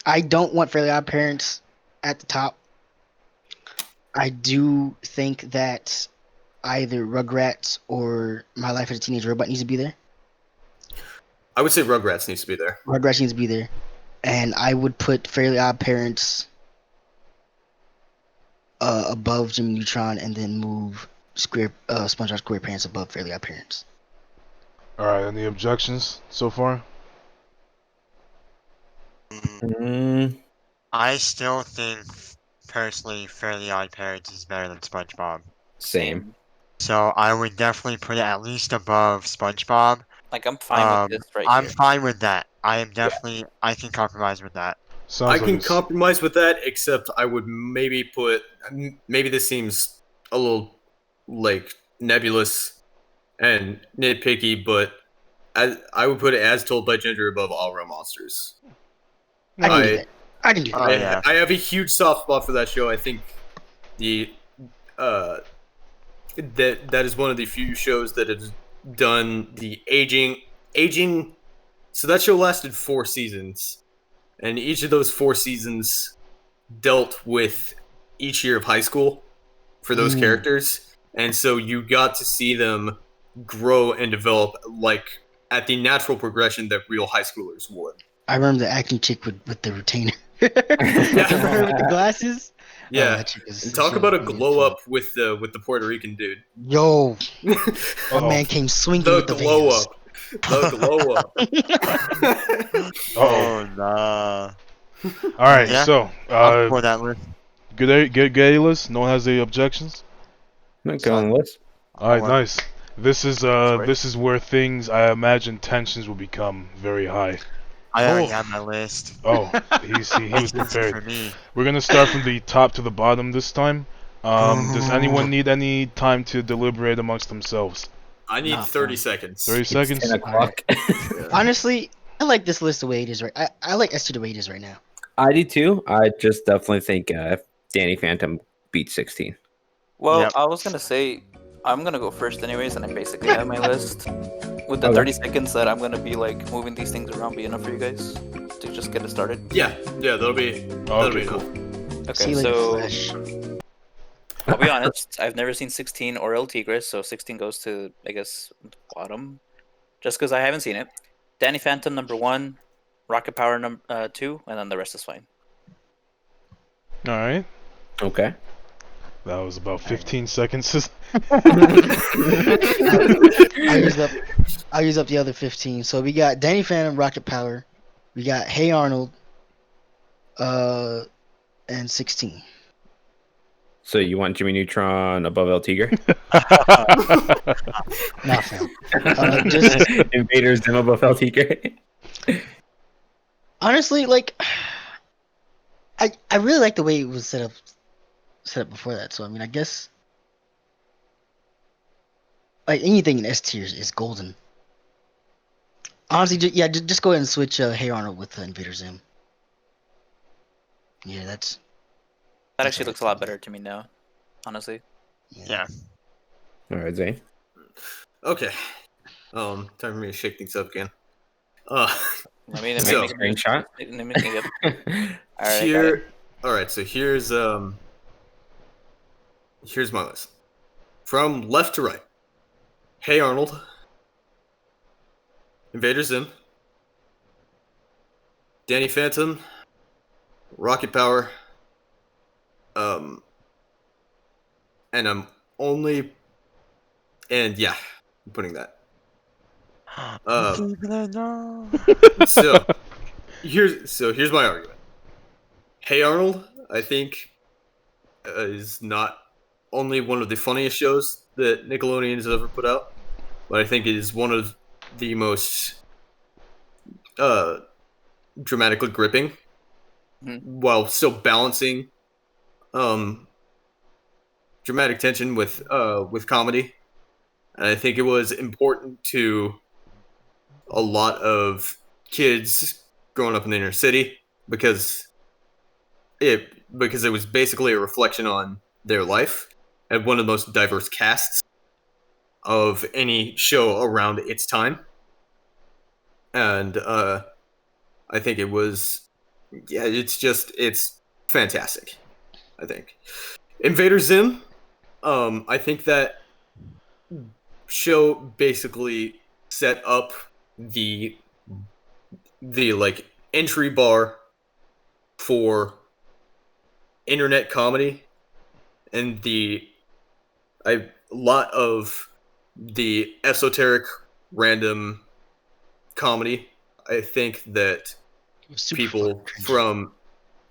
I don't want Fairly Odd Parents at the top. I do think that either Rugrats or My Life as a Teenage Robot needs to be there. I would say Rugrats needs to be there. Rugrats needs to be there. And I would put Fairly Odd Parents above Jimmy Neutron, and then move SpongeBob SquarePants above Fairly Odd Parents. All right, any objections so far? I still think, personally, Fairly Odd Parents is better than SpongeBob. Same. So I would definitely put it at least above SpongeBob. Like, I'm fine with this right I'm here. fine with that. I can compromise with that. I can compromise with that, except I would maybe this seems a little, like, nebulous and nitpicky, but I would put it As Told by Ginger above All Real Monsters. I can do that. I have a huge soft spot for that show. I think that is one of the few shows that has done the aging. So that show lasted 4 seasons, and each of those 4 seasons dealt with each year of high school for those characters, and so you got to see them grow and develop like at the natural progression that real high schoolers would. I remember the acting chick with the retainer. Remember her with the glasses? Yeah, that chick is, and talk she about a was glow funny. up with the Puerto Rican dude. Yo, my Uh-oh. man came swinging The with the glow Vans. up. The glow up. Uh-oh. nah. All right, Yeah, so I'm for that list. good list. No one has any objections. I'm not going list. All right, What? nice. This is Sorry. this is where things I imagine tensions will become very high. I already have my list. Oh, he was Easy for prepared. me. We're gonna start from the top to the bottom this time. Does anyone need any time to deliberate amongst themselves? I need Nah, 30 fam. seconds. 30 It's seconds. 10 o'clock. Honestly, I like this list the way it is right. I like S2 the way it is right now. I do too. I just definitely think Danny Phantom beats 16. Well, Yep. I was gonna say I'm gonna go first anyways, and I basically have my list. With the Okay. 30 seconds that I'm gonna be like moving these things around, be enough for you guys to just get it started. Yeah, that'll be Okay, enough. cool. Okay, See you later, so Flash. I'll be honest, I've never seen 16 or El Tigres, so 16 goes to, I guess, the bottom, just because I haven't seen it. Danny Phantom number 1, Rocket Power number 2, and then the rest is fine. All right. Okay. That was about 15 seconds. I'll use up the other 15. So we got Danny Phantom, Rocket Power. We got Hey Arnold, and 16. So you want Jimmy Neutron above El Tigre? Nah, fam. Just Invaders Zim above El Tigre? honestly, like, I really like the way it was set up before that. So I mean, I guess like anything in S tier is golden. Honestly, just go ahead and switch Hey Arnold with Invader Zim. Yeah, That actually looks a lot better to me now, honestly. Yeah. All right, Zane. Okay. Time for me to shake things up again. Let me So- make Screenshot? Alright, Here. All right. So here's my list from left to right. Hey Arnold. Invader Zim. Danny Phantom. Rocket Power. And I'm only. And yeah, I'm putting that. So here's my argument. Hey Arnold, I think, is not only one of the funniest shows that Nickelodeon has ever put out, but I think it is one of the most dramatically gripping, while still balancing dramatic tension with comedy. And I think it was important to a lot of kids growing up in the inner city because it was basically a reflection on their life and one of the most diverse casts of any show around its time. And I think it was, yeah, it's fantastic. I think Invader Zim, I think that show basically set up the like entry bar for internet comedy and a lot of the esoteric random comedy. I think that people from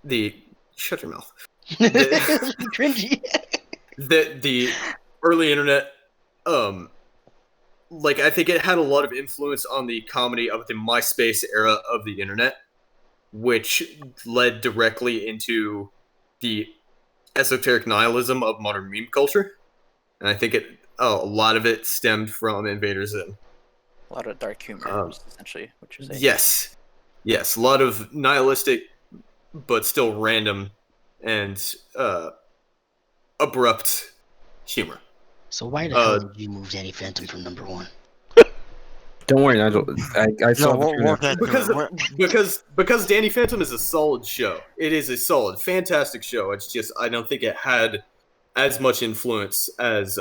the shut your mouth. Cringy. That the early internet, like I think it had a lot of influence on the comedy of the MySpace era of the internet, which led directly into the esoteric nihilism of modern meme culture. And I think a lot of it stemmed from Invader Zim. A lot of dark humor, essentially, what you're saying. Yes, a lot of nihilistic, but still random and abrupt humor. So why the hell did you move Danny Phantom from number 1? Don't worry, Nigel. I saw No, we'll the get to it. Because Danny Phantom is a solid show. It is a solid, fantastic show. It's just I don't think it had as much influence as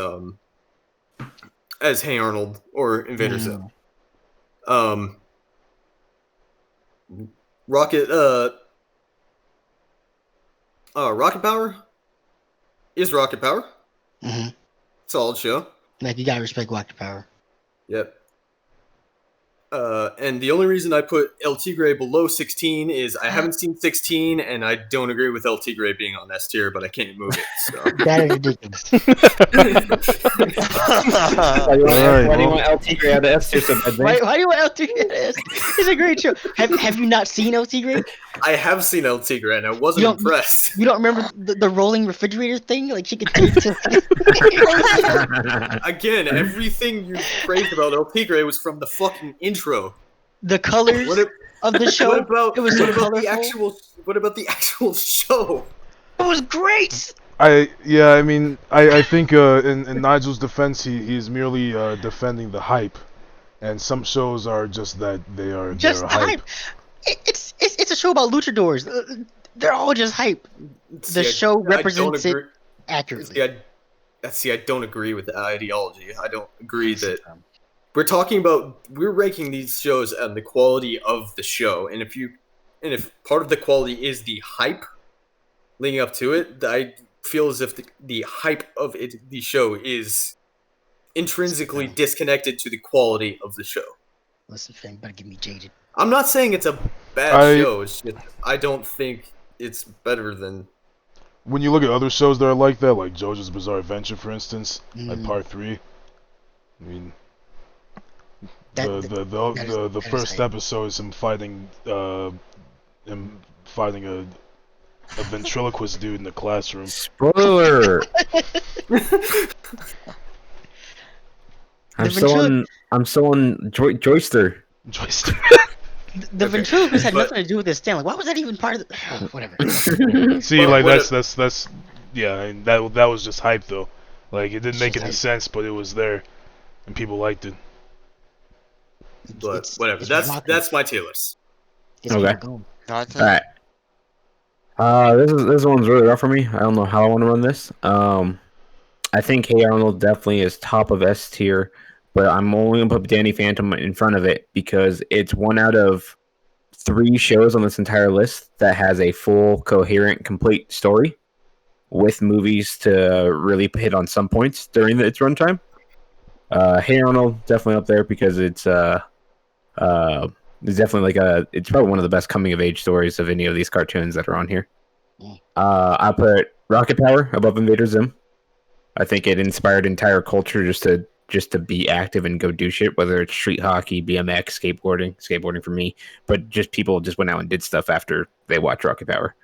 Hey Arnold or Invader Zim. Rocket Rocket Power is Rocket Power. Mm-hmm. Solid show. Like, you gotta respect Rocket Power. Yep. And the only reason I put El Tigre below 16 is I haven't seen 16, and I don't agree with El Tigre being on S tier, but I can't move it. So. That is ridiculous. Why do you want El Tigre out of S tier so bad? Why do you want El Tigre out of S tier? It's a great show. Have you not seen El Tigre? I have seen El Tigre, and I wasn't impressed. You don't remember the rolling refrigerator thing? Like, she could take to... Again, everything you praised about El Tigre was from the fucking intro. The colors of the show. It was so colorful. What about the actual show? It was great. I think in Nigel's defense, he's merely defending the hype, and some shows are just that they're hype. It's a show about luchadors. They're all just hype. The show represents it accurately. I don't agree with the ideology. I don't agree that we're ranking these shows on the quality of the show, and if part of the quality is the hype leading up to it, I feel as if the hype of the show is intrinsically disconnected to the quality of the show. Listen, fam, better get me jaded. I'm not saying it's a bad show. It's just, I don't think it's better than. When you look at other shows that are like that, like JoJo's Bizarre Adventure, for instance, like Part 3, I mean, the first episode is him fighting a ventriloquist dude in the classroom. Spoiler! I'm still on Joyster. Joyster. The ventriloquist had nothing to do with this stand. Like, why was that even part of the... whatever. See, like, that's yeah, I mean, that was just hype, though. Like, it didn't make any sense, but it was there, and people liked it. But whatever, that's my tier list. Okay. Alright. This one's really rough for me. I don't know how I want to run this. I think Hey Arnold definitely is top of S tier, but I'm only gonna put Danny Phantom in front of it because it's one out of 3 shows on this entire list that has a full, coherent, complete story with movies to really hit on some points during its runtime. Hey Arnold definitely up there because it's definitely it's probably one of the best coming of age stories of any of these cartoons that are on here. I put Rocket Power above Invader Zim. I think it inspired entire culture just to be active and go do shit, whether it's street hockey, BMX, skateboarding for me, but just people just went out and did stuff after they watched Rocket Power.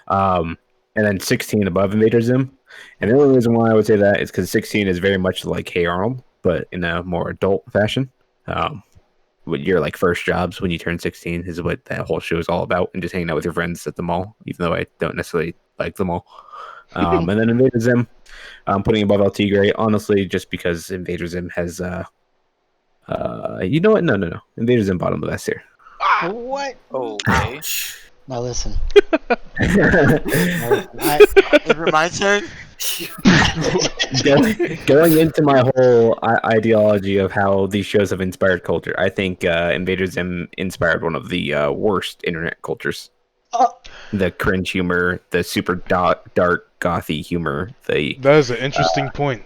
And then 16 above Invader Zim. And the only reason why I would say that is because 16 is very much like Hey Arnold, but in a more adult fashion. What your like first jobs when you turn 16 is what that whole show is all about, and just hanging out with your friends at the mall, even though I don't necessarily like the mall. And then Invader Zim, I'm putting above El Tigre, honestly, just because Invader Zim has you know what? No. Invader Zim bottom of S tier. What? Okay. Now listen. Is it my turn? Going into my whole ideology of how these shows have inspired culture, I think Invader Zim inspired one of the worst internet cultures. The cringe humor, the super dark gothy humor. That is an interesting point.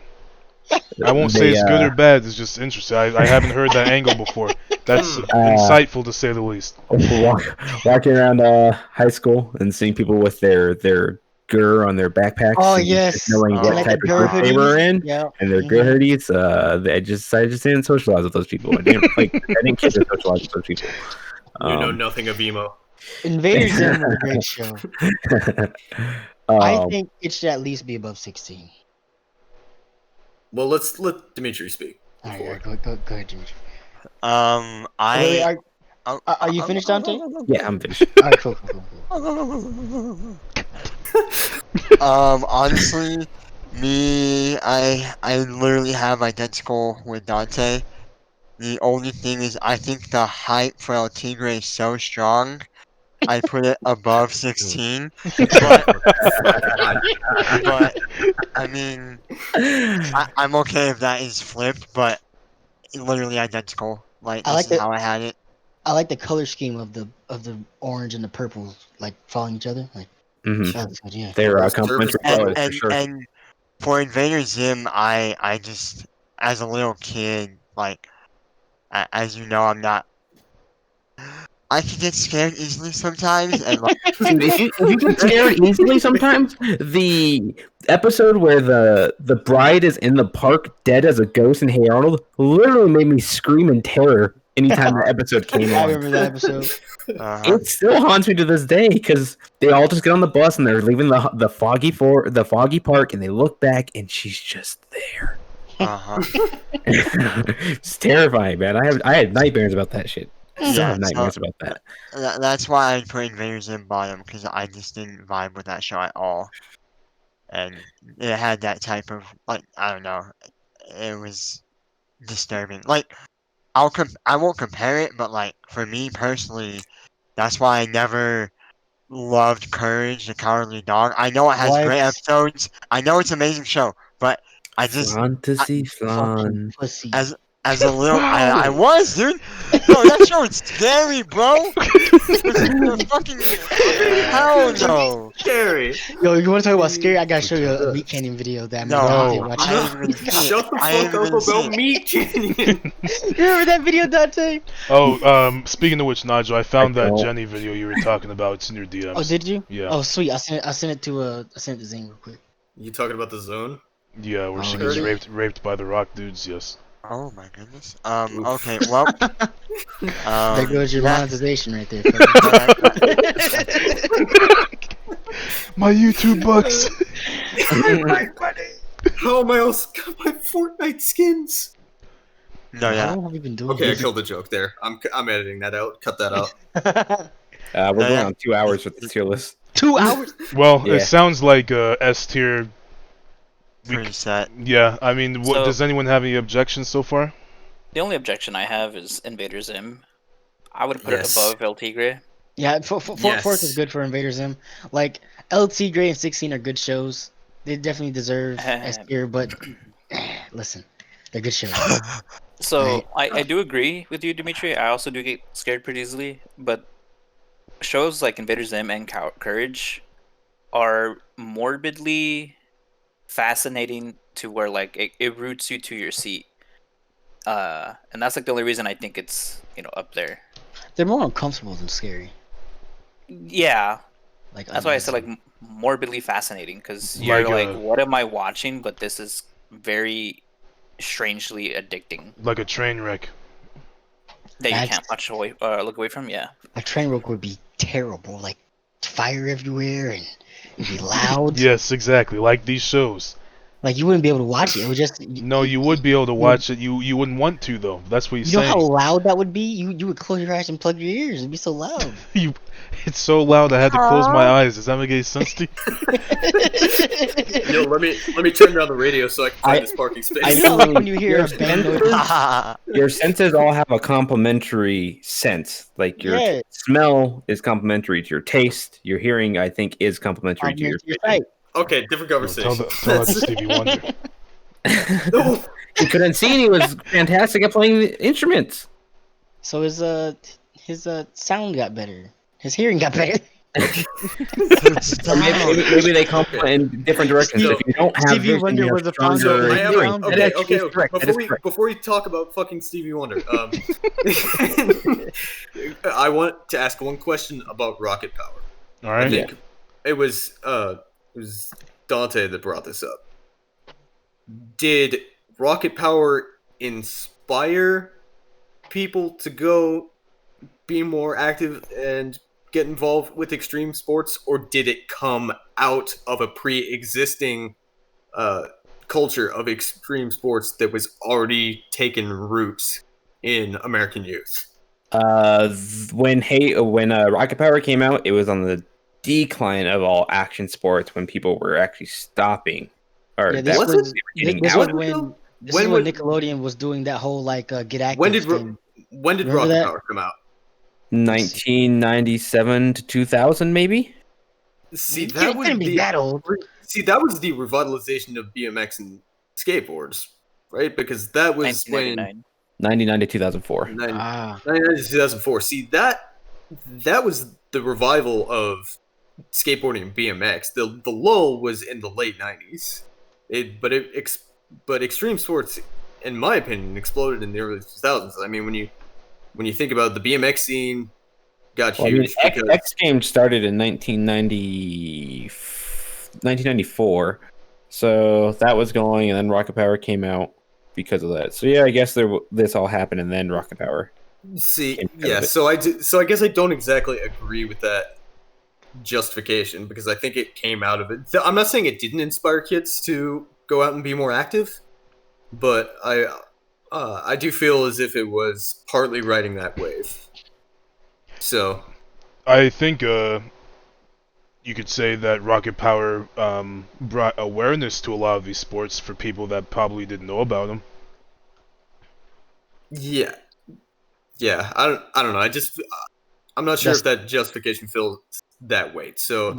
I won't say it's good or bad. It's just interesting. I haven't heard that angle before. That's insightful to say the least. Walking around high school and seeing people with their gear on their backpacks. Oh and yes. just knowing what type of group they were in, and their gear hoodies. I just didn't socialize with those people. I didn't care to socialize with those people. You know nothing of emo. Invader Zim was a great show. I think it should at least be above 16. Well, let's let Dimitri speak. All right, go ahead, Dimitri. Are you finished, Dauntay? Yeah, I'm finished. All right, cool. Honestly, me, I literally have identical with Dauntay. The only thing is, I think the hype for El Tigre is so strong. I put it above 16, but I mean, I'm okay if that is flipped, but literally identical. Like I this like is the how I had it. I like the color scheme of the orange and the purple like following each other. Like Mhm. that's good, yeah. They're Those complementary service colors for And sure. and for Invader Zim, I just as a little kid, like as you know, I'm not. I can get scared easily sometimes, and like, Dude, if you get scared easily sometimes, the episode where the bride is in the park dead as a ghost in Hey Arnold literally made me scream in terror anytime that episode came I on. remember that episode. It still haunts me to this day because they all just get on the bus and they're leaving the foggy park and they look back and she's just there. It's terrifying, man. I had nightmares about that shit. Still Yeah, have nightmares about that. That's why I put Invader Zim bottom because I just didn't vibe with that show at all, and it had that type of like I don't know, it was disturbing. Like I won't compare it, but like for me personally, that's why I never loved Courage the Cowardly Dog. I know it has What? great episodes. I know it's an amazing show, but I just Fantasy Fucking flan. pussy. as a little I was dude. Yo, that show is scary, bro. It's fucking hell no. Scary. Yo, you want to talk about scary? I gotta show you a Meat Canyon video that I made. No. Dante watch. I ain't even Shut the I fuck ain't up even seen about Meat Canyon. You remember that video, Dante? Oh, speaking of which, Nigel, I found I that don't. Jenny video you were talking about. It's in your DMs. Oh, did you? Yeah. Oh, sweet. I sent it to Zane real quick. You talking about the zone? Yeah, where Oh, she gets really? raped by the rock dudes. Yes. Oh my goodness. Okay, well There goes your yeah. monetization right there. My YouTube bucks. How am I else got my Fortnite skins? No, yeah. How long have you been doing Okay, I this? killed the joke there. I'm editing that out. Cut that out. We're going Yeah. on 2 hours with this tier list. 2 hours? Well, Yeah. it sounds like S tier. Pretty set. Yeah, I mean, So- does anyone have any objections so far? The only objection I have is Invader Zim. I would put Yes. it above El Tigre. Yeah, Yes. Fourth is good for Invader Zim. Like LT Gray and 16 are good shows. They definitely deserve S tier, but listen, they're good shows. So Right. I do agree with you, Dimitri. I also do get scared pretty easily, but shows like Invader Zim and Courage are morbidly fascinating to where like it roots you to your seat. And that's like the only reason I think it's up there. They're more uncomfortable than scary. Yeah, Like that's why I said like morbidly fascinating because you're Like, like, what am I watching? But this is very strangely addicting Like a train wreck. that you That's- can't look away from. Yeah. a train wreck would be terrible. Like fire everywhere and it'd be loud. Yes, exactly. Like these shows. Like you wouldn't be able to watch it. It would just No, you would be able to watch it. You wouldn't want to though. That's what he's You know how saying. loud that would be? You would close your eyes and plug your ears. It'd be so loud. It's so loud I had to close my eyes. Does that make any sense to you? Yo, let me turn down the radio so I can find this parking space. I know, like when you hear a band noise. Your senses all have a complementary sense. Like your Yeah. smell is complementary to your taste. Your hearing, I think, is complementary to your You're right. Okay, different Tell conversation. that to Stevie Wonder. No. He couldn't see, and he was fantastic at playing the instruments. So his sound got better. His hearing got better. Or maybe they complement in different directions. So, If you don't have Stevie vision, Wonder you have was a stronger founder of I have, hearing. That That okay. is correct. That is correct. Before we talk about fucking Stevie Wonder, I want to ask one question about rocket power. All I right. think it was Dante that brought this up. Did rocket power inspire people to go be more active and get involved with extreme sports, or did it come out of a pre-existing culture of extreme sports that was already taken roots in American youth? When Rocket Power came out, it was on the decline of all action sports when people were actually stopping. Or Yeah, that this was was getting this out. was when This is when Nickelodeon was doing that whole like get active thing. When did Remember Rocket that? Power come out? 1997 to 2000, maybe. See, It that was couldn't be that old. See, that was the revitalization of BMX and skateboards, right? Because that was when 1999. 99 to 2004. 1999 to 2004. See, that was the revival of skateboarding and BMX. The lull was in the late 90s. But extreme sports, in my opinion, exploded in the early 2000s. I mean, when you think about the BMX scene, got huge. Because X Games started in 1994, so that was going, and then Rocket Power came out because of that. So yeah, I guess this all happened, and then Rocket Power. See, yeah. So I guess I don't exactly agree with that justification because I think it came out of it. I'm not saying it didn't inspire kids to go out and be more active, but I do feel as if it was partly riding that wave. So I think you could say that Rocket Power brought awareness to a lot of these sports for people that probably didn't know about them. yeah. I don't know. I'm not sure if that justification feels that weight. So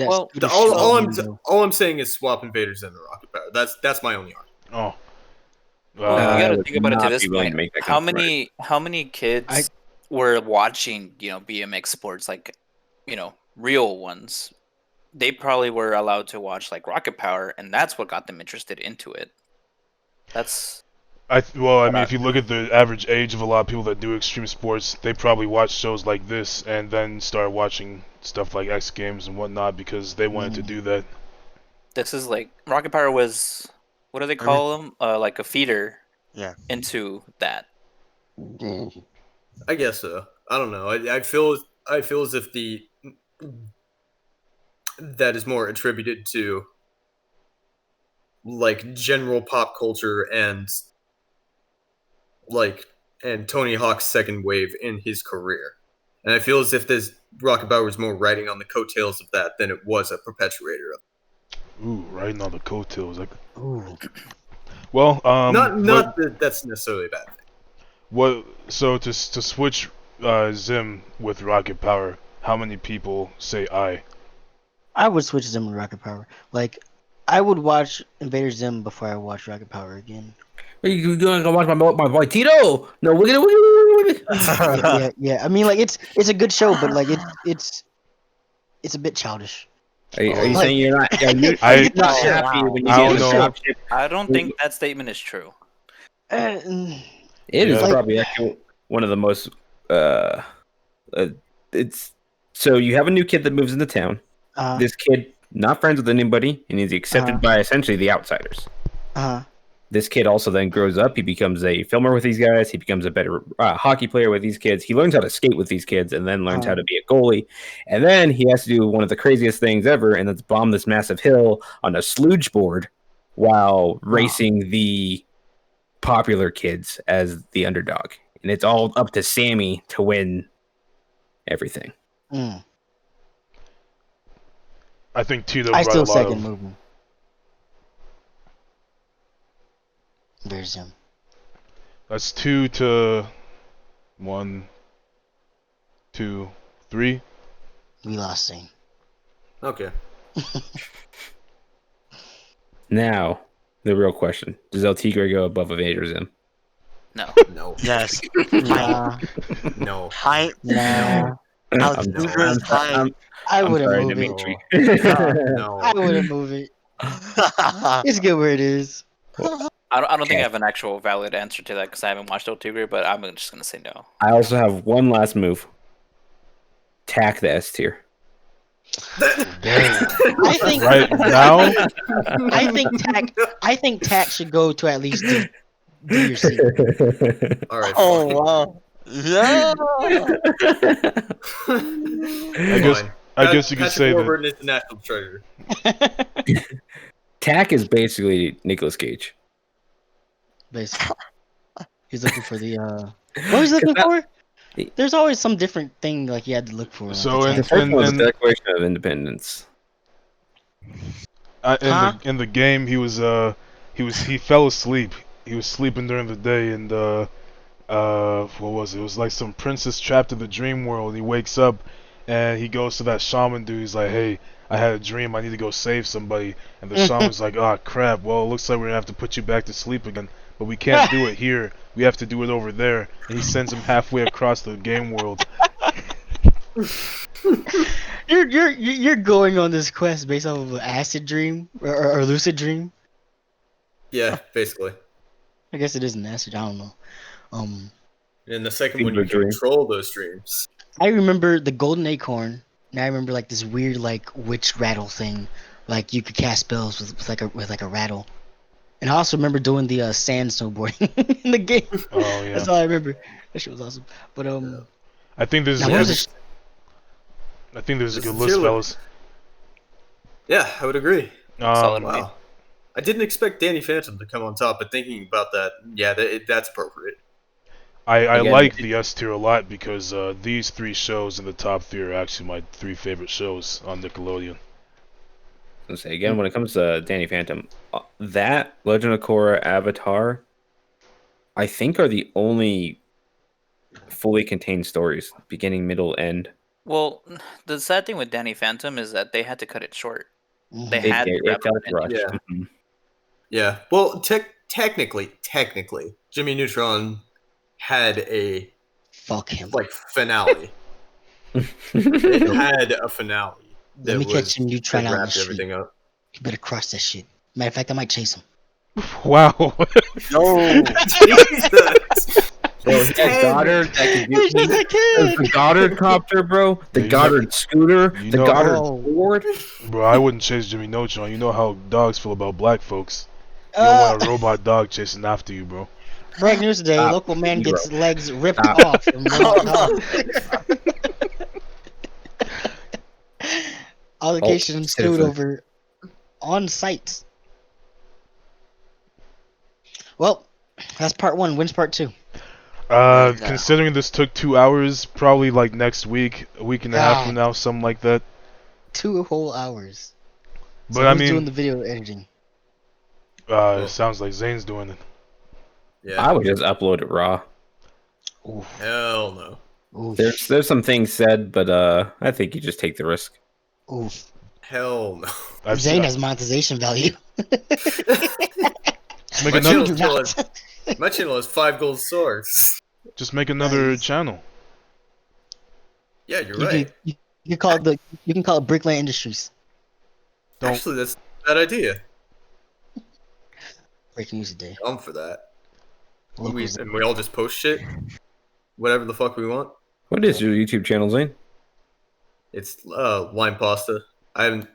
all I'm saying is swap Invaders and the Rocket Power. That's my only argument. Oh. Well, you I gotta would think about it to not this be willing point. to make that How compromise. many kids were watching, BMX sports, like, real ones? They probably were allowed to watch like Rocket Power, and that's what got them interested into it. I mean, if you look at the average age of a lot of people that do extreme sports, they probably watch shows like this and then start watching stuff like X Games and whatnot because they wanted to do that. This is like Rocket Power was, what do they call them? Like a feeder. Yeah. Into that. I guess so. I don't know. I feel as if that is more attributed to like general pop culture and Tony Hawk's second wave in his career. And I feel as if this Rocket Power was more riding on the coattails of that than it was a perpetuator of. Ooh, riding on the coattails. Ooh. Well, not that that's necessarily a bad thing. So to switch Zim with Rocket Power, how many people say aye? I would switch Zim with Rocket Power. Like, I would watch Invader Zim before I watch Rocket Power again. Are you going to watch my boy Tito? No, we're gonna. Yeah. I mean, like, it's a good show, but like it's a bit childish. Are you saying you're not? Yeah, you're not happy when you I get don't a know. dropship? I don't think that statement is true. It is probably actually one of the most. It's so you have a new kid that moves into town. This kid not friends with anybody, and he's accepted by essentially the outsiders. This kid also then grows up. He becomes a filmer with these guys. He becomes a better hockey player with these kids. He learns how to skate with these kids, and then learns how to be a goalie. And then he has to do one of the craziest things ever, and that's bomb this massive hill on a sludge board while racing the popular kids as the underdog. And it's all up to Sammy to win everything. I think Tito I brought still a lot second of... movement. There's him. That's 2 to 1, 2, 3. We lost Zane. Okay. Now, the real question. Does El Tigre go above Invader Zim? No. No. Yes. Nah. No. Hi. Nah. I wouldn't move Dimitri. No. I wouldn't move it. It's good where it is. I don't think I have an actual valid answer to that because I haven't watched El Tigre, but I'm just gonna say no. I also have one last move. Tack the S tier. I think Right now? I think Tack should go to at least D or C. All right. Oh fine. wow. Yeah. I guess you could Patrick say that. Warburton is the national treasure. Tack is basically Nicolas Cage. Basically, he's looking for the. What was he looking for? There's always some different thing like he had to look for. So The first one was the Declaration of Independence. In the game, he fell asleep he was sleeping during the day, and what was it? It was like some princess trapped in the dream world. He wakes up, and he goes to that shaman dude. He's like, "Hey, I had a dream. I need to go save somebody." And the shaman's like, "Oh crap! Well, it looks like we're gonna have to put you back to sleep again. But we can't do it here. We have to do it over there." And he sends him halfway across the game world. You're going on this quest based off of an acid dream or lucid dream. Yeah, basically. I guess it is an acid. I don't know. And the second one, you control those dreams. I remember the golden acorn, and I remember like this weird like witch rattle thing, like you could cast spells with like a rattle. And I also remember doing the sand snowboarding in the game. Oh yeah. That's all I remember. That shit was awesome. But I think there's now, a good list, fellas. Yeah, I would agree. Solid. Wow. I didn't expect Danny Phantom to come on top, but thinking about that, yeah, that's appropriate. I like the S tier a lot because these 3 shows in the top 3 are actually my 3 favorite shows on Nickelodeon. Let's say again, when it comes to Danny Phantom, that Legend of Korra, Avatar, I think are the only fully contained stories, beginning, middle, end. Well, the sad thing with Danny Phantom is that they had to cut it short. They It had to wrap felt it up. rushed. Yeah. Mm-hmm. Yeah. Well, technically, Jimmy Neutron had a fuck him. like finale. It had a finale. Let me catch him. You try out wrapped everything up. You better cross that shit. Matter of fact, I might chase him. Wow. No, Jesus. Bro, he had Goddard that could do the Goddard copter, bro. The Goddard scooter. The Goddard board. Bro, I wouldn't chase Jimmy Neutron. You know how dogs feel about black folks. You don't want a robot dog chasing after you, bro. Breaking news today: local man gets legs ripped off. Allocation sued over on site. Well, that's part 1. When's part 2? Considering this took 2 hours, probably like next week, a week and a half from now, something like that. 2 whole hours. But so I who's mean, doing the video editing? It sounds like Zane's doing it. Yeah. I would just upload it raw. Oof. Hell no. Oof. There's some things said, but I think you just take the risk. Oof. Hell no. Zane has monetization value. Just make another. My channel has 5 gold stars. Just make another channel. Yeah, you're right. You can call it Brickland Industries. Actually, that's a bad idea. Breaking news today. I'm for that. And we all just post shit, whatever the fuck we want. What is your YouTube channel, Zane? It's lime pasta. I haven't